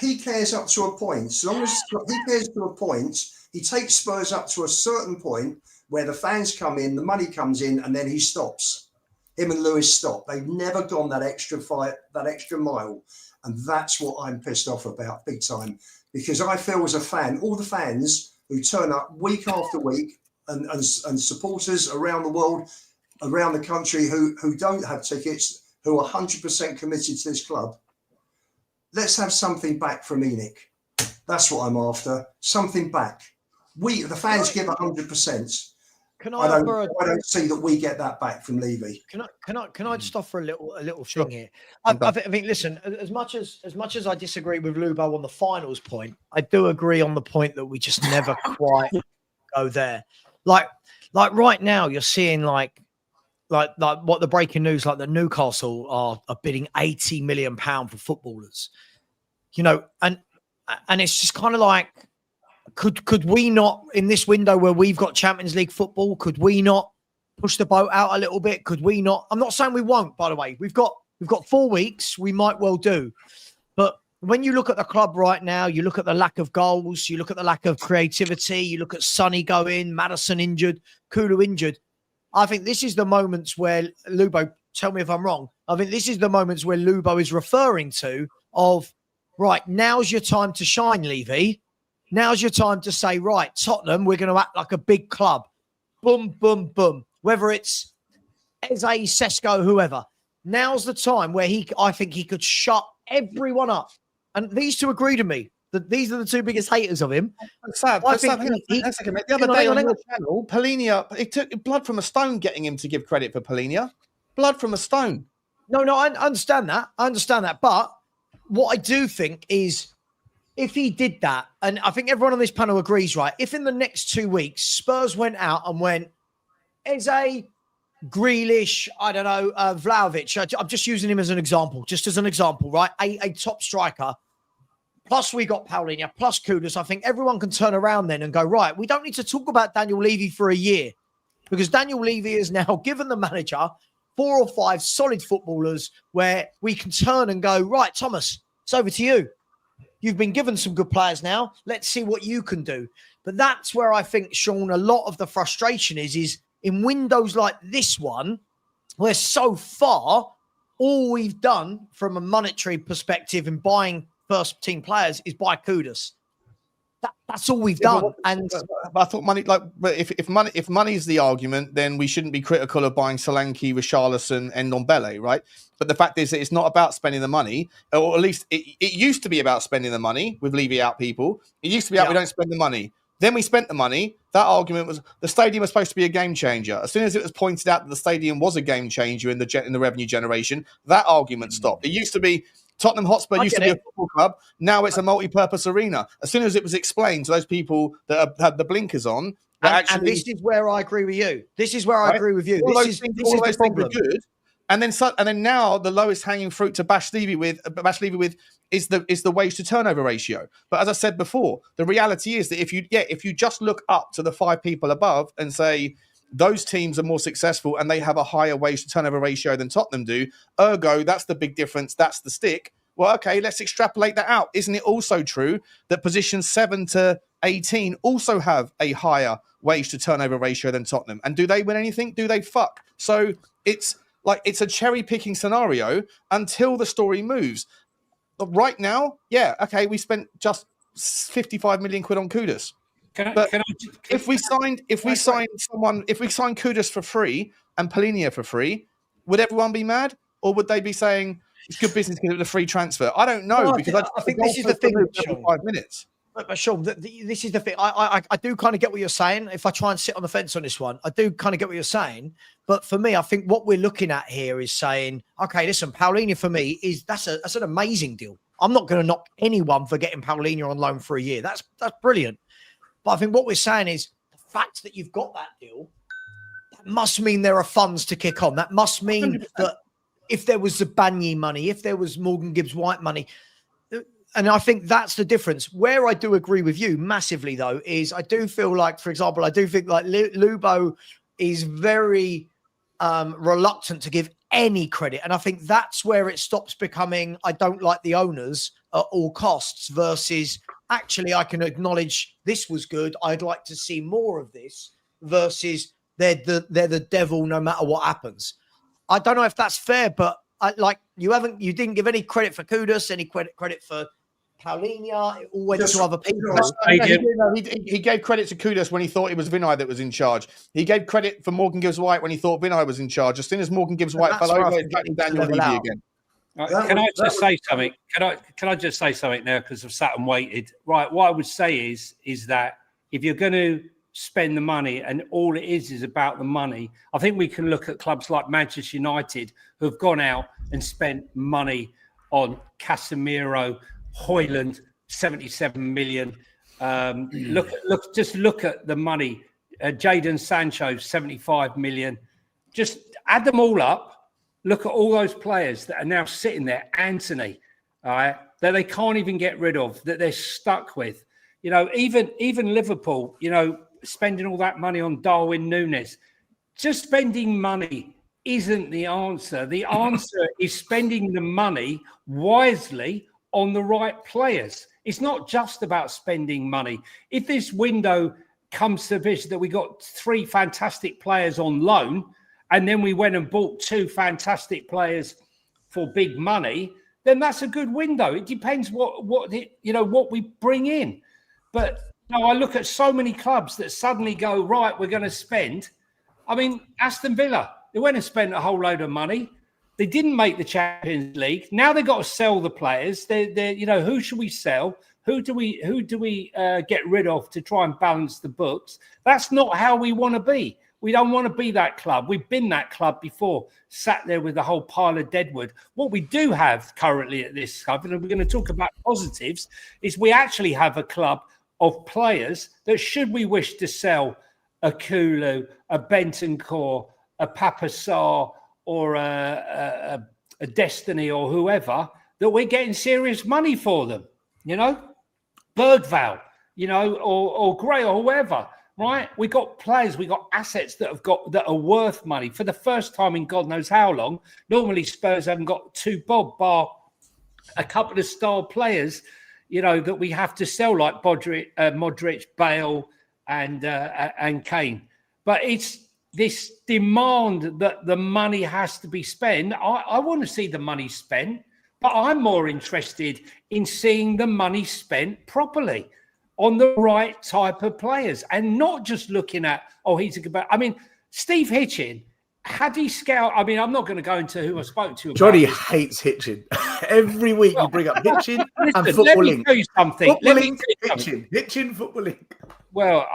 He cares up to a point. As long as he cares to a point, he takes Spurs up to a certain point where the fans come in, the money comes in, and then he stops. Him and Lewis stop. They've never gone that extra fight, that extra mile. And that's what I'm pissed off about big time. Because I feel as a fan, all the fans who turn up week after week and supporters around the world, around the country who don't have tickets, who are 100% committed to this club, let's have something back from ENIC. That's what I'm after. Something back. The fans give 100%. I don't see that we get that back from Levy. Can I just offer a little thing here? I think listen, as much as I disagree with Lubo on the finals point, I do agree on the point that we just never quite go there. Like right now, you're seeing like what the breaking news, like that Newcastle are bidding £80 million for footballers. You know, and it's just kind of like, could we not, in this window where we've got Champions League football, could we not push the boat out a little bit? Could we not? I'm not saying we won't, by the way. We've got 4 weeks. We might well do. But when you look at the club right now, you look at the lack of goals, you look at the lack of creativity, you look at Sonny going, Maddison injured, Kulu injured. I think this is the moments where Lubo, tell me if I'm wrong, I think this is the moments where Lubo is referring to of, right, now's your time to shine, Levy. Now's your time to say, right, Tottenham, we're going to act like a big club. Boom, boom, boom. Whether it's Eze, Sesko, whoever. Now's the time where I think he could shut everyone up. And these two agree to me that these are the two biggest haters of him. The other day on your channel, Polinia, it took blood from a stone getting him to give credit for Polinia. Blood from a stone. No, I understand that. But what I do think is, if he did that, and I think everyone on this panel agrees, right? If in the next 2 weeks, Spurs went out and went, Eze, Grealish, I don't know, Vlahovic, I'm just using him as an example, right? A top striker, plus we got Paulinho, plus Kudus, I think everyone can turn around then and go, right, we don't need to talk about Daniel Levy for a year, because Daniel Levy has now given the manager 4 or 5 solid footballers where we can turn and go, right, Thomas, it's over to you. You've been given some good players now. Let's see what you can do. But that's where I think, Sean, a lot of the frustration is in windows like this one, where so far all we've done from a monetary perspective in buying first-team players is buy Kudus. That's all we've done. But I thought money, like, if money is the argument, then we shouldn't be critical of buying Solanke, Richarlison, and Ndombele, right? But the fact is that it's not about spending the money, or at least it used to be about spending the money with Levy out people. It used to be we don't spend the money. Then we spent the money. That argument was the stadium was supposed to be a game changer. As soon as it was pointed out that the stadium was a game changer in the revenue generation, that argument stopped. It used to be Tottenham Hotspur used to be a football club. Now it's a multi-purpose arena. As soon as it was explained to those people that had the blinkers on, and this is where I agree with you. This is where I agree with you. This is the problem. Good. And then now the lowest hanging fruit to bash Levy with is the wage to turnover ratio. But as I said before, the reality is that if you just look up to the 5 people above and say those teams are more successful and they have a higher wage to turnover ratio than Tottenham do, ergo that's the big difference, that's the stick. Well, okay, let's extrapolate that out. Isn't it also true that positions 7 to 18 also have a higher wage to turnover ratio than Tottenham? And do they win anything? Do they fuck? So it's a cherry picking scenario until the story moves. But right now, okay, we spent just 55 million quid on Kudus. If we signed Kudus for free and Polinia for free, would everyone be mad, or would they be saying it's good business because it was a free transfer? I don't know, because I think this is the thing. 5 minutes. But Sean, this is the thing. I do kind of get what you're saying. If I try and sit on the fence on this one, I do kind of get what you're saying. But for me, I think what we're looking at here is saying, okay, listen, Paulinho for me that's an amazing deal. I'm not going to knock anyone for getting Paulinho on loan for a year. That's brilliant. But I think what we're saying is the fact that you've got that deal, that must mean there are funds to kick on. That must mean 100%. That if there was Zabanyi money, if there was Morgan Gibbs-White money, and I think that's the difference. Where I do agree with you massively, though, is I do feel like, for example, I do think like Lubo is very reluctant to give any credit. And I think that's where it stops becoming, I don't like the owners at all costs, versus actually I can acknowledge this was good, I'd like to see more of this, versus they're the devil no matter what happens. I don't know if that's fair, but you didn't give any credit for Kudus, any credit for Paulinho. It all went to other people. He gave credit to Kudus when he thought it was Vinay that was in charge. He gave credit for Morgan Gibbs-White when he thought Vinay was in charge. As soon as Morgan Gibbs-White fell over, it's back to Daniel Levy again. Can I just say something? Can I just say something now, because I've sat and waited? Right, what I would say is that if you're going to spend the money and all it is about the money, I think we can look at clubs like Manchester United who have gone out and spent money on Casemiro, Højlund, 77 million. Look at the money. Jadon Sancho, 75 million. Just add them all up. Look at all those players that are now sitting there, Anthony, all right, that they can't even get rid of, that they're stuck with. You know, even Liverpool, you know, spending all that money on Darwin Núñez. Just spending money isn't the answer. The answer is spending the money wisely on the right players. It's not just about spending money. If this window comes to vision that we got 3 fantastic players on loan, and then we went and bought 2 fantastic players for big money, then that's a good window. It depends what we bring in. But I look at so many clubs that suddenly go, right, we're going to spend. I mean, Aston Villa, they went and spent a whole load of money. They didn't make the Champions League. Now they've got to sell the players. They're who should we sell? Who do we get rid of to try and balance the books? That's not how we want to be. We don't want to be that club. We've been that club before, sat there with a whole pile of deadwood. What we do have currently at this club, and we're going to talk about positives, is we actually have a club of players that, should we wish to sell a Kulu, a Bentancur, a Papa Sarr, or a Destiny, or whoever, that we're getting serious money for them, you know, Bergvall, you know, or Gray, or whoever. Right, we got players, we got assets that are worth money for the first time in God knows how long. Normally, Spurs haven't got 2 bob, bar a couple of star players, you know, that we have to sell, like Modric, Bale, and Kane. But it's this demand that the money has to be spent. I want to see the money spent, but I'm more interested in seeing the money spent properly on the right type of players, and not just looking at, he's a good player. I mean, Steve Hitchin, had he scout? I mean, I'm not going to go into who I spoke to. Johnny hates Hitchin. Every week you bring up Hitchin and Football Let me Link. tell you something. Hitchin, Football Link. Well,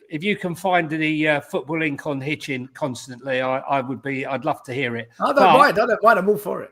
if you can find the Football Link on Hitchin constantly, I'd love to hear it. I don't mind. I'm all for it.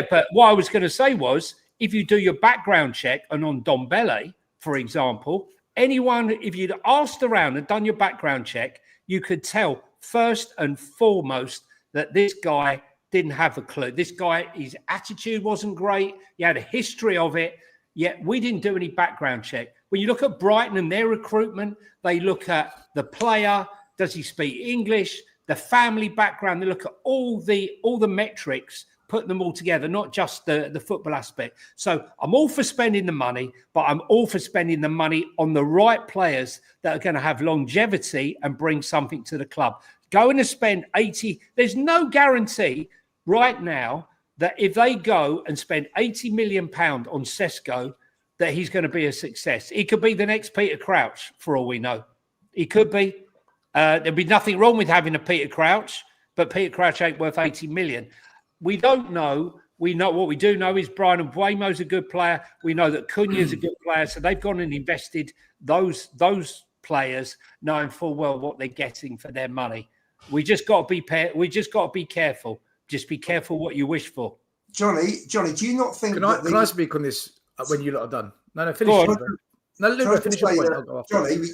But what I was going to say was, if you do your background check, and on Dombele, for example, if you'd asked around and done your background check, you could tell first and foremost that this guy didn't have a clue. This guy, his attitude wasn't great. He had a history of it, yet we didn't do any background check. When you look at Brighton and their recruitment, they look at the player, does he speak English, the family background, they look at all the metrics, put them all together, not just the football aspect. So I'm all for spending the money, but I'm all for spending the money on the right players that are going to have longevity and bring something to the club. Going to spend 80, there's no guarantee right now that if they go and spend £80 million on Sesko, that he's going to be a success. He could be the next Peter Crouch, for all we know. He could be. There'd be nothing wrong with having a Peter Crouch, but Peter Crouch ain't worth 80 million. We don't know. We know what we do know is Brian Mbeumo's a good player. We know that Cunha's a good player. So they've gone and invested those players, knowing full well what they're getting for their money. We just got to be careful. Just be careful what you wish for. Johnny, do you not think? Can I speak on this when you lot are done? No, finish. Finish Johnny,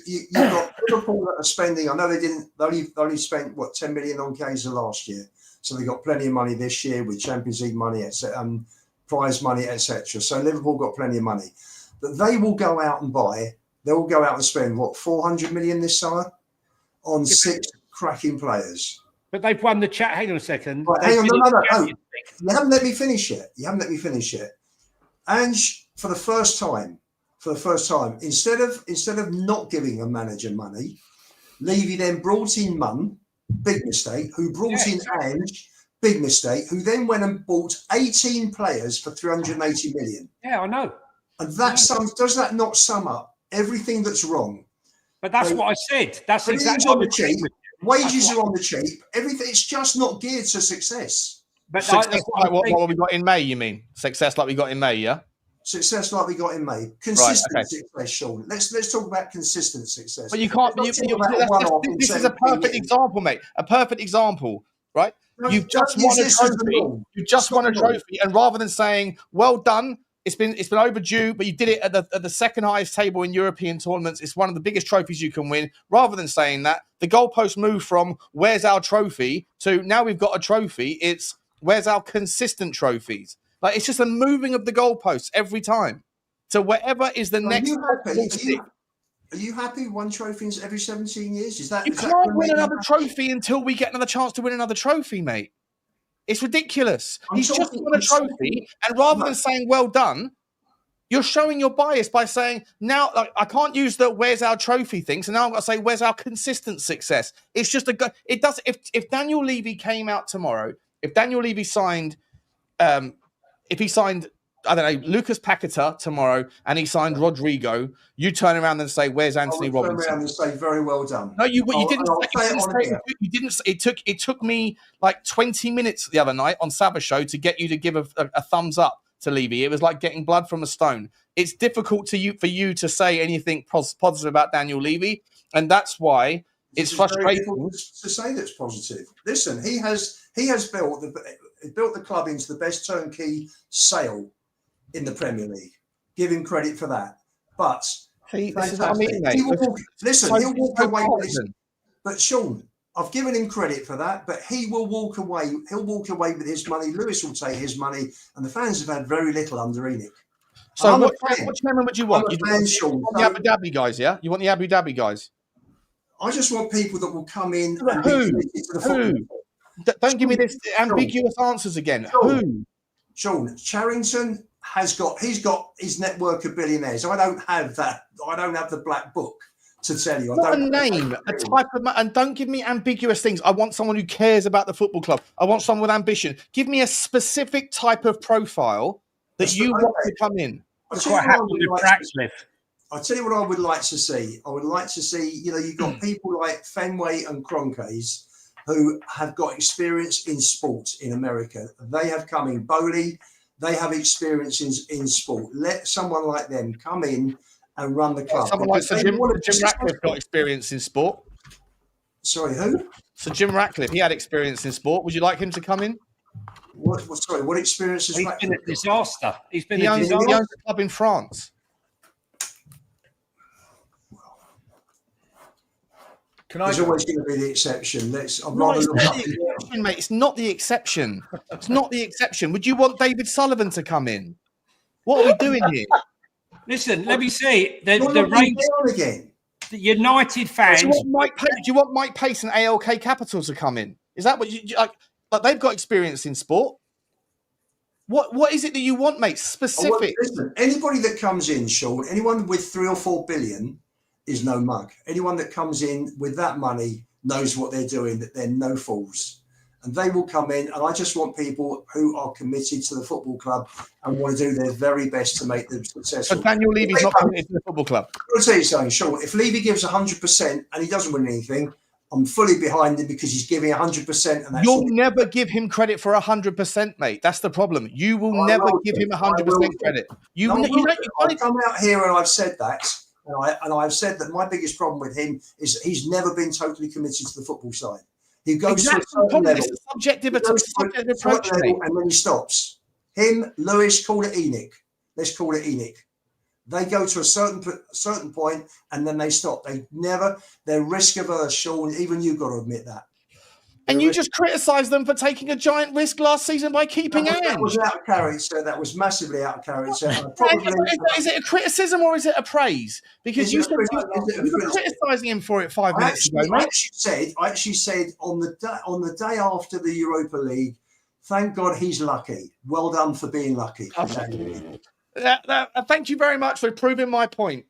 you've got Liverpool that are spending. I know they only spent 10 million on Kaiser last year. So they got plenty of money this year with Champions League money, prize money, etc. So Liverpool got plenty of money. But they will go out and buy. They will go out and spend 400 million this summer on 6 cracking players. But they've won the chat. Hang on a second. Right, hang on, no. You haven't let me finish yet. Ange, for the first time, instead of not giving a manager money, Levy then brought in Munn, big mistake, who brought in Ange, big mistake, who then went and bought 18 players for 380 million. Yeah, I know. And does that not sum up everything that's wrong? But that's what I said. That's exactly on the cheap. Wages are on the cheap. Everything, it's just not geared to success. But success like what we got in May, you mean? Success like we got in May, yeah? Success like we got in May. Consistent success, Sean. Let's talk about consistent success. But you can't. This is a perfect example, mate. A perfect example, right? You've just won a trophy. You just won a trophy, and rather than saying "well done," it's been overdue, but you did it at the second highest table in European tournaments. It's one of the biggest trophies you can win. Rather than saying that, the goalpost moved from "where's our trophy" to now we've got a trophy. It's "where's our consistent trophies." Like, it's just a moving of the goalposts every time. So whatever is the next. Are you happy? One trophy every 17 years? You can't win another trophy until we get another chance to win another trophy, mate. It's ridiculous. He's just won a trophy, and rather than saying "well done," you're showing your bias by saying now, like, I can't use the "where's our trophy" thing. So now I've got to say "where's our consistent success." It's just it does. If Daniel Levy came out tomorrow, if Daniel Levy signed. If he signed, I don't know, Lucas Paquetá tomorrow, and he signed Rodrigo, you turn around and say, "Where's Anthony Robinson?" Turn around and say, "Very well done." No, you didn't. It took me like 20 minutes the other night on Sabbath Show to get you to give a thumbs up to Levy. It was like getting blood from a stone. It's difficult for you to say anything positive about Daniel Levy, and that's why it's frustrating to say that's positive. Listen, he has built the club into the best turnkey sale in the Premier League. Give him credit for that. But this is what I mean, mate. He'll walk away with this. But Sean, I've given him credit for that, but he will walk away. He'll walk away with his money. Lewis will take his money, and the fans have had very little under ENIC. So what chairman would you want? You want the Abu Dhabi guys, yeah? You want the Abu Dhabi guys? I just want people that will come in and who? be committed to the football. Don't give me this ambiguous answers again. Who? Sean, Charrington he's got his network of billionaires. I don't have that. I don't have the black book to tell you. Not a name, a type of, and don't give me ambiguous things. I want someone who cares about the football club. I want someone with ambition. Give me a specific type of profile that you want to come in. I'll tell you what I would like to see. I would like to see, you've got people like Fenway and Kroenkes who have got experience in sport in America. They have come in. Bowley, they have experience in sport. Let someone like them come in and run the club. Someone like Sir Jim Ratcliffe got experience in sport. Sorry, who? Sir Jim Ratcliffe, he had experience in sport. Would you like him to come in? What experience has Ratcliffe? He's been a disaster. He owns a club in France. There's always going to be the exception. Mate. It's not the exception. It's not the exception. Would you want David Sullivan to come in? What are we doing here? Listen, let me see. The United fans. Do you want Mike Pace and ALK Capital to come in? Is that what you like? Like, they've got experience in sport. What is it that you want, mate? Specific. Listen, anybody that comes in, Sean, anyone with 3 or 4 billion is no mug. Anyone that comes in with that money knows what they're doing, that they're no fools. And they will come in, and I just want people who are committed to the football club and want to do their very best to make them successful. But Daniel Levy's not committed to the football club. I'll tell you something, Sean. If Levy gives 100% and he doesn't win anything, I'm fully behind him because he's giving 100%. And you'll never give him credit for 100%, mate. That's the problem. You will never give him 100% credit. I've come out here and I've said that. And I've said that my biggest problem with him is he's never been totally committed to the football side. He goes to a certain level. It's a subjective approach, and then he stops. Him, Lewis, call it ENIC. Let's call it ENIC. They go to a certain point and then they stop. They're risk averse, Sean. Even you've got to admit that. And you just criticise them for taking a giant risk last season by keeping Ange. That was out of character. That was massively out of character. Is it a criticism or is it a praise? Because you were criticising him for it 5 minutes ago, mate. I actually said on the day after the Europa League, thank God he's lucky. Well done for being lucky. Thank you very much for proving my point.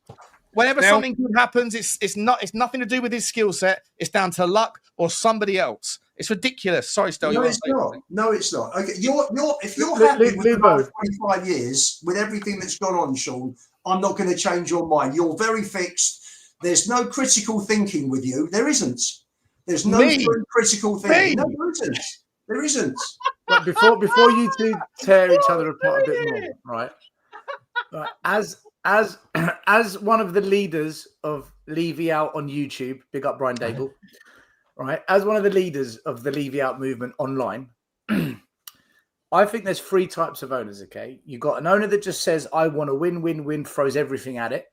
Whenever something good happens, it's nothing to do with his skill set. It's down to luck or somebody else. It's ridiculous. Sorry, Stel. No, it's not. No, it's not. Okay, if you're happy with about 25 years with everything that's gone on, Sean, I'm not going to change your mind. You're very fixed. There's no critical thinking with you. There isn't. There's no critical thinking. No, there isn't. There isn't. But before you two tear each other apart a bit more, right? As one of the leaders of Levy Out on YouTube, big up Brian Daigle, right? As one of the leaders of the Levy Out movement online, I think there's 3 types of owners, okay? You got an owner that just says, I want to win, throws everything at it.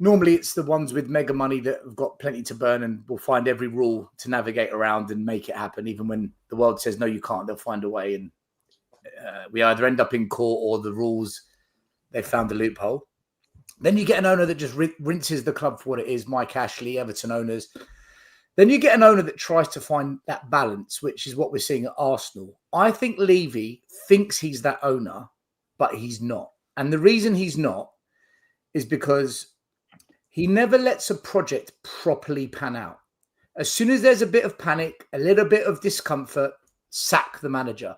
Normally it's the ones with mega money that have got plenty to burn and will find every rule to navigate around and make it happen. Even when the world says, no, you can't, they'll find a way. And we either end up in court or the rules, they found a loophole. Then you get an owner that just rinses the club for what it is, Mike Ashley, Everton owners. Then you get an owner that tries to find that balance, which is what we're seeing at Arsenal. I think Levy thinks he's that owner, but he's not. And the reason he's not is because he never lets a project properly pan out. As soon as there's a bit of panic, a little bit of discomfort, sack the manager.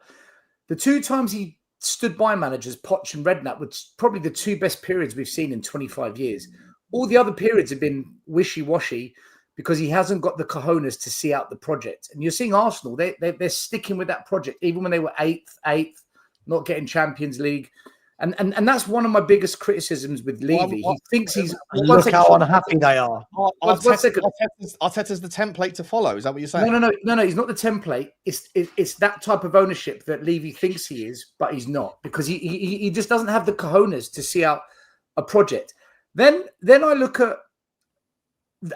The 2 times he stood by managers, Poch and Redknapp, was probably the 2 best periods we've seen in 25 years. All the other periods have been wishy-washy because he hasn't got the cojones to see out the project. And you're seeing Arsenal, they're sticking with that project, even when they were 8th, not getting Champions League. And that's one of my biggest criticisms with Levy. He thinks he's... Look how unhappy they are. Arteta's the template to follow. Is that what you're saying? No, he's not the template. It's that type of ownership that Levy thinks he is, but he's not. Because he just doesn't have the cojones to see out a project. Then I look at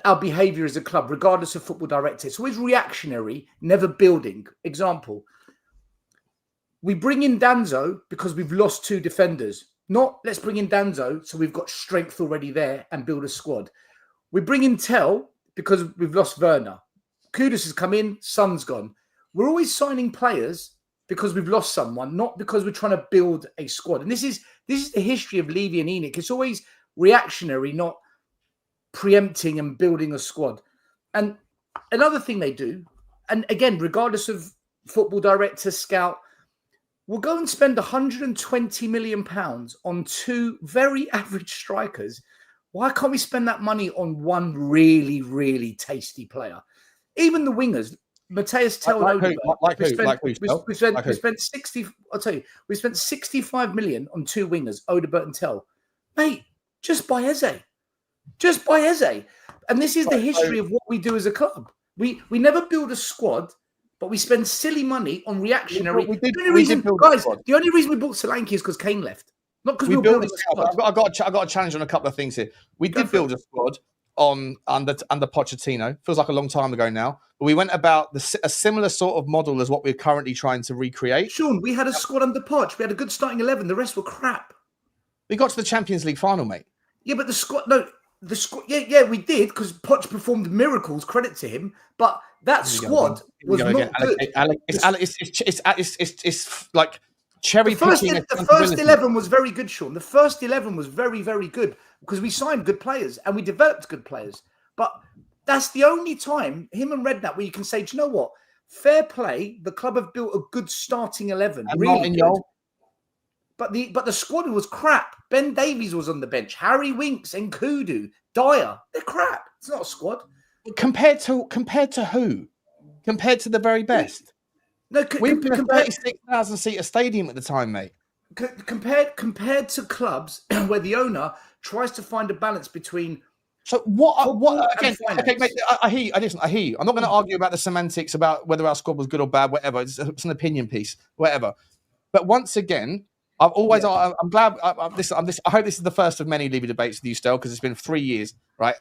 our behaviour as a club, regardless of football director. It's always reactionary, never building. Example, we bring in Danzo because we've lost 2 defenders. Not let's bring in Danzo so we've got strength already there and build a squad. We bring in Tell because we've lost Werner. Kudus has come in, Son's gone. We're always signing players because we've lost someone, not because we're trying to build a squad. And this is the history of Levy and Enoch. It's always reactionary, not preempting and building a squad. And another thing they do, and again, regardless of football director, scout, we'll go and spend £120 million on 2 very average strikers. Why can't we spend that money on one really, really tasty player? Even the wingers, Mateus Tell, we spent 60. I'll tell you, we spent 65 million on 2 wingers, Odebert and Tell. Mate, just buy Eze. Just buy Eze. And this is the history of what we do as a club. We never build a squad, but we spend silly money on reactionary. The only reason we bought Solanke is because Kane left. Not because we built a squad. I got a challenge on a couple of things here. We did build a squad under Pochettino. Feels like a long time ago now. But we went about a similar sort of model as what we're currently trying to recreate. Sean, we had a squad under Poch. We had a good starting 11. The rest were crap. We got to the Champions League final, mate. Yeah, but the squad... Yeah, we did because Poch performed miracles. Credit to him, but that squad was not good. It's like cherry picking. The first 11 was very good, Sean. The first 11 was very, very good because we signed good players and we developed good players. But that's the only time him and Redknapp where you can say, do you know what? Fair play. The club have built a good starting 11. And really good. But the squad was crap. Ben Davies was on the bench. Harry Winks and Kudu, Dyer. They're crap. It's not a squad. Compared to who? Compared to the very best. No, we were a 36,000 seater stadium at the time, mate. Compared to clubs where the owner tries to find a balance between. So what again? Okay, mate, I hear you. Listen, I hear you. I'm not going to argue about the semantics about whether our squad was good or bad, whatever. It's an opinion piece, whatever. But once again, I've always. Yeah. I'm glad. I hope this is the first of many Levy debates with you, Stel, because it's been 3 years, right?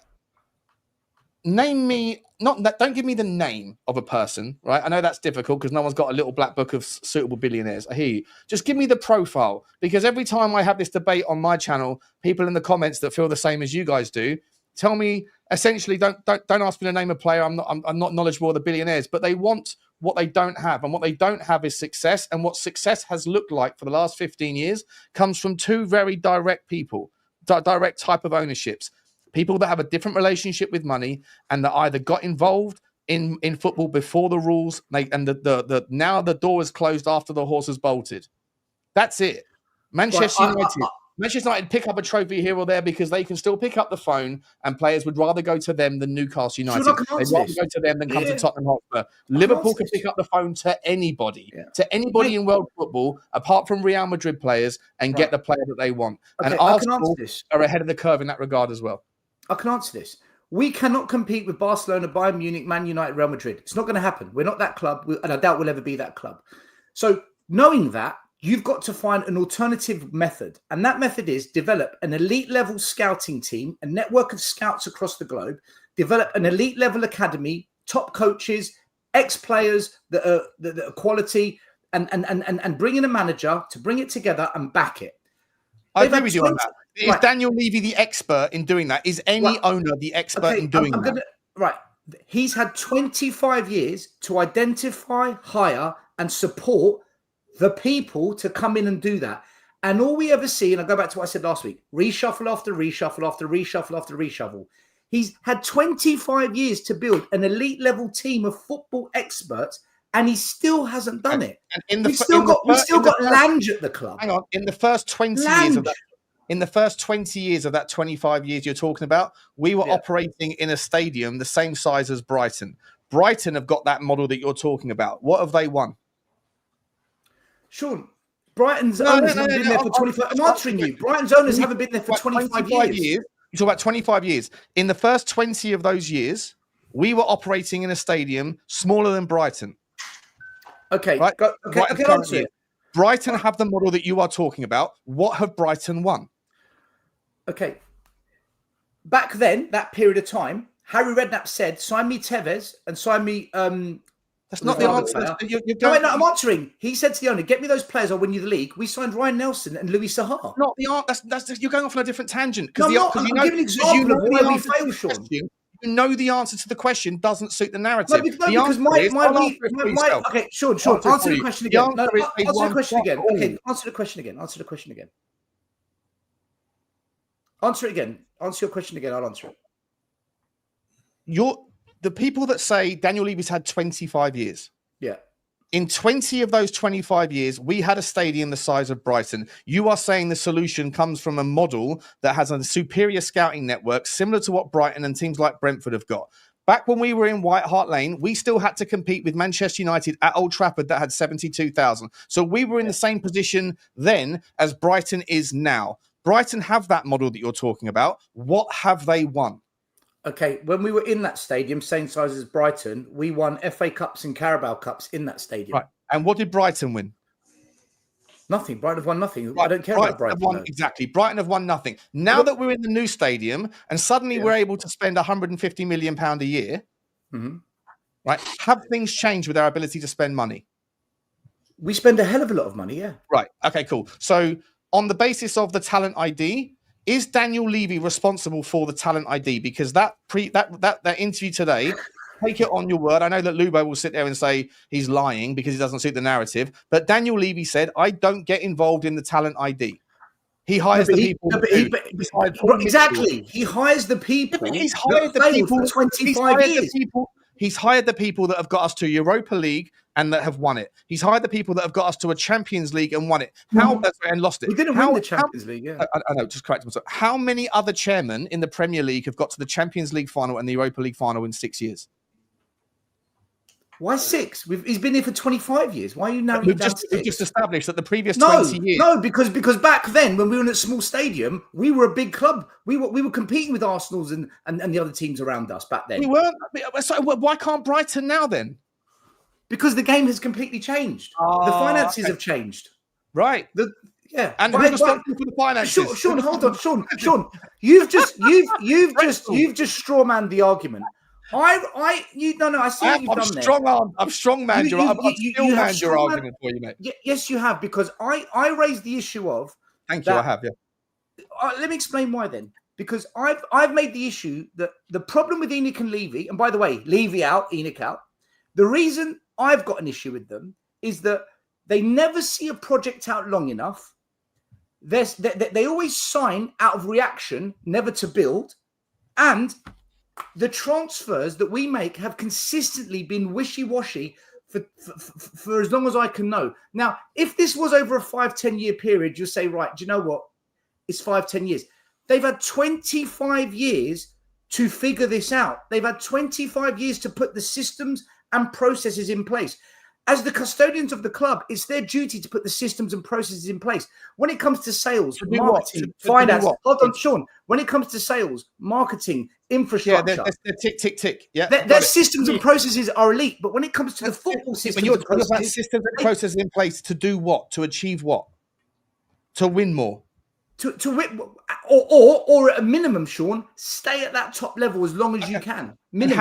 name me, not that, don't give me the name of a person, right? I know that's difficult because no one's got a little black book of suitable billionaires. I hear you. Just give me the profile, because every time I have this debate on my channel, people in the comments that feel the same as you guys do tell me essentially, don't ask me to name a player. I'm not knowledgeable of the billionaires, but they want what they don't have, and what they don't have is success. And what success has looked like for the last 15 years comes from two very direct people, direct type of ownerships. People that have a different relationship with money and that either got involved in football before the rules, and now the door is closed after the horse has bolted. That's it. Manchester United pick up a trophy here or there because they can still pick up the phone, and players would rather go to them than Newcastle United. They'd rather go to them than come to Tottenham Hotspur. Liverpool can pick up the phone to anybody, in world football, apart from Real Madrid players, and get the player that they want. Okay, and Arsenal are ahead of the curve in that regard as well. I can answer this. We cannot compete with Barcelona, Bayern Munich, Man United, Real Madrid. It's not going to happen. We're not that club, and I doubt we'll ever be that club. So knowing that, you've got to find an alternative method. And that method is develop an elite level scouting team, a network of scouts across the globe, develop an elite level academy, top coaches, ex-players that are quality, and bring in a manager to bring it together and back it. I agree with you on that. Is Daniel Levy the expert in doing that? Is any owner the expert in doing that? He's had 25 years to identify, hire, and support the people to come in and do that. And all we ever see, and I go back to what I said last week, reshuffle after reshuffle after reshuffle after reshuffle. He's had 25 years to build an elite level team of football experts, and he still hasn't done it. And we've still got Lange at the club. Hang on, in the first 20 years of that. In the first 20 years of that 25 years you're talking about, we were operating in a stadium the same size as Brighton. Brighton have got that model that you're talking about. What have they won? Sean, Brighton's owners haven't been there for 25. I'm answering you. Brighton's owners haven't been there for 25 years. You talk about 25 years. In the first 20 of those years, we were operating in a stadium smaller than Brighton. Okay, right? Answer it. Brighton have the model that you are talking about. What have Brighton won? Okay. Back then, that period of time, Harry Redknapp said, sign me Tevez and sign me... That's not the answer. No, I'm answering. He said to the owner, get me those players, I'll win you the league. We signed Ryan Nelson and Louis Saha. Not the answer. That's you're going off on a different tangent. No, I'm giving an example of where we fail, Sean. You know the answer to the question doesn't suit the narrative. Okay, Sean, answer the question again. Answer the question again. Okay, answer the question again. Answer the question again. Answer it again. Answer your question again. I'll answer it. The people that say Daniel Levy's had 25 years. Yeah. In 20 of those 25 years, we had a stadium the size of Brighton. You are saying the solution comes from a model that has a superior scouting network, similar to what Brighton and teams like Brentford have got. Back when we were in White Hart Lane, we still had to compete with Manchester United at Old Trafford that had 72,000. So we were in the same position then as Brighton is now. Brighton have that model that you're talking about. What have they won? Okay, when we were in that stadium, same size as Brighton, we won FA Cups and Carabao Cups in that stadium. Right. And what did Brighton win? Nothing. Brighton have won nothing. Right. I don't care about Brighton. Exactly. Brighton have won nothing. Now that we're in the new stadium and suddenly we're able to spend £150 million a year, right? Have things changed with our ability to spend money? We spend a hell of a lot of money, yeah. Right. Okay, cool. So on the basis of the talent ID, is Daniel Levy responsible for the talent ID? Because that interview today, take it on your word. I know that Lubo will sit there and say he's lying because he doesn't suit the narrative. But Daniel Levy said, I don't get involved in the talent ID. He hires the people. Exactly. He hires the people. He's hired the people for 25 years. He's hired the people that have got us to Europa League and that have won it. He's hired the people that have got us to a Champions League and won it. And lost it. We didn't win the Champions League, yeah. I know, just correct myself. How many other chairmen in the Premier League have got to the Champions League final and the Europa League final in 6 years? Why 6? He's been here for 25 years. Why are you now? We've just established that the previous 20 years. No, because back then when we were in a small stadium, we were a big club. We were competing with Arsenal's and the other teams around us back then. We weren't. So why can't Brighton now then? Because the game has completely changed. The finances have changed. Right. And who's responsible for the finances? Sean, hold on, Sean. You've just strawmanned the argument. I see what you've done there. I've strong-manned your argument for you, mate. Yes, you have, because I raised the issue of. Thank you, I have, yeah. Let me explain why then. Because I've made the issue that the problem with ENIC and Levy, and by the way, Levy out, ENIC out. The reason I've got an issue with them is that they never see a project out long enough. They always sign out of reaction, never to build. And the transfers that we make have consistently been wishy-washy for as long as I can know. Now, if this was over a 5-10 year period, you'll say, right, do you know what? It's 5-10 years. They've had 25 years to figure this out. They've had 25 years to put the systems and processes in place. As the custodians of the club, it's their duty to put the systems and processes in place. When it comes to sales, marketing, finance, hold on, Sean. When it comes to sales, marketing, infrastructure, they're tick, tick, tick. Yeah, their systems and processes are elite. But when it comes to the football system, when you're talking about systems and processes in place to do what? To achieve what? To win more. To win, or at a minimum, Sean, stay at that top level as long as you can. Minimum.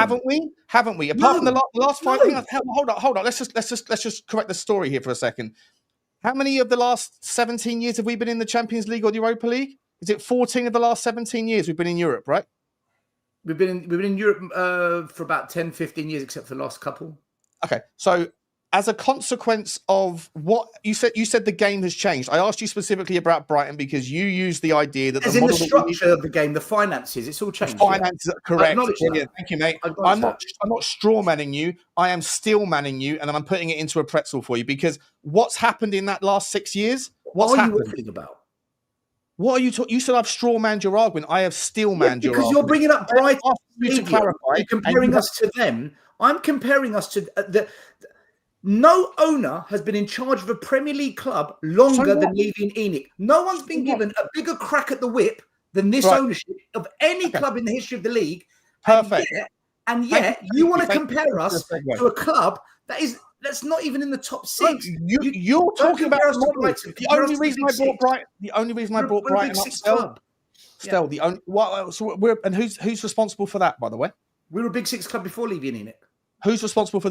Haven't we? Apart from the last 5 minutes. Hold on. Let's just correct the story here for a second. How many of the last 17 years have we been in the Champions League or the Europa League? Is it 14 of the last 17 years we've been in Europe, right? We've been in Europe for about 10, 15 years, except for the last couple. Okay, so as a consequence of what you said the game has changed. I asked you specifically about Brighton because you used the idea that as in the structure of the game, the finances, it's all changed. The finances are correct. Brilliant. Thank you, mate. I'm not straw manning you. I am still manning you, and then I'm putting it into a pretzel for you because what's happened in that last 6 years? What's happened? What are you thinking about? What are you talking? You said I've straw manned your argument. I have still manned your argument. Because you're bringing up Brighton. You to clarify. You're comparing us to them. I'm comparing us to the. No owner has been in charge of a Premier League club longer than Levy and ENIC. No one's been given a bigger crack at the whip than this ownership of any club in the history of the league. Perfect. And yet you want to compare us to a club that's not even in the top 6. You're talking about Brighton. The only reason I brought Brighton up, Still, the only and who's responsible for that, by the way? We were a Big 6 club before Levy and ENIC. Who's responsible for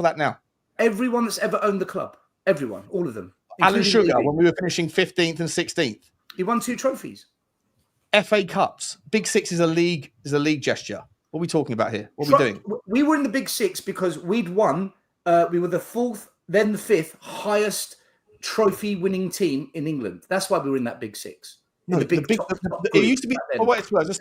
that now? Everyone that's ever owned the club. Everyone. All of them. Alan Sugar, when we were finishing 15th and 16th. He won 2 trophies. FA Cups. Big 6 is a league gesture. What are we talking about here? What are we doing? We were in the Big 6 because we'd won. We were the 4th, then the 5th highest trophy winning team in England. That's why we were in that Big 6. No, it used to be.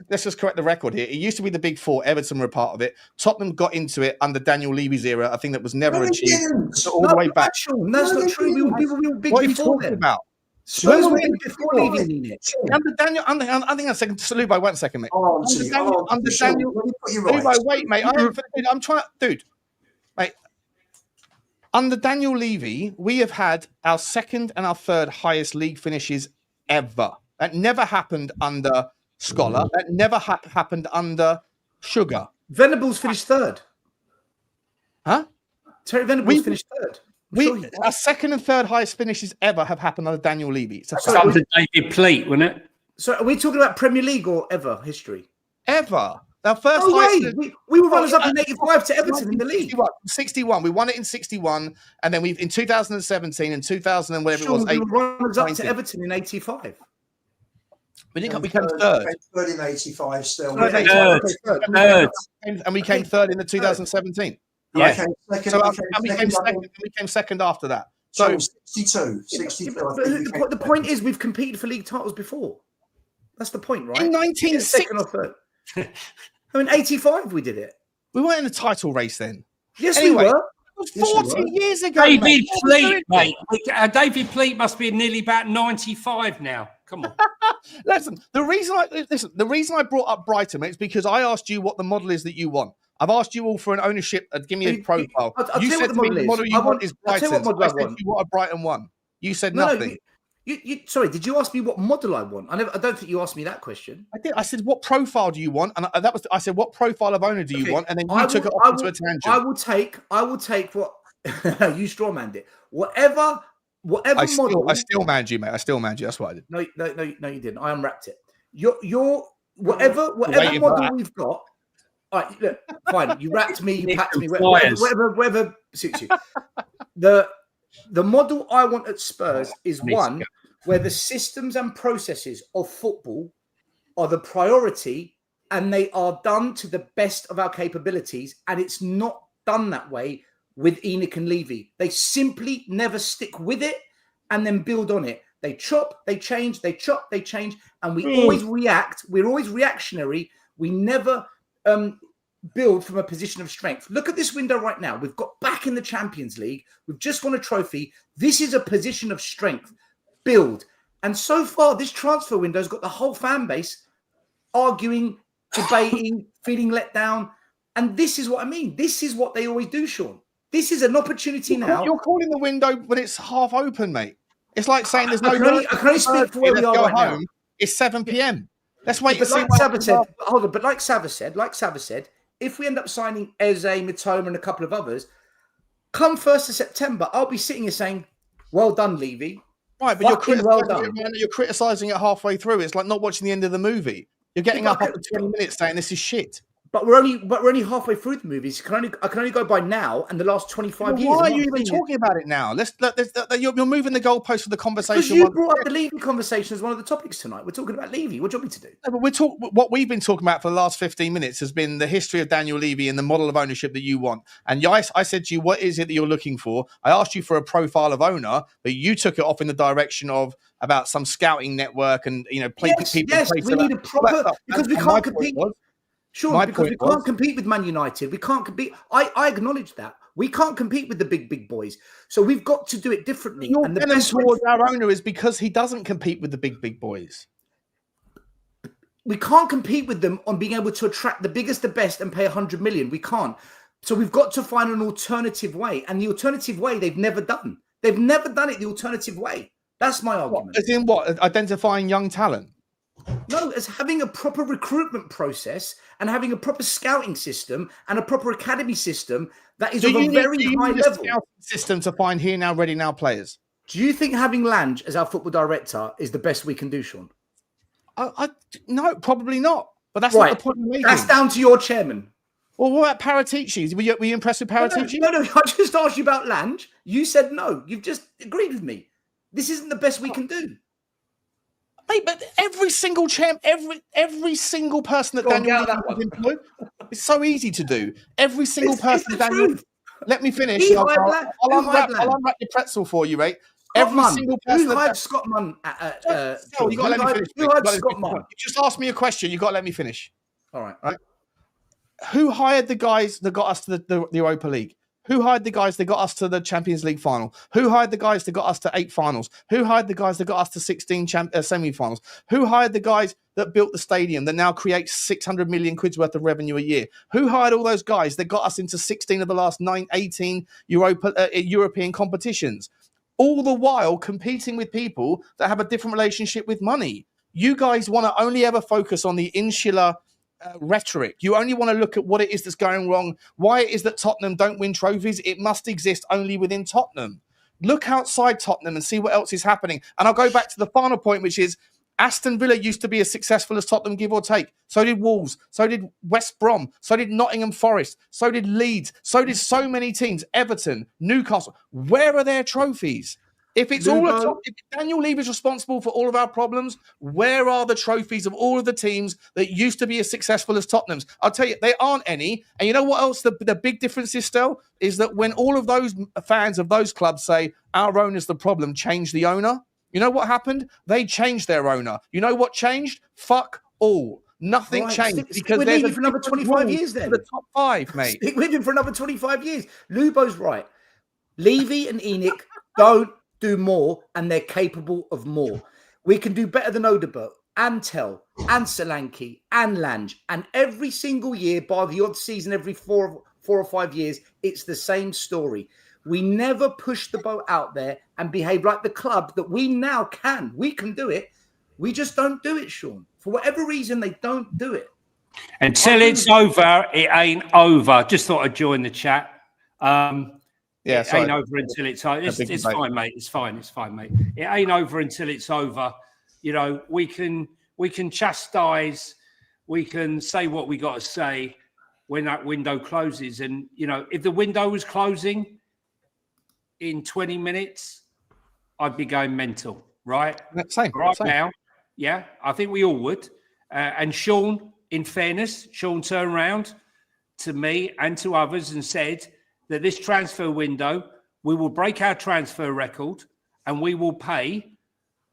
Let's just correct the record here. It used to be the Big 4. Everton were a part of it. Tottenham got into it under Daniel Levy's era. I think that was never achieved. All the way back. That's not true. We were big before then. About? Spurs were big before Levy. Under Daniel, I think a second. Salute by 1 second, mate. Under Daniel, wait, mate. I'm trying, dude. Mate. Under Daniel Levy, we have had our 2nd and our 3rd highest league finishes ever. That never happened under Scholar. That never happened under Sugar. Venables finished 3rd. Huh? Terry Venables finished 3rd. Our 2nd and 3rd highest finishes ever have happened under Daniel Levy. It's under David Pleat, wasn't it? So are we talking about Premier League or ever history? Ever. Our first we were runners up in 85 to Everton in the league. 61. We won it in 61, and then in 2017 and 2000 and whatever it was. We were runners up to Everton in 85. We didn't. We came 3rd. 3rd in 85 still. Third. And we came 3rd in the 2017. Yeah. We came second after that. So 62. But the point is, we've competed for league titles before. That's the point, right? In 1960. I mean, 85 we did it. We weren't in a title race then. Yes, we were. It was 40 years ago. David Pleat, mate. David Pleat must be nearly about 95 now. Come on. Listen, the reason I brought up Brighton, mate, is because I asked you what the model is that you want. I've asked you all for an ownership. Give me a profile. You said to me the model you want is Brighton. I said you want a Brighton one. You said nothing. Sorry, did you ask me what model I want? I don't think you asked me that question. I did. I said, what profile do you want? And I said, what profile of owner do you want? And then you took it off into a tangent. I will take what you strawmanned it. Whatever model. I still manned you, mate. I still manned you. That's what I did. No, you didn't. I unwrapped it. Whatever model we've got, All right, look, fine. You wrapped me, you Nick packed me, and Flyers. whatever suits you. The model I want at Spurs is one where the systems and processes of football are the priority and they are done to the best of our capabilities. And it's not done that way with Enoch and Levy. They simply never stick with it and then build on it. They chop, they change, they chop, they change. And we always react. We're always reactionary. We never build from a position of strength. Look at this window right now. We've got back in the Champions League. We've just won a trophy. This is a position of strength. Build. And so far, this transfer window has got the whole fan base arguing, debating, feeling let down. And this is what I mean. This is what they always do, Sean. This is an opportunity now. You're calling the window when it's half open, mate. It's like saying there's no. I can only speak for where we are right now. It's 7 p.m. Let's wait. But like Sava said, hold on. But like Sava said, if we end up signing Eze, Mitoma, and a couple of others, come 1st of September, I'll be sitting here saying, "Well done, Levy." Right, but you're criticising it halfway through. It's like not watching the end of the movie. You're getting up after 20 minutes saying this is shit. But we're only halfway through the movies. I can only go by now and the last 25 years. Why are you even talking about it now? You're moving the goalpost for the conversation. Because you brought up the Levy conversation as one of the topics tonight. We're talking about Levy. What do you want me to do? No, but what we've been talking about for the last 15 minutes has been the history of Daniel Levy and the model of ownership that you want. And I said to you, what is it that you're looking for? I asked you for a profile of owner, but you took it off in the direction of about some scouting network and people. Yes, we need a proper because we can't compete. Sure, because we can't compete with Man United. We can't compete. I acknowledge that. We can't compete with the big boys. So we've got to do it differently. And the best towards our owner is because he doesn't compete with the big boys. We can't compete with them on being able to attract the biggest, the best, and pay 100 million. We can't. So we've got to find an alternative way. And the alternative way they've never done. They've never done it the alternative way. That's my argument. As in what? Identifying young talent? No, as having a proper recruitment process and having a proper scouting system and a proper academy system that is of a very high level. System to find here now, ready now players. Do you think having Lange as our football director is the best we can do, Sean? No, probably not. But that's not the point I'm making. That's down to your chairman. Well, what about Paratici? Were you impressed with Paratici? No, I just asked you about Lange. You said no. You've just agreed with me. This isn't the best we can do. Mate, but every single every single person that Daniel Levy employed, it's so easy to do. Every single person Daniel. Let me finish. I'll unwrap your pretzel for you, mate. Every single person. Who hired Scott Munn? You got to let me finish. Who hired Scott Munn? You just asked me a question. You got to let me finish. All right. Who hired the guys that got us to the Europa League? Who hired the guys that got us to the Champions League final? Who hired the guys that got us to 8 finals? Who hired the guys that got us to 16 semi-finals? Who hired the guys that built the stadium that now creates 600 million quid's worth of revenue a year? Who hired all those guys that got us into 16 of the last 18 European competitions? All the while competing with people that have a different relationship with money. You guys want to only ever focus on the insular rhetoric. You only want to look at what it is that's going wrong, why it is that Tottenham don't win trophies. It must exist only within Tottenham. Look outside Tottenham and see what else is happening. And I'll go back to the final point, which is Aston Villa used to be as successful as Tottenham, give or take. So did Wolves. So did West Brom. So did Nottingham Forest. So did Leeds. So did so many teams. Everton, Newcastle. Where are their trophies? If it's if Daniel Levy is responsible for all of our problems, where are the trophies of all of the teams that used to be as successful as Tottenham's? I'll tell you, there aren't any. And you know what else? The big difference is still is that when all of those fans of those clubs say our owner's the problem, change the owner. You know what happened? They changed their owner. You know what changed? Fuck all. Nothing changed because they're living for another 25 years. Then the top 5, mate. Stick with him for another 25 years. Lubo's right. Levy and Enoch don't do more, and they're capable of more. We can do better than Odebo and Tell and Solanke and Lange, and every single year, by the odd season, every four or 5 years, it's the same story. We never push the boat out there and behave like the club that we now can. We can do it. We just don't do it, Sean. For whatever reason, they don't do it. Until it's over, it ain't over. Just thought I'd join the chat. Yeah, it ain't over until it's over. It's fine, mate. It's fine, mate. It ain't over until it's over. You know, we can chastise, we can say what we got to say, when that window closes. And, you know, if the window was closing in 20 minutes, I'd be going mental, right? Same. Now, yeah, I think we all would. And Sean, in fairness, Sean turned around to me and to others and said that this transfer window, we will break our transfer record and we will pay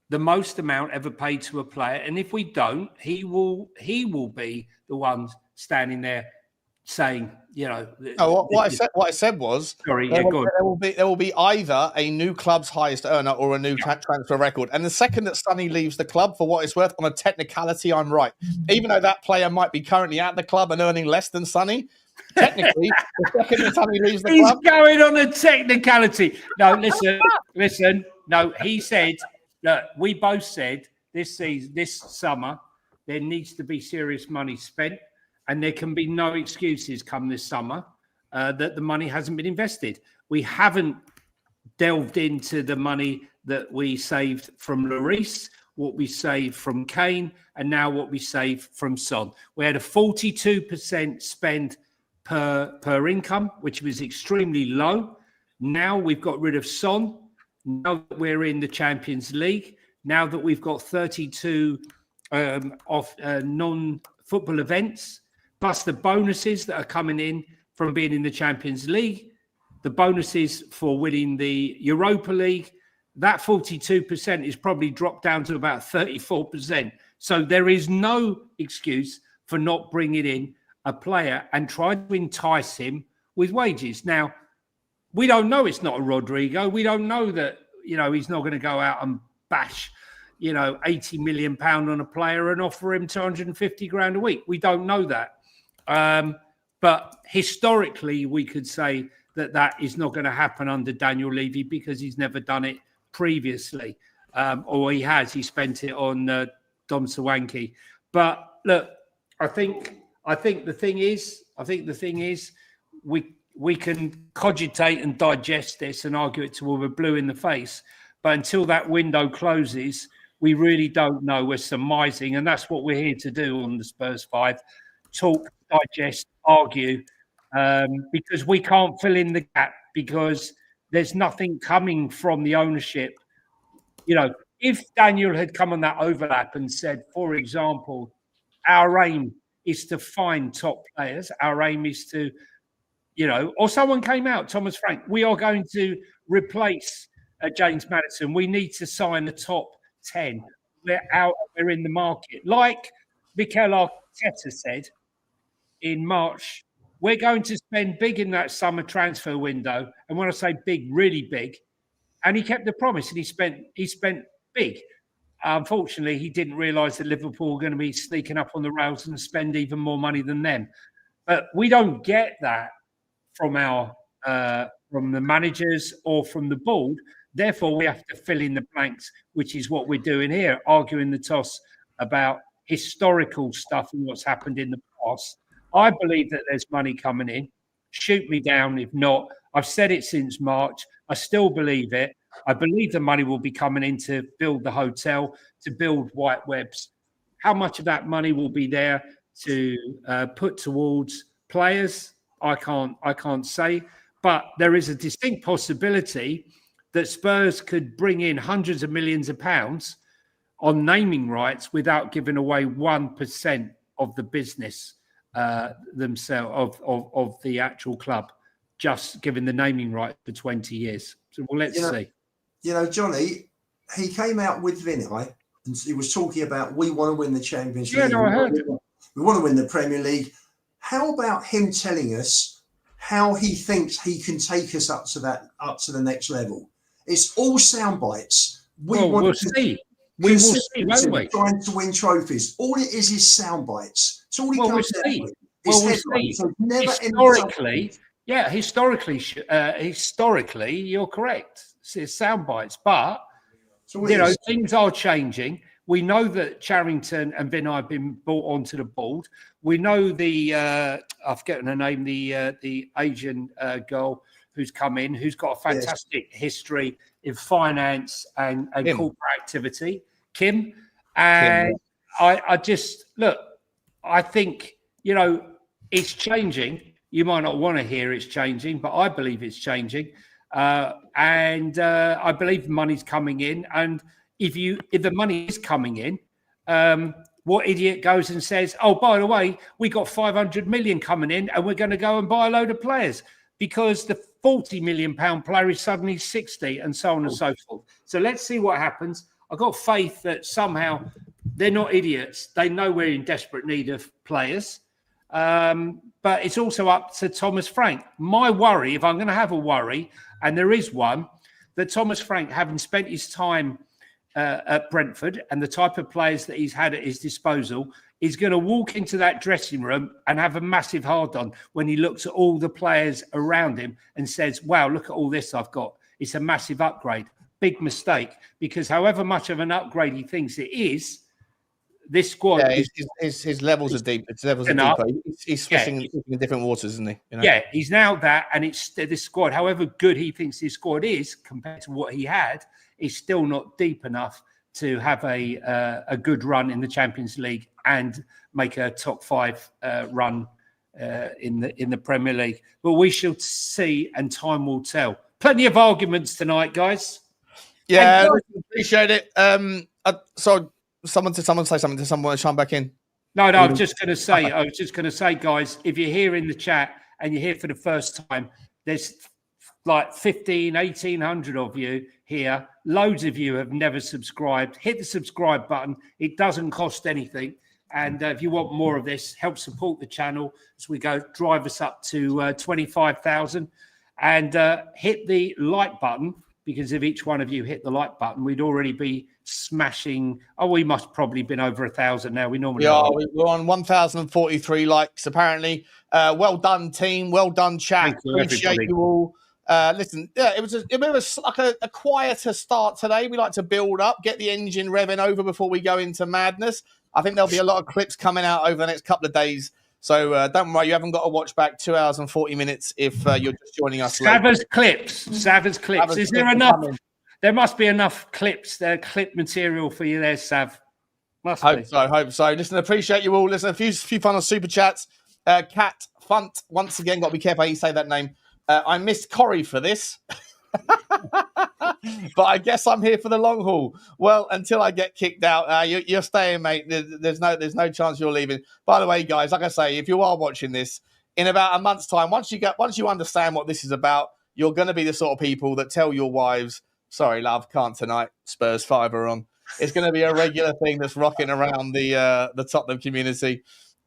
the most amount ever paid to a player. And if we don't, he will be the one standing there saying, you know. What I said was, sorry, there go on. there will be either a new club's highest earner or a new transfer record. And the second that Sonny leaves the club, for what it's worth, on a technicality, I'm right. Even though that player might be currently at the club and earning less than Sonny, technically, the second that Sonny leaves the club, he's going on a technicality. No, listen. No, he said that we both said this summer there needs to be serious money spent. And there can be no excuses come this summer that the money hasn't been invested. We haven't delved into the money that we saved from Lloris, what we saved from Kane, and now what we saved from Son. We had a 42% spend per income, which was extremely low. Now we've got rid of Son. Now that we're in the Champions League, now that we've got 32 non-football events, plus the bonuses that are coming in from being in the Champions League, the bonuses for winning the Europa League, that 42% is probably dropped down to about 34%. So there is no excuse for not bringing in a player and trying to entice him with wages. Now, we don't know it's not a Rodrigo. We don't know that, you know, he's not going to go out and bash, you know, £80 million on a player and offer him 250 grand a week. We don't know that. But historically, we could say that is not going to happen under Daniel Levy because he's never done it previously, or he has. He spent it on Dom Sawanki. But look, I think the thing is, we can cogitate and digest this and argue it till we're blue in the face. But until that window closes, we really don't know. We're surmising, and that's what we're here to do on the Spurs 5. Talk, digest, argue, because we can't fill in the gap because there's nothing coming from the ownership. You know, if Daniel had come on that overlap and said, for example, our aim is to find top players, our aim is to, you know, or someone came out, Thomas Frank, we are going to replace James Maddison. We need to sign the top 10. We're in the market. Like Mikel Arteta said in March, we're going to spend big in that summer transfer window. And when I say big, really big. And he kept the promise and he spent big. Unfortunately, he didn't realise that Liverpool were going to be sneaking up on the rails and spend even more money than them. But we don't get that from from the managers or from the board. Therefore, we have to fill in the blanks, which is what we're doing here, arguing the toss about historical stuff and what's happened in the past. I believe that there's money coming in. Shoot me down if not. I've said it since March. I still believe it. I believe the money will be coming in to build the hotel, to build White Webs. How much of that money will be there to put towards players? I can't say. But there is a distinct possibility that Spurs could bring in hundreds of millions of pounds on naming rights without giving away 1% of the business themselves of the actual club, just giving the naming right for 20 years. So let's see. You know, Johnny, he came out with Vinay and he was talking about we want to win the Champions League. Yeah, no, I heard. We want to win the Premier League. How about him telling us how he thinks he can take us up to the next level? It's all sound bites. We'll see. We will see, won't we? Trying to win trophies. All it is sound bites. It's all he comes down with. We'll see. So historically, you're correct. It's sound bites, but things are changing. We know that Charrington and Vinay have been brought onto the board. We know I've forgotten her name, the Asian girl who's come in, who's got a fantastic history in finance and corporate activity, Kim. And I just look. I think it's changing. You might not want to hear it's changing, but I believe it's changing. And I believe money's coming in. And if the money is coming in, what idiot goes and says, oh, by the way, we got 500 million coming in and we're going to go and buy a load of players because the 40 million pound player is suddenly 60 and so on and so forth. So let's see what happens. I've got faith that somehow they're not idiots. They know we're in desperate need of players. But it's also up to Thomas Frank. My worry, if I'm going to have a worry, and there is one, that Thomas Frank, having spent his time at Brentford and the type of players that he's had at his disposal, is going to walk into that dressing room and have a massive hard-on when he looks at all the players around him and says, wow, look at all this I've got. It's a massive upgrade. Big mistake, because however much of an upgrade he thinks it is, this squad, his levels are deep. His levels are deeper. He's fishing in different waters, isn't he? You know? Yeah, he's now that, and it's this squad. However good he thinks his squad is compared to what he had, is still not deep enough to have a good run in the Champions League and make a top 5 run in the Premier League. But we shall see, and time will tell. Plenty of arguments tonight, guys. Yeah, appreciate it. So. Someone say something to someone. Chime back in. No, I was just going to say, guys, if you're here in the chat and you're here for the first time, there's like 1,800 of you here. Loads of you have never subscribed. Hit the subscribe button. It doesn't cost anything. And if you want more of this, help support the channel as we go, drive us up to 25,000. And hit the like button, because if each one of you hit the like button, we'd already be smashing. Oh, we must probably been over 1,000 now. We normally are. We're on 1,043 likes apparently. Well done, team. Well done, chat. Appreciate you all. Listen, yeah, it was like a quieter start today. We like to build up, get the engine revving over before we go into madness. I think there'll be a lot of clips coming out over the next couple of days. So don't worry, you haven't got to watch back 2 hours and 40 minutes if you're just joining us. Savas clips. Is there enough? There must be enough clips, clip material for you there, Sav. Hope so. Listen, appreciate you all. Listen, a few fun on Super Chats. Cat Funt, once again, got to be careful how you say that name. I missed Corrie for this. But I guess I'm here for the long haul. Well, until I get kicked out, you're staying, mate. There's no chance you're leaving. By the way, guys, like I say, if you are watching this, in about a month's time, once you understand what this is about, you're going to be the sort of people that tell your wives, sorry, love, can't tonight. Spurs 5 are on. It's going to be a regular thing that's rocking around the Tottenham community.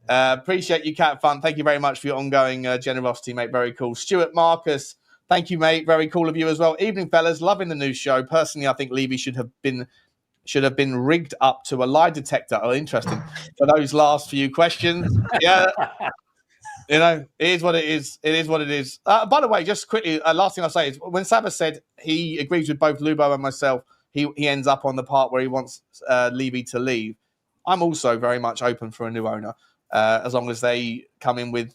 Appreciate you, Cat Fun. Thank you very much for your ongoing generosity, mate. Very cool. Stuart Marcus, thank you, mate. Very cool of you as well. Evening, fellas. Loving the new show. Personally, I think Levy should have been rigged up to a lie detector. Oh, interesting. For those last few questions. Yeah. You know, it is what it is. It is what it is. By the way, just quickly, last thing I'll say is when Saba said he agrees with both Lubo and myself, he ends up on the part where he wants Levy to leave. I'm also very much open for a new owner, as long as they come in with,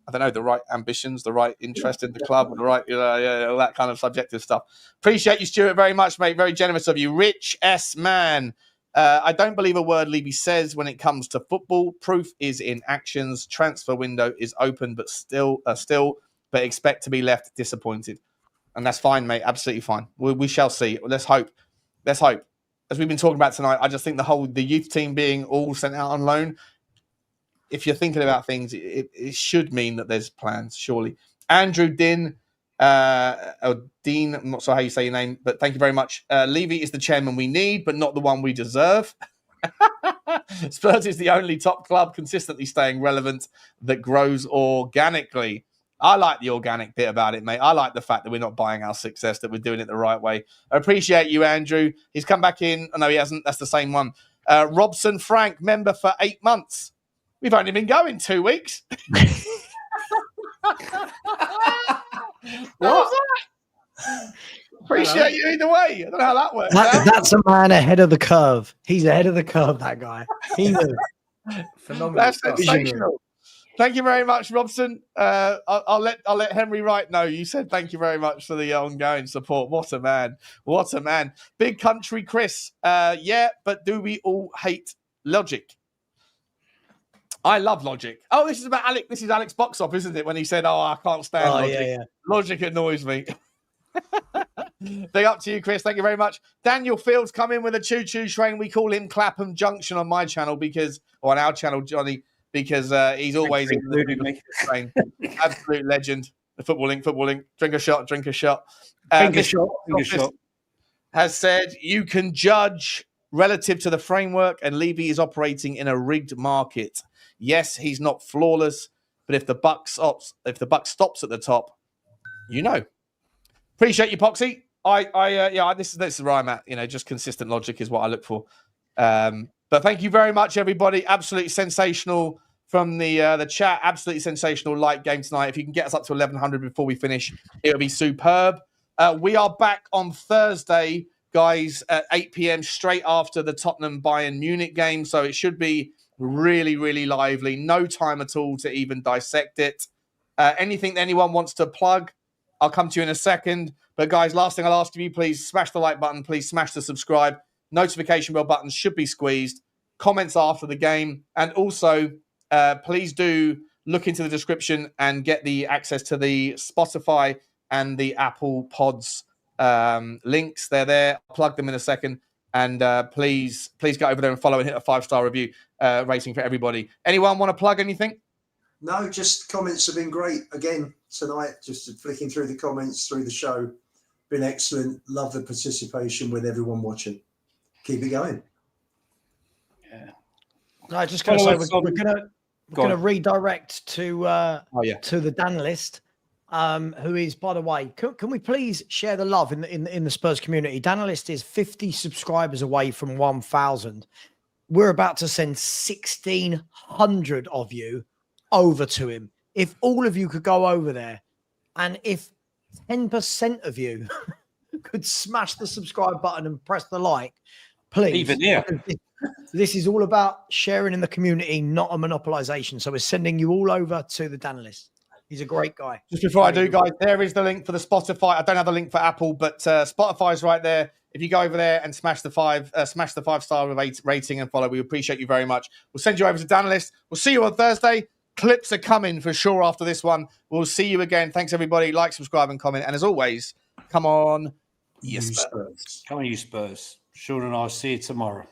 I don't know, the right ambitions, the right interest in the club, the right, all that kind of subjective stuff. Appreciate you, Stuart, very much, mate. Very generous of you. Rich S. Man. I don't believe a word Levy says when it comes to football. Proof is in actions. Transfer window is open, but still, expect to be left disappointed. And that's fine, mate. Absolutely fine. We shall see. Let's hope. As we've been talking about tonight, I just think the youth team being all sent out on loan, if you're thinking about things, it should mean that there's plans, surely. Andrew Din, Dean, I'm not sure how you say your name, but thank you very much. Levy is the chairman we need, but not the one we deserve. Spurs is the only top club consistently staying relevant that grows organically. I like the organic bit about it, mate. I like the fact that we're not buying our success, that we're doing it the right way. I appreciate you, Andrew. He's come back in. Oh, no, he hasn't. That's the same one. Robson Frank, member for 8 months. We've only been going 2 weeks. What was that? Appreciate you either way. I don't know how that works. That's a man ahead of the curve. He's ahead of the curve, that guy. He knows. Phenomenal. That's sensational. Thank you very much, Robson. I'll let Henry Wright know. You said thank you very much for the ongoing support. What a man. What a man. Big Country Chris. Yeah, but do we all hate logic? I love Logic. Oh, this is about Alex. This is Alex Box Up, isn't it? When he said, "Oh, I can't stand Logic. Yeah. Logic annoys me." Big up to you, Chris. Thank you very much. Daniel Fields come in with a choo-choo train. We call him Clapham Junction on my channel or on our channel, Johnny, because he's always in the train. Absolute legend. The footballing. Drink a shot. Drink a shot. Has said you can judge relative to the framework, and Levy is operating in a rigged market. Yes, he's not flawless, but if the buck stops at the top, Appreciate you, Poxy. This is where I'm at. Just consistent logic is what I look for. But thank you very much, everybody. Absolutely sensational from the chat. Absolutely sensational light game tonight. If you can get us up to 1100 before we finish, it'll be superb. We are back on Thursday, guys, at 8 p.m. straight after the Tottenham Bayern Munich game. So it should be really, really lively. No time at all to even dissect it. Anything that anyone wants to plug, I'll come to you in a second. But guys, last thing I'll ask of you, please smash the like button. Please smash the subscribe. Notification bell buttons should be squeezed. Comments after the game. And also, please do look into the description and get the access to the Spotify and the Apple Pods links. They're there. I'll plug them in a second. And please go over there and follow and hit a 5-star review rating for everybody. Anyone want to plug anything? No, just comments have been great again tonight. Just flicking through the comments through the show, been excellent. Love the participation with everyone watching. Keep it going. Yeah. No, I just going to say we're going to redirect to the Dan list, who is, by the way, can we please share the love in the Spurs community? Dan list is 50 subscribers away from 1,000. We're about to send 1,600 of you over to him. If all of you could go over there, and if 10% of you could smash the subscribe button and press the like, please. Even here. This is all about sharing in the community, not a monopolization. So we're sending you all over to the Dan list. He's a great guy. Just before I do, guys, there is the link for the Spotify. I don't have the link for Apple, but Spotify's right there. If you go over there and smash the 5-star rating and follow, we appreciate you very much. We'll send you over to Dan list. We'll see you on Thursday. Clips are coming for sure after this one. We'll see you again. Thanks, everybody. Like, subscribe, and comment. And as always, come on, you Spurs. Come on, you Spurs. Sean and I'll see you tomorrow.